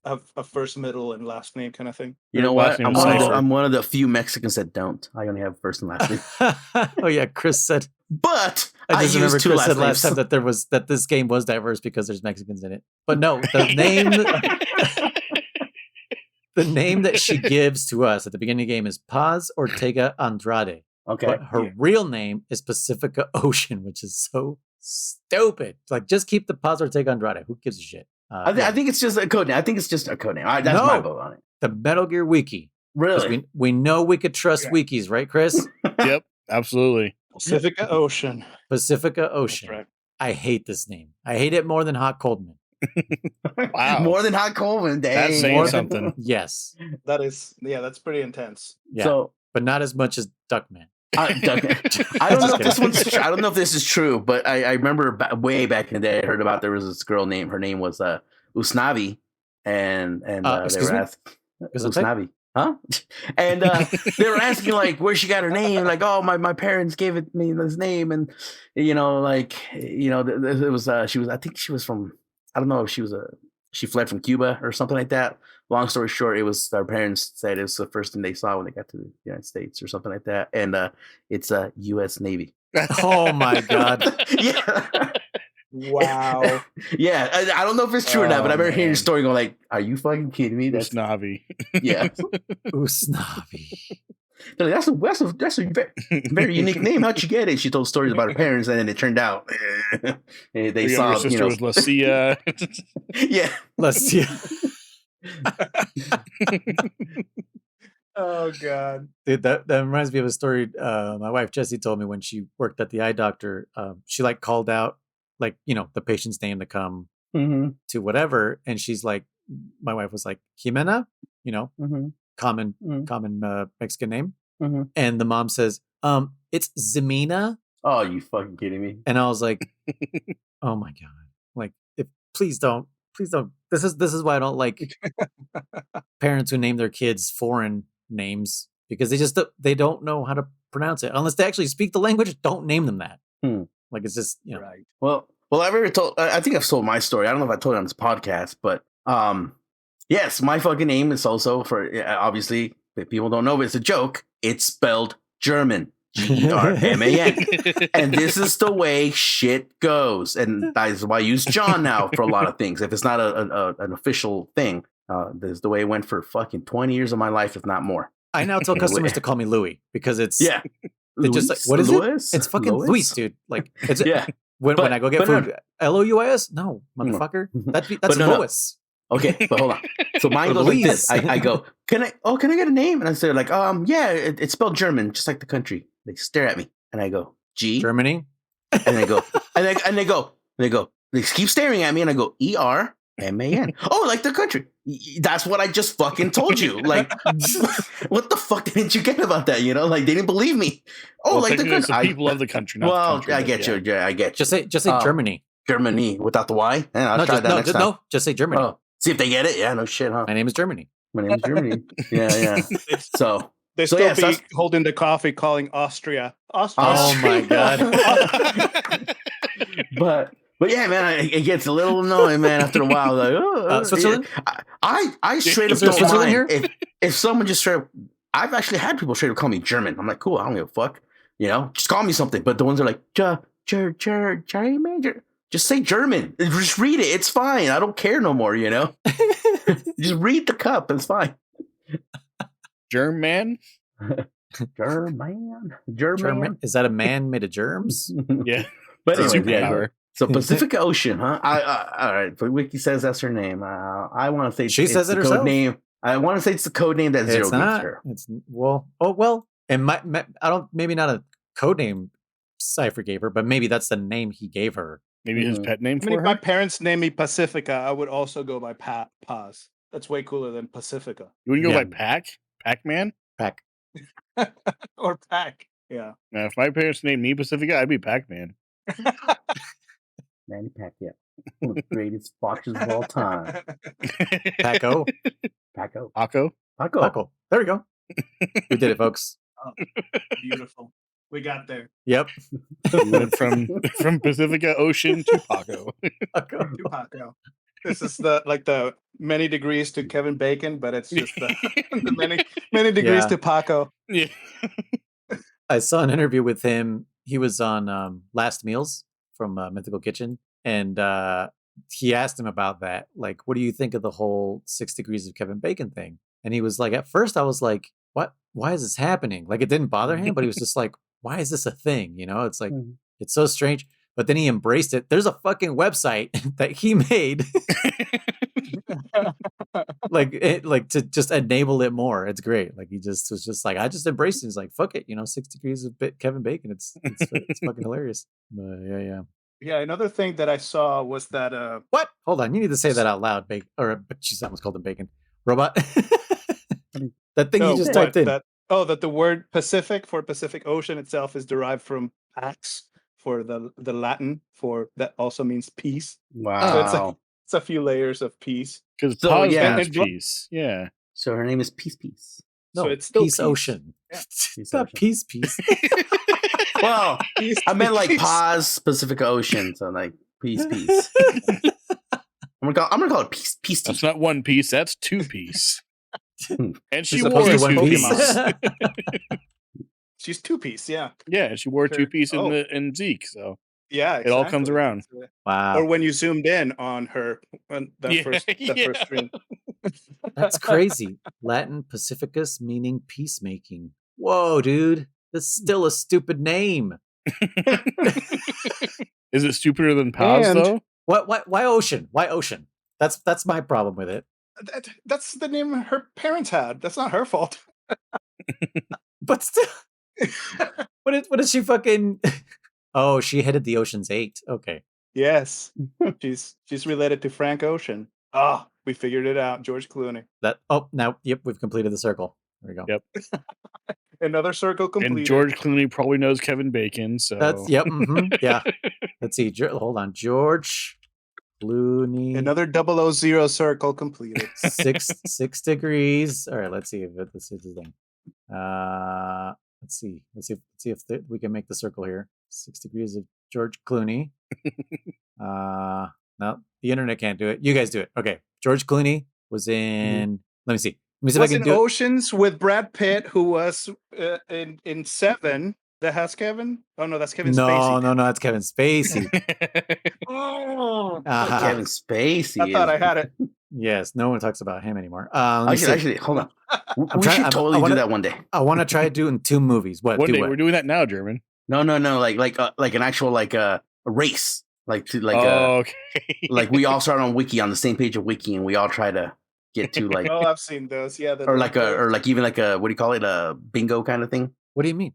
a first, middle, and last name kind of thing. You know Last what? name is I'm one of the few Mexicans that don't. I only have first and last name. Oh yeah, Chris said. But I just remember use two Chris said last last names. time that this game was diverse because there's Mexicans in it. But no, the name the name that she gives to us at the beginning of the game is Paz Ortega Andrade. Okay. But her real name is Pacifica Ocean, which is so stupid. Like, just keep the Paz Ortega Andrade. Who gives a shit? I think it's just a code name. I think it's just a code name. That's my vote on it. The Metal Gear Wiki. Really? We know we could trust wikis, right, Chris? Yep, absolutely. Pacifica Ocean. Pacifica Ocean. Right. I hate this name. I hate it more than Hot Coldman. Wow. More than Hot Coleman. Dang. That's saying More something. Yes. That's pretty intense. Yeah. So, but not as much as Duckman. I don't know if this one's true. I don't know if this is true, but I remember way back in the day, I heard about there was this girl named, her name was Usnavi, and they were asking Usnavi, huh? And they were asking like where she got her name, like, oh, my parents gave me this name, and it was she was, I think she was from, I don't know if she fled from Cuba or something like that. Long story short, it was our parents said it was the first thing they saw when they got to the United States or something like that. And it's U.S. Navy. Oh my God. Yeah. Wow. Yeah. I don't know if it's true or not, but I remember hearing your story going like, are you fucking kidding me? That's Navi. Yeah. Usnavi. They're like, that's a very unique name. How'd you get it? She told stories about her parents, and then it turned out they saw Her sister was Lucia. Yeah. Lucia. Oh God. Dude, that reminds me of a story my wife Jessie told me when she worked at the eye doctor. She like called out like, the patient's name to come to whatever, and she's like, my wife was like, Jimena, common Mexican name, and the mom says, it's Zemina. Oh, you fucking kidding me? And I was like, oh my god, like, please don't. This is why I don't like parents who name their kids foreign names, because they don't know how to pronounce it unless they actually speak the language. Don't name them that. Like, it's just right. Well, I've ever told. I think I've told my story. I don't know if I told it on this podcast, but yes, my fucking name is also, for obviously if people don't know, but it's a joke. It's spelled German. German. And this is the way shit goes. And that's why I use John now for a lot of things. If it's not an official thing, this is the way it went for fucking 20 years of my life, if not more. I now tell customers to call me Louis, because it's Louis? Just like, what is Louis? it? It's fucking Louis, dude. Like, it's when I go get food, Louis? No, motherfucker. That's Louis. Okay, but hold on. So mine goes like this. I go, can I get a name? And I say like, it's spelled German, just like the country. They stare at me, and I go, G Germany, and they go, and they go, they keep staring at me, and I go, ERMAN. Oh, like the country. That's what I just fucking told you. Like, what the fuck didn't you get about that? Like, they didn't believe me. Oh, like the country. People of the country. Not well, the country, I get you. Yeah, I get you. Just say Germany. Germany without the Y. Yeah, I'll try that next time. No, just say Germany. Oh, see if they get it. Yeah, no shit, huh? My name is Germany. My name is Germany. Yeah. So. They still be holding the coffee, calling Austria. Oh my god! but yeah, man, it gets a little annoying, man. After a while, like, Switzerland. I straight up don't mind here? If someone just straight up. I've actually had people straight up call me German. I'm like, cool, I don't give a fuck. Just call me something. But the ones are like, German. Just say German. Just read it. It's fine. I don't care no more. Just read the cup. It's fine. German. Is that a man made of germs? Yeah, but anyway, so Pacific Ocean, huh? All right. But Wiki says that's her name. I want to say she says it herself. Code name. I want to say it's the code name that Zero gives her. It's and I don't. Maybe not a code name Cypher gave her, but maybe that's the name he gave her. Maybe his pet name for her. If my parents named me Pacifica, I would also go by Paz. That's way cooler than Pacifica. You wouldn't go by Pac-Man? Pac. Or Pac. Yeah. Now, if my parents named me Pacifica, I'd be Pac-Man. Manny Pacquiao. One of the greatest boxers of all time. Paco. There we go. We did it, folks. Oh, beautiful. We got there. Yep. We went from Pacifica Ocean to Paco. To Paco. This is the many degrees to Kevin Bacon, but it's just the many degrees to Paco. Yeah. I saw an interview with him. He was on Last Meals from Mythical Kitchen, and he asked him about that. Like, what do you think of the whole 6 degrees of Kevin Bacon thing? And he was like, at first I was like, what? Why is this happening? Like, it didn't bother him, but he was just like, why is this a thing? It's like, it's so strange. But then he embraced it. There's a fucking website that he made, like to just enable it more. It's great. Like, he just was just like, I just embraced it. He's like, fuck it, 6 degrees of Kevin Bacon. It's fucking hilarious. But yeah. Yeah, another thing that I saw was that what? Hold on, you need to say that out loud, Bacon. Or jeez, I almost called him Bacon. Robot. That thing you just typed in. That the word Pacific for Pacific Ocean itself is derived from Pax, for the Latin for that also means peace. Wow. So it's a few layers of peace. Because means peace. Yeah. So her name is Peace. No, so it's still Peace Ocean. Yeah. It's not Peace. Well, I meant like Paz Pacific Ocean. So like Peace. I'm gonna call it Peace. That's not one piece. That's 2 piece. And she wore a 2-piece. She's 2-piece, yeah. Yeah, she wore a 2-piece in Zeke, so yeah, exactly. It all comes around. Wow. Or when you zoomed in on her first stream. That's crazy. Latin Pacificus meaning peacemaking. Whoa, dude. That's still a stupid name. Is it stupider than Paz though? Why Ocean? Why Ocean? That's my problem with it. That's the name her parents had. That's not her fault. But still, what did she fucking? Oh, she headed the Ocean's 8. Okay, Yes. She's related to Frank Ocean. Ah, we figured it out. George Clooney. Yep, we've completed the circle. There we go. Yep. Another circle completed. And George Clooney probably knows Kevin Bacon, so That's yeah. Let's see. Hold on, George Clooney. Another 000 circle completed. 6 degrees. All right, let's see if this is his thing. Let's see if we can make the circle here. 6 degrees of George Clooney. No, the internet can't do it. You guys do it. Okay, George Clooney was in. Let me see if I can do Oceans with Brad Pitt, who was in Seven. That has Kevin? Oh no, that's Kevin Spacey. No, that's Kevin Spacey. Kevin Spacey. I thought I had it. Yes, no one talks about him anymore. Actually, hold on. We should totally do that one day. I want to try doing 2 movies. What? One day we're doing that now, German. No. Like an actual a race. Okay. Like we all start on Wiki on the same page of Wiki, and we all try to get to like. Oh, I've seen those. Yeah. Even like a what do you call it? A bingo kind of thing. What do you mean?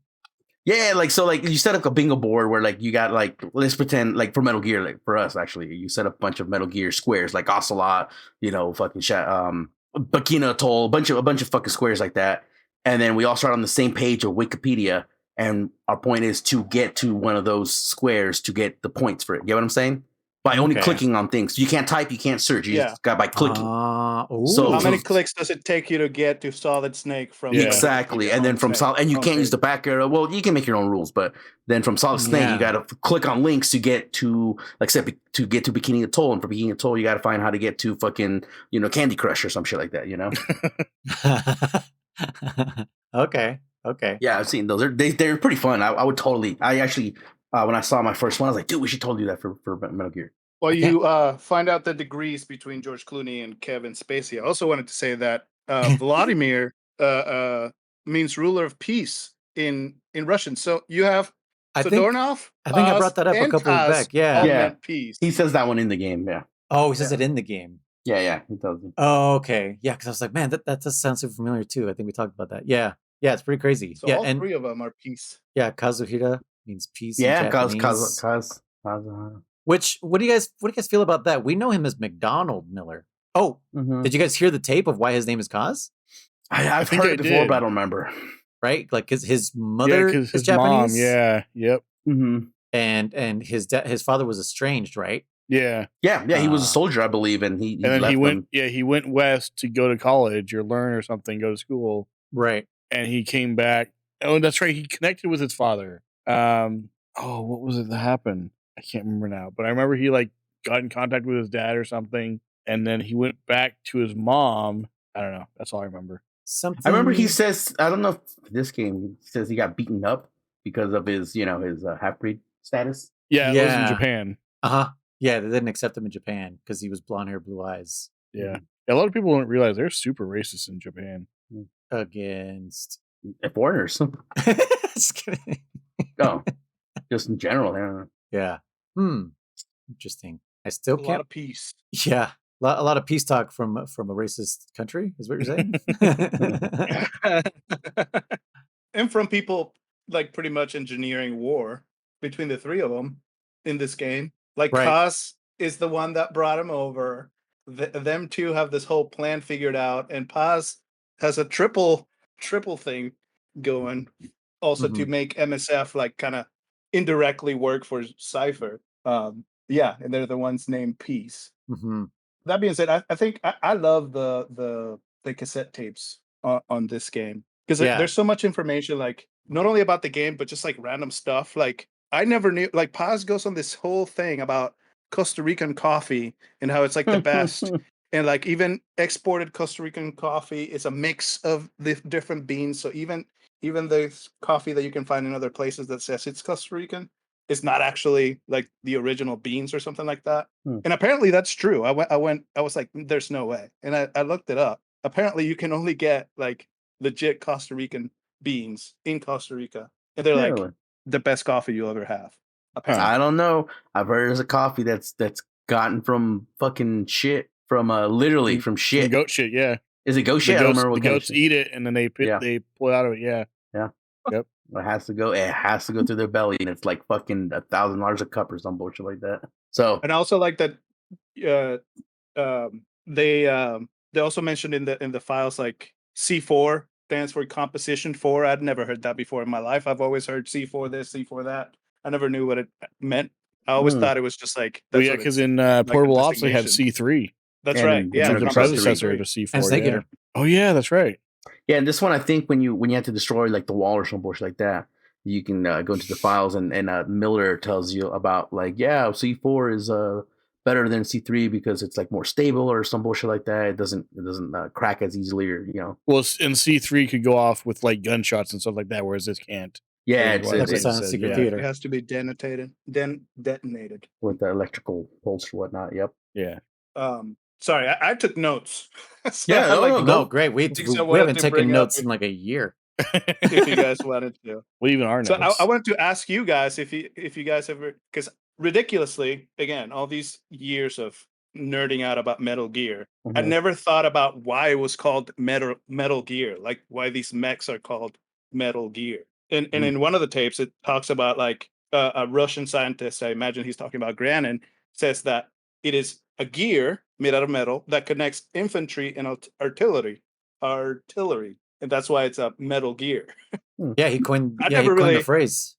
Yeah, so you set up a bingo board where you got let's pretend for Metal Gear, for us actually, you set up a bunch of Metal Gear squares like Ocelot, fucking Bikini Atoll, a bunch of fucking squares like that, and then we all start on the same page of Wikipedia, and our point is to get to one of those squares to get the points for it. Get what I'm saying? By only clicking on things. You can't type, you can't search. You just got by clicking. So how many clicks does it take you to get to Solid Snake from exactly? And then from Solid, and you can't use the back arrow. Well, you can make your own rules, but then from Solid Snake, you got to click on links to get to to get to Bikini Atoll, and for Bikini Atoll, you got to find how to get to fucking Candy Crush or some shit like that. Okay. Yeah, I've seen those. They're pretty fun. I would totally. I actually. When I saw my first one, I was like, dude, we should totally do that for Metal Gear. Well, you find out the degrees between George Clooney and Kevin Spacey. I also wanted to say that Vladimir means ruler of peace in Russian. So you have Zadornov. I think I brought that up a couple of back. Yeah. Peace. He says that one in the game. Yeah. Oh, he says it in the game. Yeah, he does. Oh, okay. Yeah, because I was like, man, that does sound super familiar too. I think we talked about that. Yeah, it's pretty crazy. So all 3 of them are peace. Yeah, Kazuhira means peace. Yeah, Kaz. Which what do you guys feel about that? We know him as McDonald Miller. Oh, Did you guys hear the tape of why his name is Kaz? I've heard it before, but I don't remember. Right, like his mother is his Japanese. Mom, yeah, yep. Mm-hmm. And his father was estranged, right? Yeah. He was a soldier, I believe, and he went. Yeah, he went west to go to college or learn or something, go to school. Right. And he came back. Oh, that's right. He connected with his father. What was it that happened? I can't remember now, but I remember he got in contact with his dad or something, and then he went back to his mom. I don't know. That's all I remember. I remember he says, I don't know if this game, he says he got beaten up because of his, his half-breed status. Yeah, it was in Japan. Yeah, they didn't accept him in Japan because he was blonde hair, blue eyes. Yeah. A lot of people don't realize they're super racist in Japan. Against foreigners. Just kidding. Oh, just in general. Yeah. Interesting. I still can't. A lot of peace. Yeah. A lot of peace talk from a racist country is what you're saying. And from people pretty much engineering war between the 3 of them in this game. Kaz is the one that brought him over. Them 2 have this whole plan figured out, and Paz has a triple thing going also to make MSF kind of indirectly work for Cypher. And they're the ones named Peace. That being said, I think I love the cassette tapes on this game because there's so much information, not only about the game but just random stuff. I never knew. Paz goes on this whole thing about Costa Rican coffee and how it's the best, and even exported Costa Rican coffee is a mix of the different beans. So even the coffee that you can find in other places that says it's Costa Rican, it's not actually the original beans or something like that. And apparently that's true. I was like, there's no way. And I looked it up. Apparently you can only get legit Costa Rican beans in Costa Rica. And they're the best coffee you'll ever have. Apparently. I don't know. I've heard there's a coffee that's gotten from fucking shit. Literally from shit. From goat shit, yeah. Is it goat shit? I don't remember what the goats eat it and then they pull it out of it, yeah. Yeah. Yep. It has to go through their belly, and it's fucking $1,000 a cup or some bullshit like that. So, and I also like that they also mentioned in the files like C4 stands for composition 4. I'd never heard that before in my life. I've always heard C4 this, C4 that. I never knew what it meant. I always thought it was just like well, yeah, because in Portable Ops they had C3. That's right. Yeah, the predecessor to C4. Yeah. Oh yeah, that's right. Yeah, and this one I think when you have to destroy like the wall or some bullshit like that, you can go into the files and Miller tells you about like C4 is better than C3 because it's like more stable or some bullshit like that. It doesn't crack as easily or Well, and C3 could go off with like gunshots and stuff like that, whereas this can't. Yeah, it's secret theater. It has to be detonated with the electrical pulse or whatnot. Yep. Yeah. Sorry, I took notes. So no, great. We haven't taken notes in like a year. If you guys wanted to, well, even our notes. So I wanted to ask you guys if you guys ever, because ridiculously, again, all these years of nerding out about Metal Gear, I never thought about why it was called Metal Gear, like why these mechs are called Metal Gear. And in one of the tapes, it talks about like a Russian scientist, I imagine he's talking about Granin, says that it is a gear made out of metal that connects infantry and artillery, and that's why it's a Metal Gear. Yeah, he coined the phrase.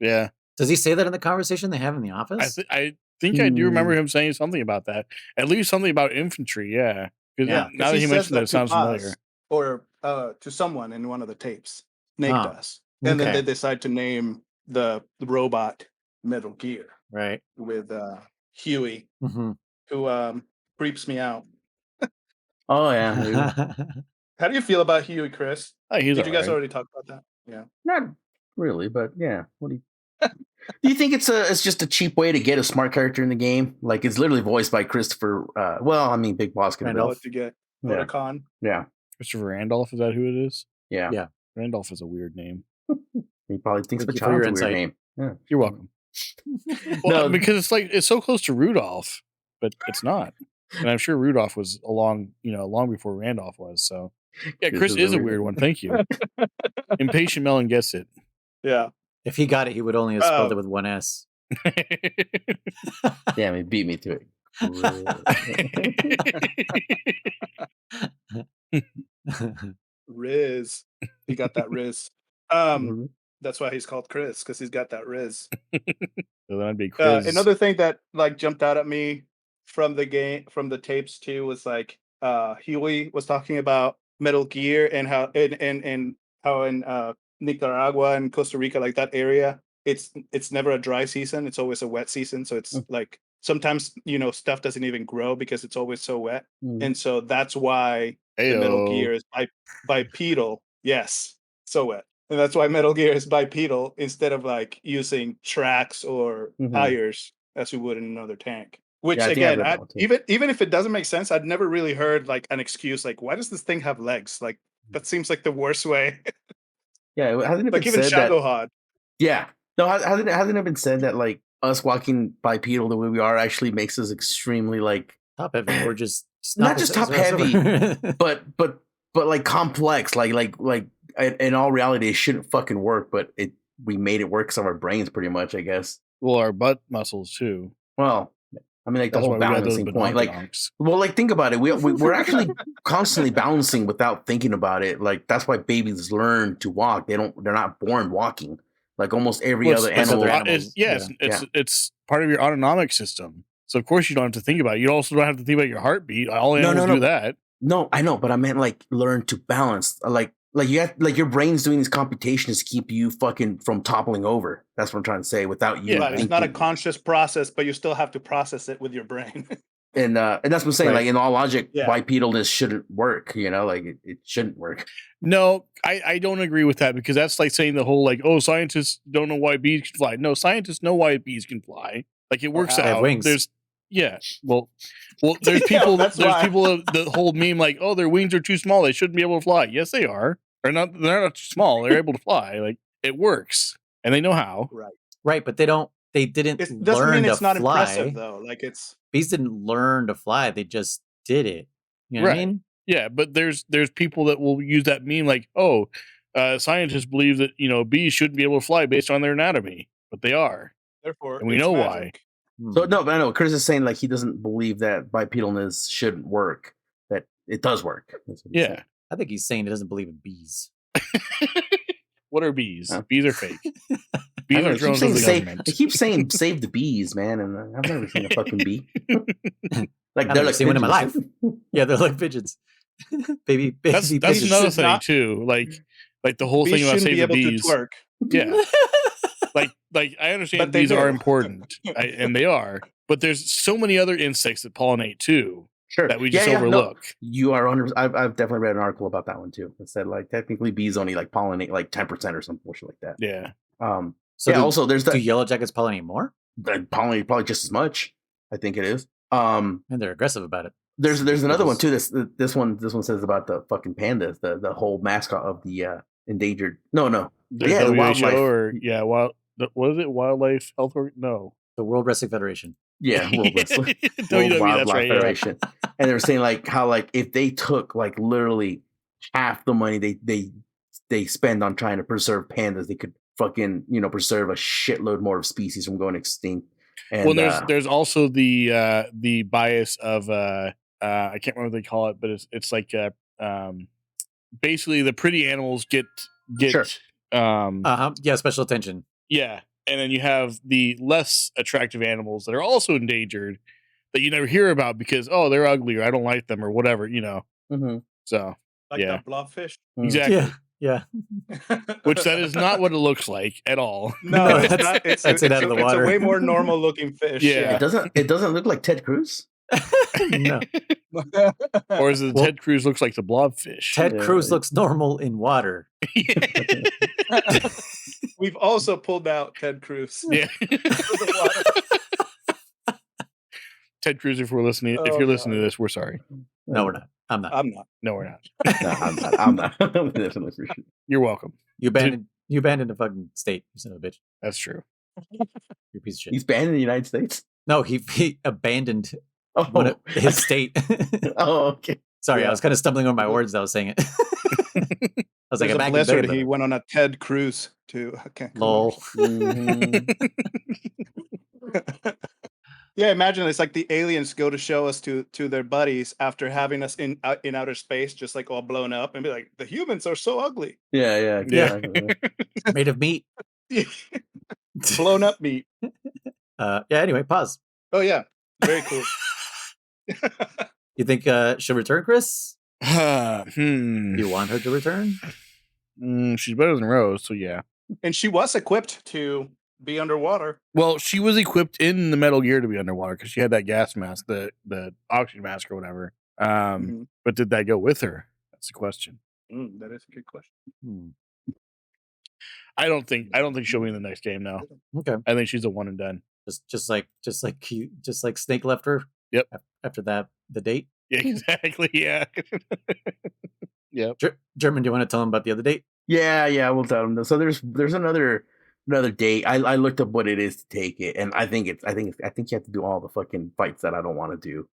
Yeah. Does he say that in the conversation they have in the office? I think I do remember him saying something about that. At least something about infantry. Yeah. Now that he mentioned that, it sounds familiar. Or to someone in one of the tapes. Nate does. And then they decide to name the robot Metal Gear. Right. With Huey, who creeps me out. Oh, yeah. How do you feel about Huey, Chris? Did you guys already talk about that? Yeah. Not really, but yeah. What do you... Do you think it's just a cheap way to get a smart character in the game? Like it's literally voiced by Christopher. Big Boss can Randolph to get Otacon. Yeah. Christopher Randolph, is that who it is? Yeah. Yeah. Randolph is a weird name. He probably thinks Pachon's a weird name. Yeah. You're welcome. Well, because it's so close to Rudolph, but it's not. And I'm sure Rudolph was long before Randolph was. So yeah, Chris is a weird one. Thank you. Impatient Melon gets it. Yeah. If he got it, he would only have spelled it with one S. Damn, he beat me to it. Riz. He got that Riz. That's why he's called Chris, because he's got that Riz. So that'd be Chris. Another thing that like jumped out at me from the tapes too was like Huey was talking about Metal Gear and how in Nicaragua and Costa Rica, like that area, it's never a dry season, it's always a wet season. So it's like sometimes stuff doesn't even grow because it's always so wet. And so that's why the Metal Gear is bipedal. Yes, so wet. And that's why Metal Gear is bipedal instead of like using tracks or tires as we would in another tank. Which again, even if it doesn't make sense, I'd never really heard like an excuse like, why does this thing have legs? Like that seems like the worst way. Yeah, hasn't it like been even said Shadowhod. Yeah, no, hasn't it been said that like us walking bipedal the way we are actually makes us extremely like top heavy, or just not just top heavy, but like complex, like in all reality it shouldn't fucking work, but we made it work because of our brains pretty much, I guess. Well, our butt muscles too. Well, I mean, like the whole balancing point. Like, well, like think about it. We're actually constantly balancing without thinking about it. Like that's why babies learn to walk. They're not born walking. Like almost every other animal. It's part of your autonomic system. So of course you don't have to think about it. You also don't have to think about your heartbeat. All animals do that. No, I know, but I meant like learn to balance. Like you have, like your brain's doing these computations to keep you fucking from toppling over. That's what I'm trying to say. Without you, it's not a conscious process, but you still have to process it with your brain. and that's what I'm saying. Right. Like in all logic, bipedalness shouldn't work. Like it shouldn't work. No, I don't agree with that because that's like saying the whole like, oh, scientists don't know why bees can fly. No, scientists know why bees can fly. Like it works out. Wings. Well, there's people. There's people that whole meme like, oh, their wings are too small. They shouldn't be able to fly. Yes, they are. They're not too small. They're able to fly. Like it works, and they know how. Right, but they don't. They didn't doesn't learn mean it's to not fly. Impressive though. Like bees didn't learn to fly. They just did it. You know what I mean? Yeah, but there's people that will use that meme like, oh, scientists believe that bees shouldn't be able to fly based on their anatomy, but they are. Therefore, and we know why. So no, but I know Chris is saying like he doesn't believe that bipedalness shouldn't work. That it does work. Yeah, I think he's saying he doesn't believe in bees. What are bees? Huh? Bees are fake. Bees are drones of the government. I keep saying save the bees, man, and I've never seen a fucking bee. Like they're like seen one in my life. pigeons. Yeah, they're like pigeons. baby That's pigeons. another thing too. Like the whole thing about shouldn't be saving the able bees. to twerk. Yeah. like I understand But they bees are do. important, and they are, but there's so many other insects that pollinate too. Sure. That we just overlook. No, you are 100%. I've definitely read an article about that one too. It said like technically bees only like pollinate like 10% or some bullshit like that. Yeah. So also there's do yellow jackets pollinate more? They pollinate probably just as much. I think it is. And they're aggressive about it. There's another one too. This one says about the fucking pandas, the whole mascot of the endangered. No. The Yeah, the WHO wildlife. What is it? Wildlife Health No. The World Wrestling Federation. Yeah, World Wildlife that's right. Federation. And they were saying like how like if they took like literally half the money they spend on trying to preserve pandas, they could fucking preserve a shitload more of species from going extinct. And, there's also the bias of I can't remember what they call it, but it's like basically the pretty animals get Sure. Yeah, special attention. Yeah. And then you have the less attractive animals that are also endangered that you never hear about because they're ugly or I don't like them or whatever, Mm-hmm. So Like yeah, the blobfish. exactly. Yeah. Which that is not what it looks like at all. No, it's not. It's That's it out of the water. It's a way more normal looking fish. Yeah. It doesn't look like Ted Cruz. No. Or is it Ted Cruz looks like the blobfish? Ted Cruz looks normal in water. We've also pulled out Ted Cruz. Yeah. Ted Cruz, if you're listening to this, we're sorry. No, we're not. I'm not. No, we're not. No, I'm not. I'm definitely for sure. You're welcome. You abandoned the fucking state, you son of a bitch. That's true. You're a piece of shit. He's banned in the United States. No, he abandoned his state. Oh, okay. Sorry, I was kind of stumbling over my words as I was saying it. I was like, There's I'm a blizzard. He went on a Ted Cruz too. Okay. Lol. Yeah, imagine it's like the aliens go to show us to their buddies after having us in outer space, just like all blown up, and be like, the humans are so ugly. Yeah. Exactly. Made of meat. Blown up meat. Anyway, pause. Oh yeah, very cool. You think she'll return, Chris? Do you want her to return? She's better than Rose, so yeah. And she was equipped to be underwater. Well, she was equipped in the Metal Gear to be underwater because she had that gas mask, the oxygen mask or whatever. But did that go with her? That's the question. That is a good question. I don't think she'll be in the next game now. Okay. I think she's a one and done. Just like Snake left her. Yep. After the date. Yeah, exactly. Yeah. Yep. German, do you want to tell him about the other date? Yeah, we'll tell him. So there's another date. I looked up what it is to take it, and I think you have to do all the fucking fights that I don't want to do.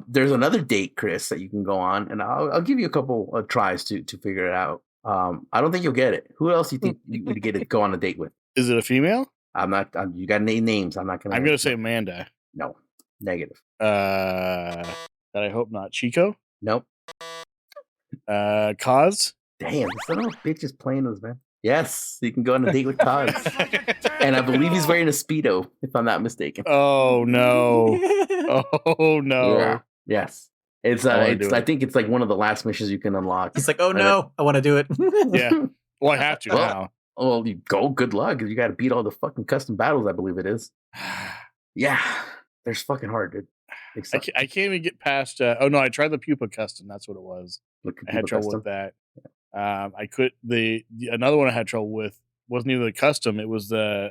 There's another date, Chris, that you can go on, and I'll give you a couple of tries to figure it out. I don't think you'll get it. Who else do you think you would get to go on a date with? Is it a female? I'm not. You got to name names. I'm not gonna. I'm gonna say Amanda. No, negative. That I hope not. Chico. Nope. Kaz. Damn, this little bitch is playing us, man. Yes, you can go on a date with Kaz. And I believe he's wearing a Speedo, if I'm not mistaken. Oh no. Oh no. Yeah. Yes. I think it's like one of the last missions you can unlock. He's like, oh no, I want to do it. Yeah. Well, I have to now. Well, you go. Good luck. You got to beat all the fucking custom battles, I believe it is. Yeah. They're fucking hard, dude. I can't even get past. I tried the Pupa custom. That's what it was. I had trouble with that. I could another one I had trouble with wasn't even the custom. It was the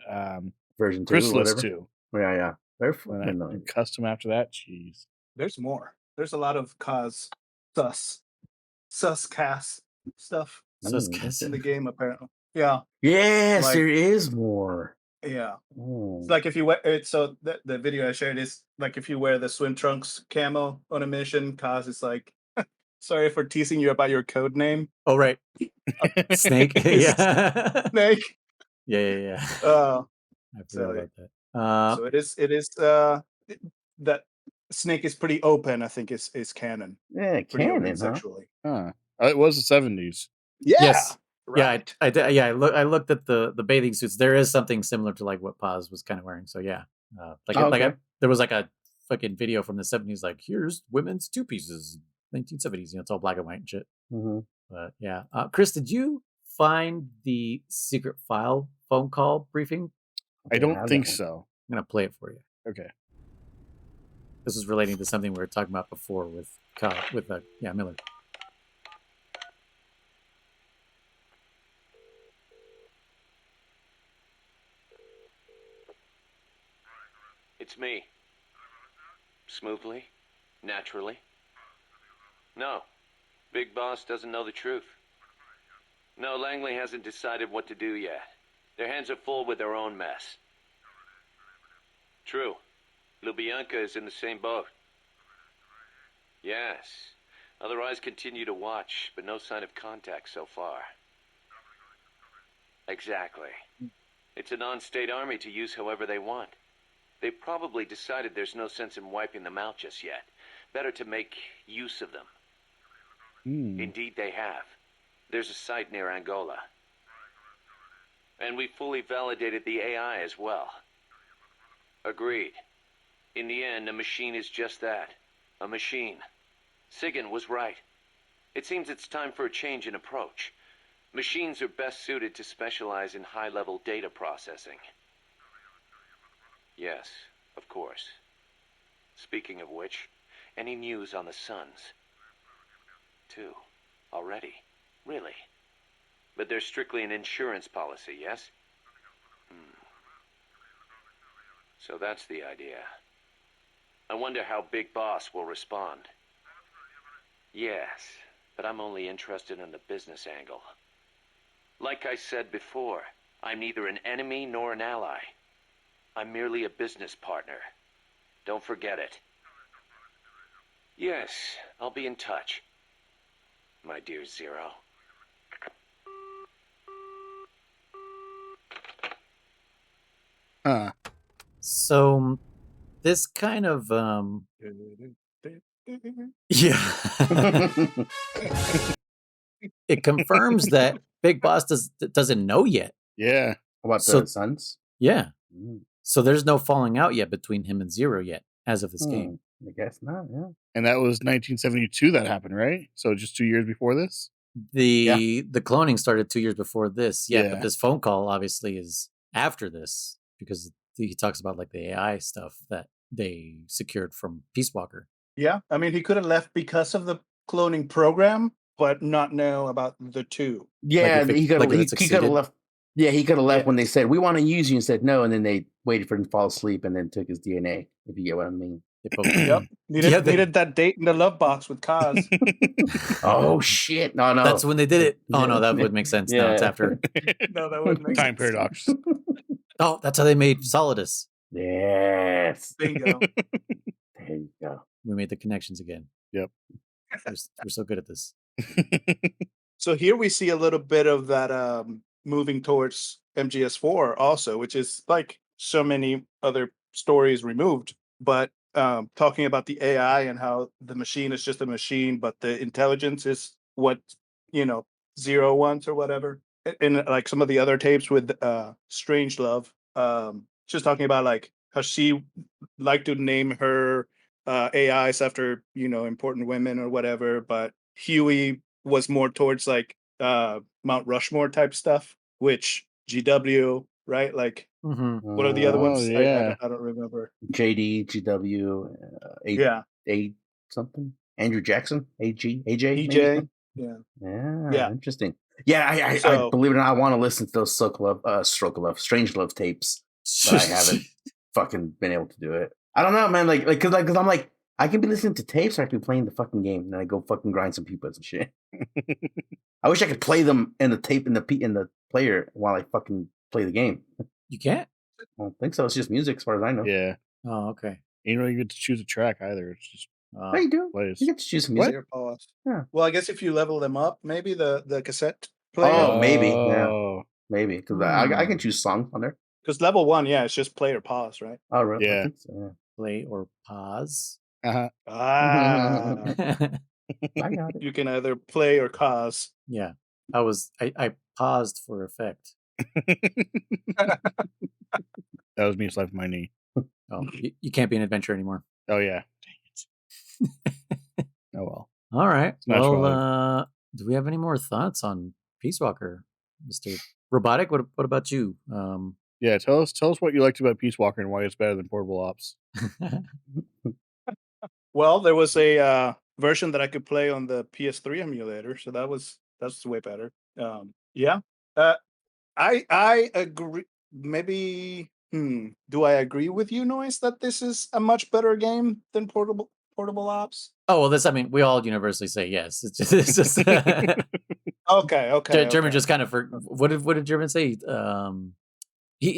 version 2, Chrysalis 2. Yeah. They're fucking annoying. Custom after that, jeez. There's more. There's a lot of sus cast stuff in the game apparently. Yeah. Yes, there is more. Yeah. It's like if you wear so the video I shared is like if you wear the swim trunks camo on a mission, Kaz is like, sorry for teasing you about your code name. Oh right. Snake. Yeah. Snake. Yeah. I forgot about that. So it is that Snake is pretty open. I think is canon. Yeah, Pretty open canon, huh? sexually. It was the 70s. Yeah. Yes. Right. Yeah, I looked at the bathing suits. There is something similar to like what Paz was kind of wearing. So yeah, there was like a fucking video from the 70s. Like, here's women's two pieces, 1970s. It's all black and white and shit. Mm-hmm. But yeah, Chris, did you find the secret file phone call briefing? I don't think so. I'm gonna play it for you. Okay. This is relating to something we were talking about before with Miller. It's me. Smoothly? Naturally? No. Big Boss doesn't know the truth. No, Langley hasn't decided what to do yet. Their hands are full with their own mess. True. Lubyanka is in the same boat. Yes. Other eyes continue to watch, but no sign of contact so far. Exactly. It's a non-state army to use however they want. They've probably decided there's no sense in wiping them out just yet. Better to make use of them. Indeed they have. There's a site near Angola. And we fully validated the AI as well. Agreed. In the end, a machine is just that. A machine. Sigan was right. It seems it's time for a change in approach. Machines are best suited to specialize in high-level data processing. Yes, of course. Speaking of which, any news on the Suns? 2. Already? Really? But they're strictly an insurance policy, yes? So that's the idea. I wonder how Big Boss will respond. Yes, but I'm only interested in the business angle. Like I said before, I'm neither an enemy nor an ally. I'm merely a business partner. Don't forget it. Yes, I'll be in touch. My dear Zero. So this kind of yeah. It confirms that Big Boss doesn't know yet. Yeah. About the Suns? Yeah. So there's no falling out yet between him and Zero yet as of this game. I guess not, yeah. And that was 1972 that happened, right? So just 2 years before this? The cloning started 2 years before this. Yeah, but this phone call obviously is after this because he talks about like the AI stuff that they secured from Peace Walker. Yeah, I mean, he could have left because of the cloning program, but not know about the two. Yeah, he could have left. Yeah, he could have left when they said, we want to use you, and said no, and then they waited for him to fall asleep and then took his DNA, if you get what I mean. Yep. Needed that date in the love box with Kaz. Oh, shit. No. That's when they did it. Oh, no, that would make sense. Yeah. No, it's after. No, that wouldn't make Time paradox. Oh, that's how they made Solidus. Yes. Bingo. There you go. We made the connections again. Yep. We're so good at this. So here we see a little bit of that moving towards MGS4 also, which is like so many other stories removed, but talking about the AI and how the machine is just a machine, but the intelligence is what, Zero wants or whatever. And like some of the other tapes with Strangelove, just talking about like how she liked to name her AIs after, important women or whatever, but Huey was more towards like Mount Rushmore type stuff, which GW, right? Like, what are the other ones? Yeah. I don't remember. JD, GW, A something. Andrew Jackson, AJ. EJ. Yeah. Interesting. Yeah, I believe it or not, I want to listen to those Strangelove tapes, but I haven't fucking been able to do it. I don't know, man. Because I'm like, I can be listening to tapes or I can be playing the fucking game, and then I go fucking grind some people and shit. I wish I could play them in the tape in the player while I fucking play the game. You can't? I don't think so. It's just music, as far as I know. Yeah. Oh, okay. You don't even get to choose a track either. It's just no, you do. plays. You get to choose some music. Yeah. Well, I guess if you level them up, maybe the cassette player. Oh, maybe. Yeah, maybe because I can choose songs on there. Because level 1, yeah, it's just play or pause, right? Oh, really? Yeah. So. Play or pause. Uh-huh. Ah, I got it. you can either play or pause. Yeah, I paused for effect. That was me slapping my knee. Oh, you can't be an adventurer anymore. Oh yeah. Dang it. Oh well. All right. Smash Well, Bros. do we have any more thoughts on Peace Walker, Mr. Robotic? What about you? Yeah, tell us what you liked about Peace Walker and why it's better than Portable Ops. Well, there was a version that I could play on the PS3 emulator, so that's way better. Yeah, I agree. Maybe, do I agree with you, Noise, that this is a much better game than Portable Ops? Oh well, I mean, we all universally say yes. It's just Okay. German just kind of what did German say?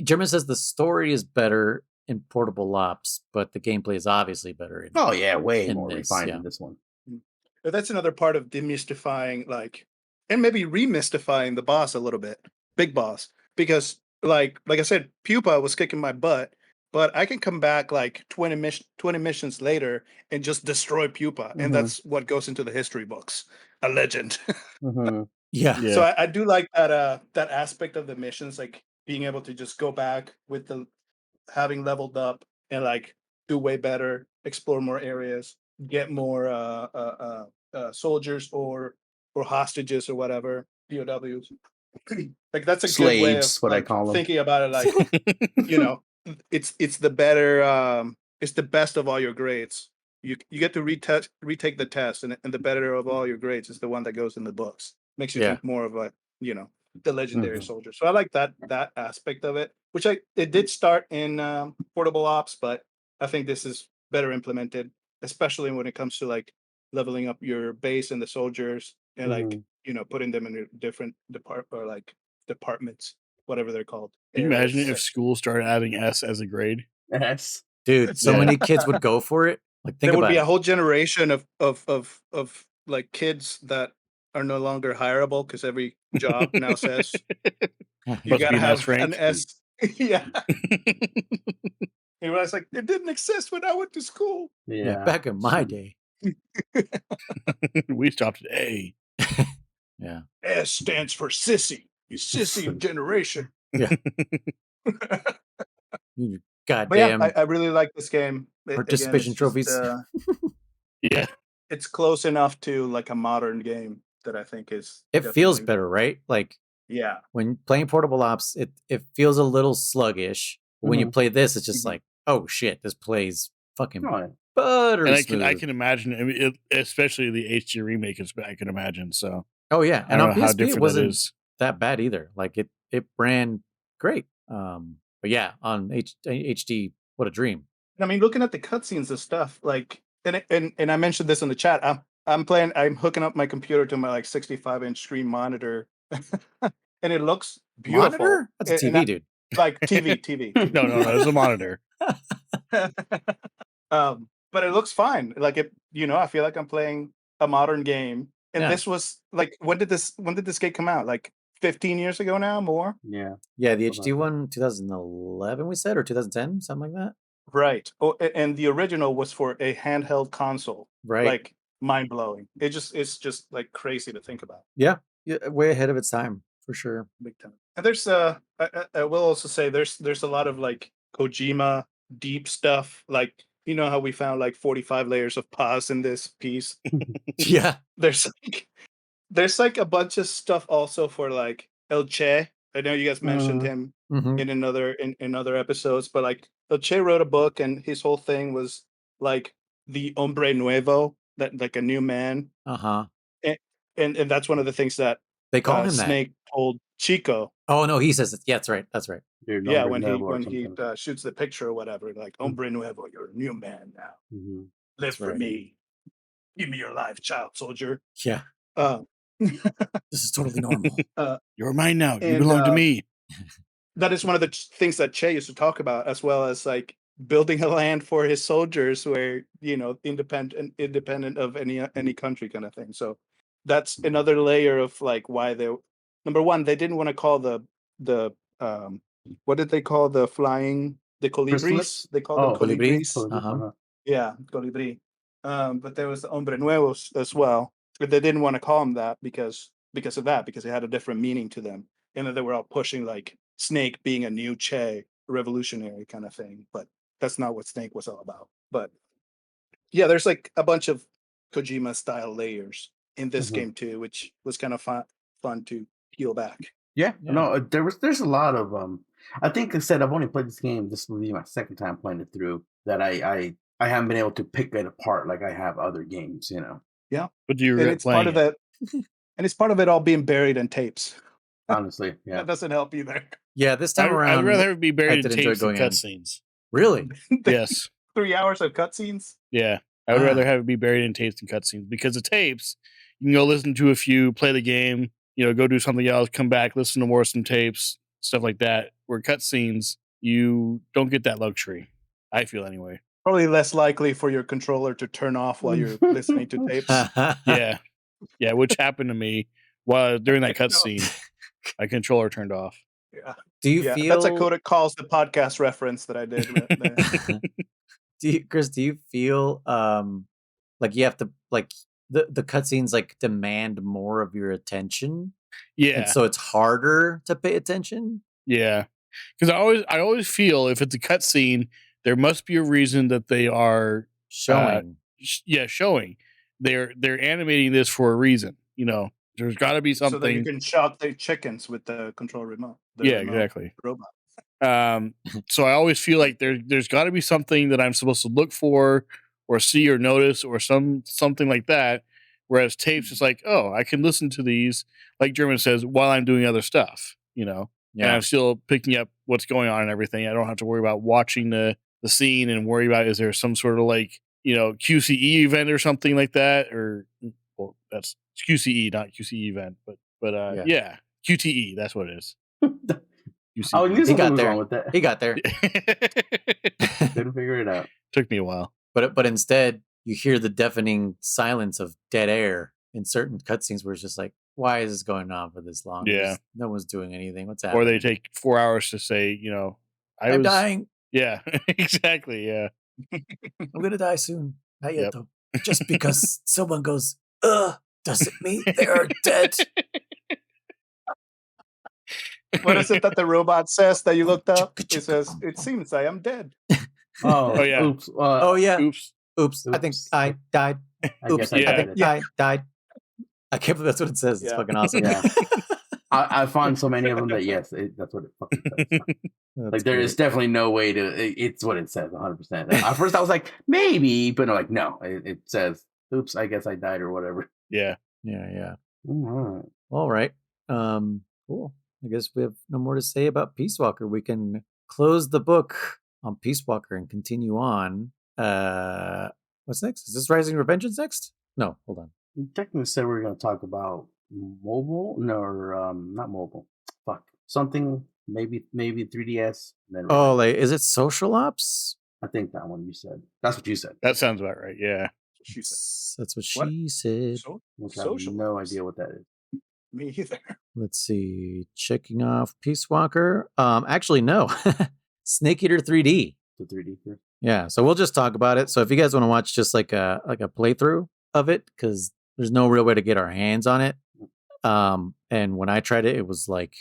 German says the story is better in Portable Ops, but the gameplay is obviously better. Oh yeah, way more refined in this one. That's another part of demystifying, and maybe remystifying the boss a little bit, Big Boss, because like I said, Pupa was kicking my butt, but I can come back 20 missions later and just destroy Pupa, and that's what goes into the history books, a legend. Yeah. So I do like that aspect of the missions, like being able to just go back with having leveled up and do way better, explore more areas, get more soldiers or hostages or whatever, POWs. That's a good way of Slaves, what I call them. thinking about it. It's the better, it's the best of all your grades. You get to retake the test, and the better of all your grades is the one that goes in the books. Makes you think more of the legendary soldier. So I like that aspect of it, which it did start in Portable Ops, but I think this is better implemented, especially when it comes to leveling up your base and the soldiers and putting them in different departments, whatever they're called. Can you imagine if school started adding S as a grade? Yes. Dude, so many kids would go for it. There would be a whole generation of kids that are no longer hireable because every job now says you gotta have an S. Yeah. You realize it didn't exist when I went to school. Yeah, back in my day. We stopped at A. Yeah. S stands for sissy. You sissy generation. Yeah. Goddamn. But yeah, I really like this game. Participation trophies. Yeah. It's close enough to a modern game that I think is. It feels better, right? Yeah. When playing Portable Ops, it feels a little sluggish. When you play this, it's just oh shit, this plays fucking butter. And I can imagine, I mean, especially the HD remake. I can imagine. So. Oh yeah, and on PSP it wasn't that bad either. It ran great. But yeah, on HD, what a dream. I mean, looking at the cutscenes and stuff, and I mentioned this in the chat. I'm hooking up my computer to my 65-inch screen monitor, and it looks beautiful. Monitor? That's a TV, dude. TV. No, it's a monitor. But it looks fine. I feel like I'm playing a modern game. And this was when did this game come out? 15 years ago now, more? Yeah. Yeah, the HD one, 2011, we said, or 2010, something like that. Right. Oh, and the original was for a handheld console. Right. Mind blowing. It's just crazy to think about. Yeah, way ahead of its time for sure. Big time. And there's I will also say there's a lot of Kojima deep stuff. How we found 45 layers of pause in this piece. Yeah. There's a bunch of stuff also for El Che. I know you guys mentioned him in other episodes, but El Che wrote a book, and his whole thing was the hombre nuevo, that a new man. And that's one of the things that they call him Snake told Chico. Oh no, he says it. Yeah, that's right. That's right. Yeah, when he shoots the picture or whatever, hombre nuevo, you're a new man now. Live for me. Give me your life, child soldier. Yeah. This is totally normal. You're mine now. You belong to me. That is one of the things that Che used to talk about, as well as building a land for his soldiers, where independent of any country, kind of thing. So that's another layer of why they, number one, they didn't want to call the what did they call the colibris? They call them colibris. Yeah, colibri. But there was the hombre nuevos as well. But they didn't want to call them that because of that, because it had a different meaning to them. And then they were all pushing like Snake being a new Che, revolutionary kind of thing. But that's not what Snake was all about. But yeah, there's like a bunch of Kojima style layers in this game too, which was kind of fun to peel back. Yeah, no, there's a lot of I think I said I've only played this game. This will be my second time playing it through. That I haven't been able to pick it apart like I have other games. Yeah, but do you? And it's part of it, and it's part of it all being buried in tapes. Honestly, yeah, that doesn't help either. Yeah, this time around, I'd rather it be buried in tapes than cutscenes. Really? Yes. 3 hours of cutscenes. Yeah, I would rather have it be buried in tapes than cutscenes, because the tapes you can go listen to a few, play the game, go do something else, come back, listen to more, some tapes, stuff like that. Where cutscenes, you don't get that luxury. I feel anyway. Probably less likely for your controller to turn off while you're listening to tapes. Yeah, which happened to me while during that cutscene. My controller turned off. Yeah. Do you feel that's a Codec Calls, the podcast reference that I did right there. Chris, do you feel like you have to, like, the cutscenes like demand more of your attention? Yeah. And so it's harder to pay attention? Yeah. Because I always feel if it's a cutscene, there must be a reason that they are showing. Showing. They're animating this for a reason. There's got to be something. So that you can shock the chickens with the control remote. Exactly. Robot. So I always feel like there's got to be something that I'm supposed to look for or see or notice or something like that. Whereas tapes, it's like, oh, I can listen to these, like German says, while I'm doing other stuff, and I'm still picking up what's going on and everything. I don't have to worry about watching the scene and worry about, is there some sort of like, QCE event or something like that, or that's QCE, not QCE event, but QTE, that's what it is. Oh, he got there. With that. He got there. Couldn't figure it out. Took me a while. But instead, you hear the deafening silence of dead air in certain cutscenes where it's just like, why is this going on for this long? Yeah. No one's doing anything. What's happening? Or they take 4 hours to say, I'm dying. Yeah, exactly. Yeah. I'm going to die soon. Not yet, though. Just because someone goes, doesn't mean they are dead. What is it that the robot says that you looked up? It says, it seems I am dead. Oh yeah. Oops. Oops. I think I died. Oops. I think I died. I can't believe that's what it says. It's fucking awesome. Yeah. I find so many of them that that's what it fucking says. Like there is definitely no way to. It's what it says, 100%. At first I was like maybe, but I'm like no. It says, "Oops, I guess I died" or whatever. Yeah. All right. Cool. I guess we have no more to say about Peace Walker. We can close the book on Peace Walker and continue on. What's next? Is this Rising Revengeance next? No, hold on. You technically said we were going to talk about mobile. No, not mobile. Fuck. Something, maybe 3DS. Then like, is it Social Ops? I think that one you said. That's what you said. That sounds about right. Yeah. That's what she said. Which I have no idea what that is. Me either. Let's see. Checking off Peace Walker. Actually, no. Snake Eater 3D. The 3D. Yeah. So we'll just talk about it. So if you guys want to watch just like a playthrough of it, because there's no real way to get our hands on it. And when I tried it, it was like,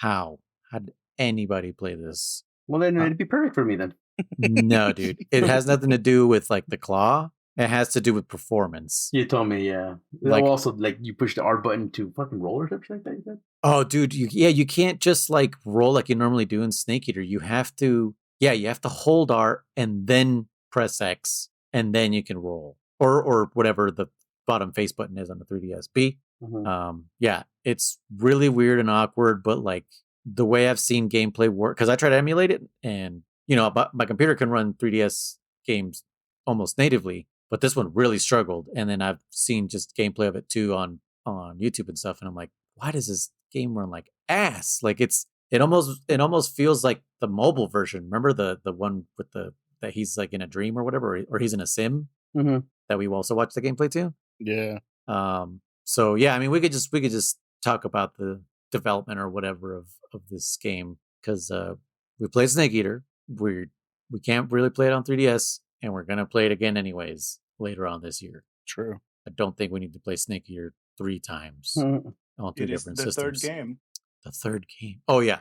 how did anybody play this? Well, then it'd be perfect for me then. No, dude. It has nothing to do with like the claw. It has to do with performance. You told me, yeah. Like, also, like you push the R button to fucking roll or something like that. You said? Oh, dude, you can't just like roll like you normally do in Snake Eater. You have to, you have to hold R and then press X, and then you can roll, or whatever the bottom face button is on the 3DS. Yeah, it's really weird and awkward, but like the way I've seen gameplay work, because I tried to emulate it, and my computer can run 3DS games almost natively. But this one really struggled. And then I've seen just gameplay of it too on YouTube and stuff. And I'm like, why does this game run like ass? Like it almost feels like the mobile version. Remember the one with that he's like in a dream or whatever, or he's in a sim that we also watched the gameplay too. Yeah. So yeah, I mean, we could just talk about the development or whatever of this game, because we played Snake Eater. We can't really play it on 3DS, and we're gonna play it again anyways later on this year. True. I don't think we need to play Snake Eater 3 times on 3 different systems. The third game. The third game. Oh yeah.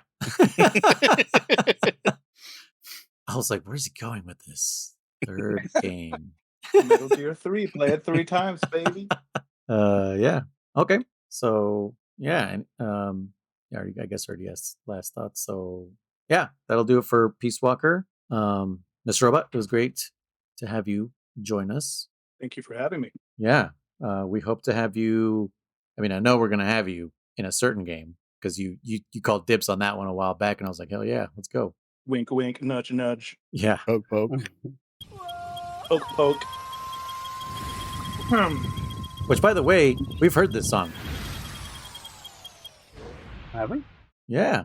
I was like, where's he going with this? Third game. Metal Gear 3. Play it 3 times, baby. Yeah. Okay. So yeah, and I guess already asked last thoughts. So yeah, that'll do it for Peace Walker. Mr. Robot, it was great to have you join us. Thank you for having me. Yeah. We hope to have you. I mean, I know we're gonna have you in a certain game because you called dibs on that one a while back, and I was like, hell yeah, let's go. Wink, wink, nudge, nudge. Yeah. Poke, poke. Poke, poke. Which, by the way, we've heard this song. Have we? Yeah.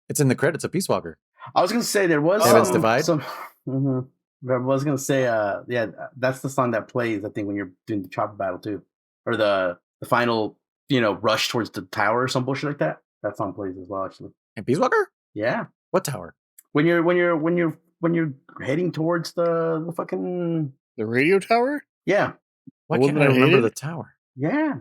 It's in the credits of Peace Walker. I was gonna say there was Heaven's Divide. I was gonna say, yeah, that's the song that plays. I think when you're doing the chopper battle too, or the final, rush towards the tower or some bullshit like that. That song plays as well, actually. And Peace Walker? Yeah. What tower? When you're heading towards the fucking radio tower. Yeah. Why can't I remember the tower? Yeah.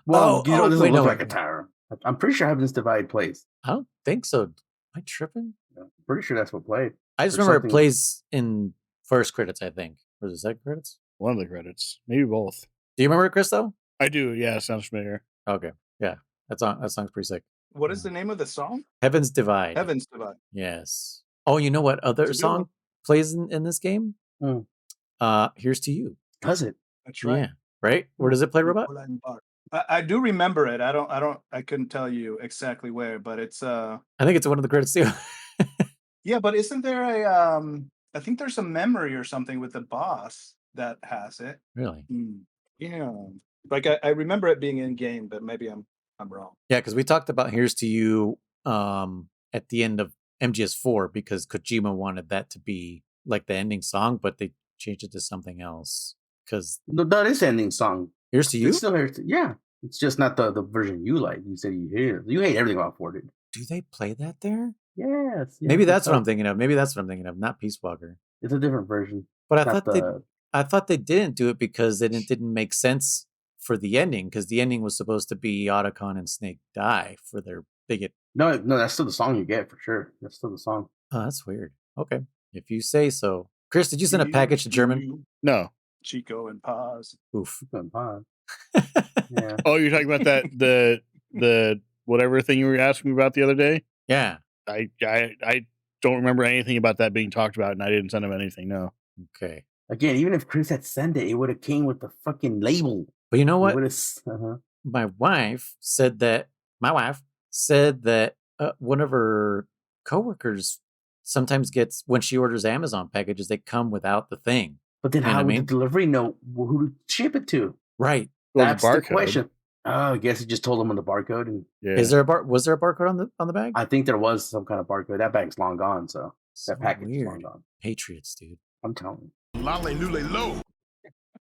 Well, it doesn't look like a okay. tower. I'm pretty sure Heaven's Divide plays. I don't think so. Am I tripping? I'm pretty sure that's what played. I just remember it plays in first credits, I think. Or the second credits? One of the credits. Maybe both. Do you remember it, Chris, though? I do. Yeah, sounds familiar. Okay. Yeah. That song's pretty sick. What is the name of the song? Heaven's Divide. Heaven's Divide. Yes. Oh, you know what other song plays in this game? Here's to You. Does it? That's right. Yeah. Right? Where does it play, Robot? I do remember it. I couldn't tell you exactly where, but it's I think it's one of the credits too. Yeah, but isn't there a I think there's a memory or something with the boss that has it. Really? Yeah. Like I remember it being in game, but maybe I'm wrong. Yeah, because we talked about Here's to You at the end of MGS4 because Kojima wanted that to be like the ending song, but they changed it to something else. Because that is the ending song. Here's to You? It's still Here's to Yeah. It's just not the version you like. You said you hate it. You hate everything about 4, dude. Do they play that there? Yes. Maybe that's what I'm thinking of. Maybe that's what I'm thinking of, not Peace Walker. It's a different version. But I thought they didn't do it because it didn't make sense for the ending, because the ending was supposed to be Otacon and Snake die for their bigot. No, that's still the song you get for sure. That's still the song. Oh, that's weird. Okay. If you say so. Chris, did you send a package to German? No. Chico and Paz. Oof. Chico and Paz. Yeah. Oh, you're talking about that the whatever thing you were asking me about the other day? Yeah. I don't remember anything about that being talked about, and I didn't send him anything. No. Okay. Again, even if Chris had sent it, it would have came with the fucking label. But you know what? My wife said that one of her coworkers sometimes gets, when she orders Amazon packages, they come without the thing. But then how would the delivery know who to ship it to? Right. That's the question. Oh, I guess he just told them on the barcode. And was there a barcode on the bag? I think there was some kind of barcode. That bag's long gone, so that package is long gone. Patriots, dude. I'm telling you.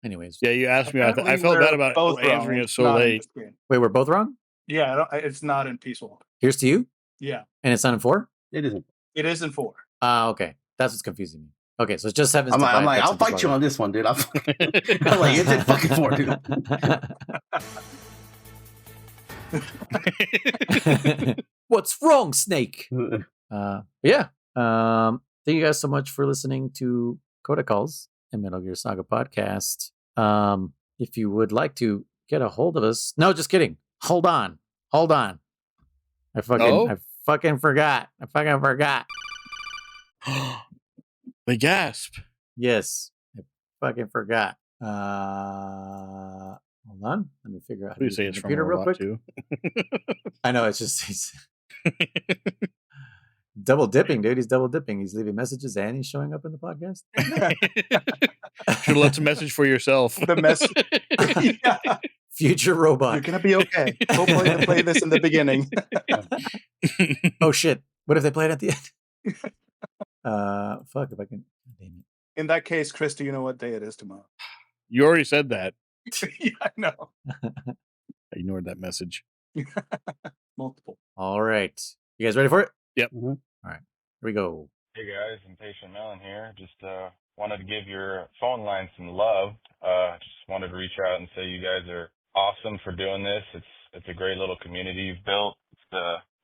Anyways. Yeah, you asked me about that. I felt bad about answering it so late. Wait, we're both wrong? Yeah, it's not in Peace Walker. Here's to You? Yeah. And it's not in 4? It isn't. It is in 4. Okay. That's what's confusing me. Okay, so it's just Heaven's Divide. I'm like, I'll fight you on this one, dude. I'm like, it's in fucking 4, dude. What's wrong, Snake? Yeah. Thank you guys so much for listening to Codec Calls and Metal Gear Saga podcast. If you would like to get a hold of us, no, just kidding. Hold on. I fucking forgot. The gasp. Yes, I fucking forgot. Hold on. Let me figure out how to use the computer real quick. Too. I know, it's just double dipping, dude. He's double dipping. He's leaving messages and he's showing up in the podcast. Should have left a message for yourself. The message. Yeah. Future robot. You're gonna be okay. Hopefully they play this in the beginning. Oh shit. What if they play it at the end? Fuck if I can. Damn it. In that case, Chris, do you know what day it is tomorrow? You already said that. Yeah, I know. I ignored that message. Multiple. All right. You guys ready for it? Yep. Mm-hmm. All right. Here we go. Hey guys, Impatient Melon here. Just wanted to give your phone line some love. Just wanted to reach out and say you guys are awesome for doing this. It's a great little community you've built. It's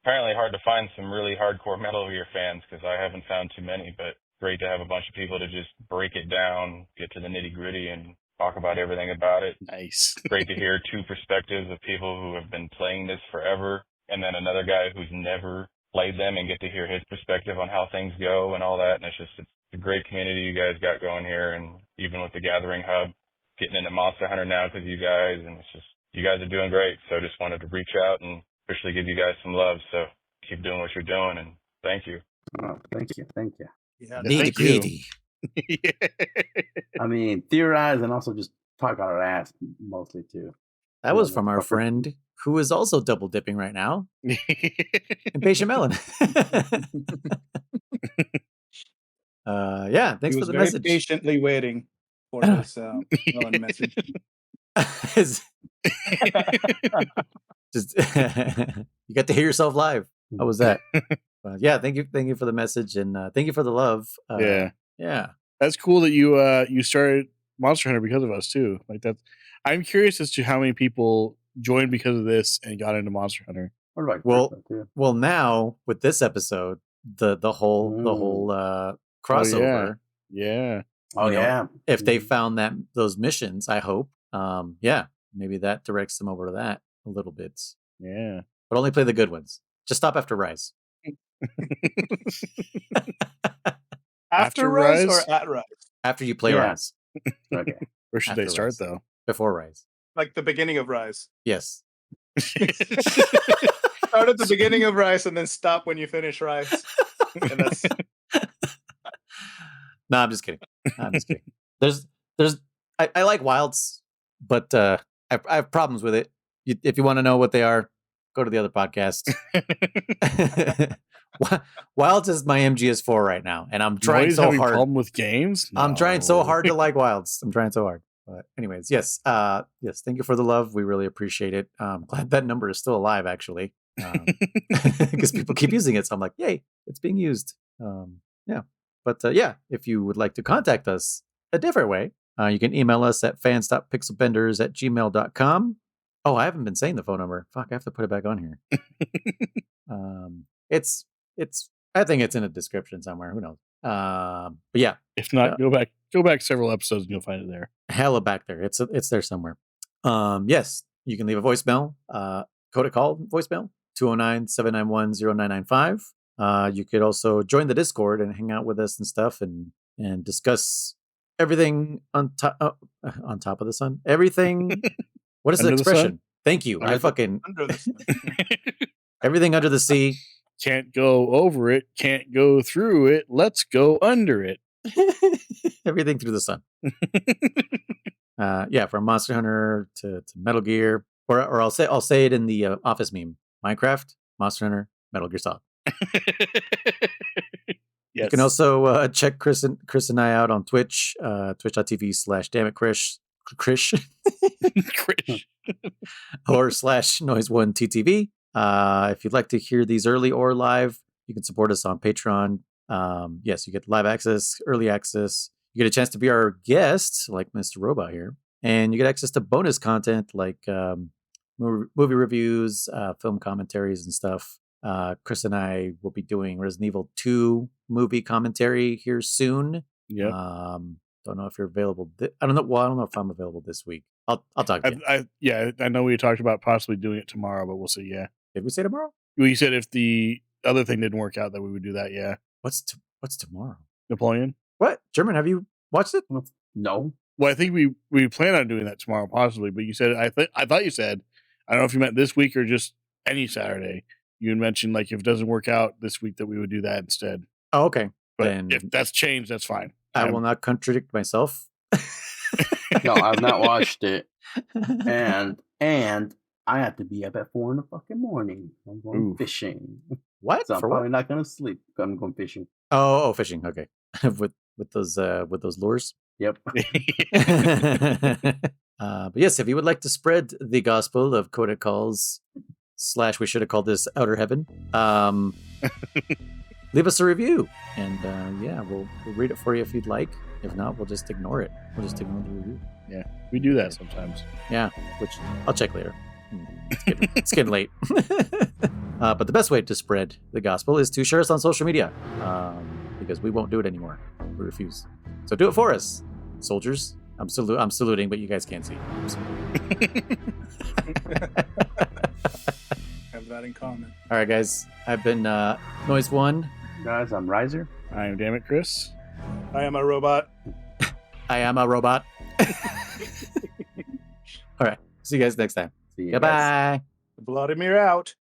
apparently hard to find some really hardcore Metal Gear fans because I haven't found too many, but great to have a bunch of people to just break it down, get to the nitty gritty, and talk about everything about it. Nice. Great to hear two perspectives of people who have been playing this forever, and then another guy who's never played them and get to hear his perspective on how things go and all that. And it's a great community you guys got going here. And even with the Gathering Hub, getting into Monster Hunter now because you guys, and it's just, you guys are doing great. So just wanted to reach out and officially give you guys some love. So keep doing what you're doing, and thank you. Oh, thank you. Yeah, Thank you. I mean, theorize and also just talk out our ass mostly too. That was from our friend who is also double dipping right now. Impatient Melon. Yeah, thanks he for was the very message. patiently waiting for his Melon message. Just you got to hear yourself live. How was that? Yeah, thank you for the message, and thank you for the love. Yeah, that's cool that you started Monster Hunter because of us too. Like that, I'm curious as to how many people joined because of this and got into Monster Hunter. Well, now with this episode, the whole crossover. Yeah. If they found those missions, I hope. Maybe that directs them over to that a little bit. Yeah. But only play the good ones. Just stop after Rise. After Rise or at Rise? After you play Rise. Okay. Where should they start though? Before Rise. Like the beginning of Rise. Yes. Start at the beginning of Rise and then stop when you finish Rise. And that's... No, I'm just kidding. I like Wilds, but I have problems with it. If you want to know what they are, go to the other podcast. Wilds is my MGS4 right now, and I'm trying so hard. Problem with games? No. I'm trying so hard to like Wilds. I'm trying so hard. But anyways, yes. Thank you for the love. We really appreciate it. Glad that number is still alive, actually, because people keep using it. So I'm like, yay, it's being used. But if you would like to contact us a different way, you can email us at fans.pixelbenders@gmail.com. Oh, I haven't been saying the phone number. Fuck, I have to put it back on here. I think it's in a description somewhere. Who knows? But yeah. If not, go back several episodes and you'll find it there. Hella back there. It's there somewhere. Yes, you can leave a voicemail. Codec Call voicemail 209-791-0995. You could also join the Discord and hang out with us and stuff and discuss everything on top of the sun. Everything. What is the expression? Thank you. Under the sun. Everything under the sea. Can't go over it. Can't go through it. Let's go under it. Everything through the sun. From Monster Hunter to Metal Gear, or I'll say it in the Office meme: Minecraft, Monster Hunter, Metal Gear Solid. Yes. You can also check Chris and I out on Twitch, twitch.tv/dammitchris or /noise1ttv. If you'd like to hear these early or live, you can support us on Patreon. Yes, you get live access, early access. You get a chance to be our guest, like Mr. Robot here, and you get access to bonus content like movie reviews, film commentaries, and stuff. Chris and I will be doing Resident Evil 2 movie commentary here soon. Yeah. Don't know if you're available. I don't know. Well, I don't know if I'm available this week. I'll talk to you. I know we talked about possibly doing it tomorrow, but we'll see. Yeah. Did we say tomorrow? We said if the other thing didn't work out, that we would do that. Yeah. What's tomorrow? Napoleon. What? German? Have you watched it? No. Well, I think we plan on doing that tomorrow, possibly. But you said I thought you said, I don't know if you meant this week or just any Saturday. You had mentioned like if it doesn't work out this week, that we would do that instead. Oh, okay. But then if that's changed, that's fine. I will not contradict myself. No, I've not watched it, and I have to be up at 4 in the fucking morning. I'm going fishing. What? So I'm probably not going to sleep. I'm going fishing. Oh, fishing. Okay, with those lures. Yep. But yes, if you would like to spread the gospel of Codec Calls / we should have called this Outer Heaven. leave us a review. And yeah, we'll read it for you if you'd like. If not, we'll just ignore it. We'll just ignore the review. Yeah, we do that sometimes. Yeah, which I'll check later. It's getting late. But the best way to spread the gospel is to share us on social media, because we won't do it anymore. We refuse. So do it for us, soldiers. I'm saluting, but you guys can't see. Have that in common. All right, guys. I've been Noise One. Guys, I'm Riser. I am Dammit Chris. I am a robot. I am a robot. All right. See you guys next time. See you Goodbye. Vladimir out.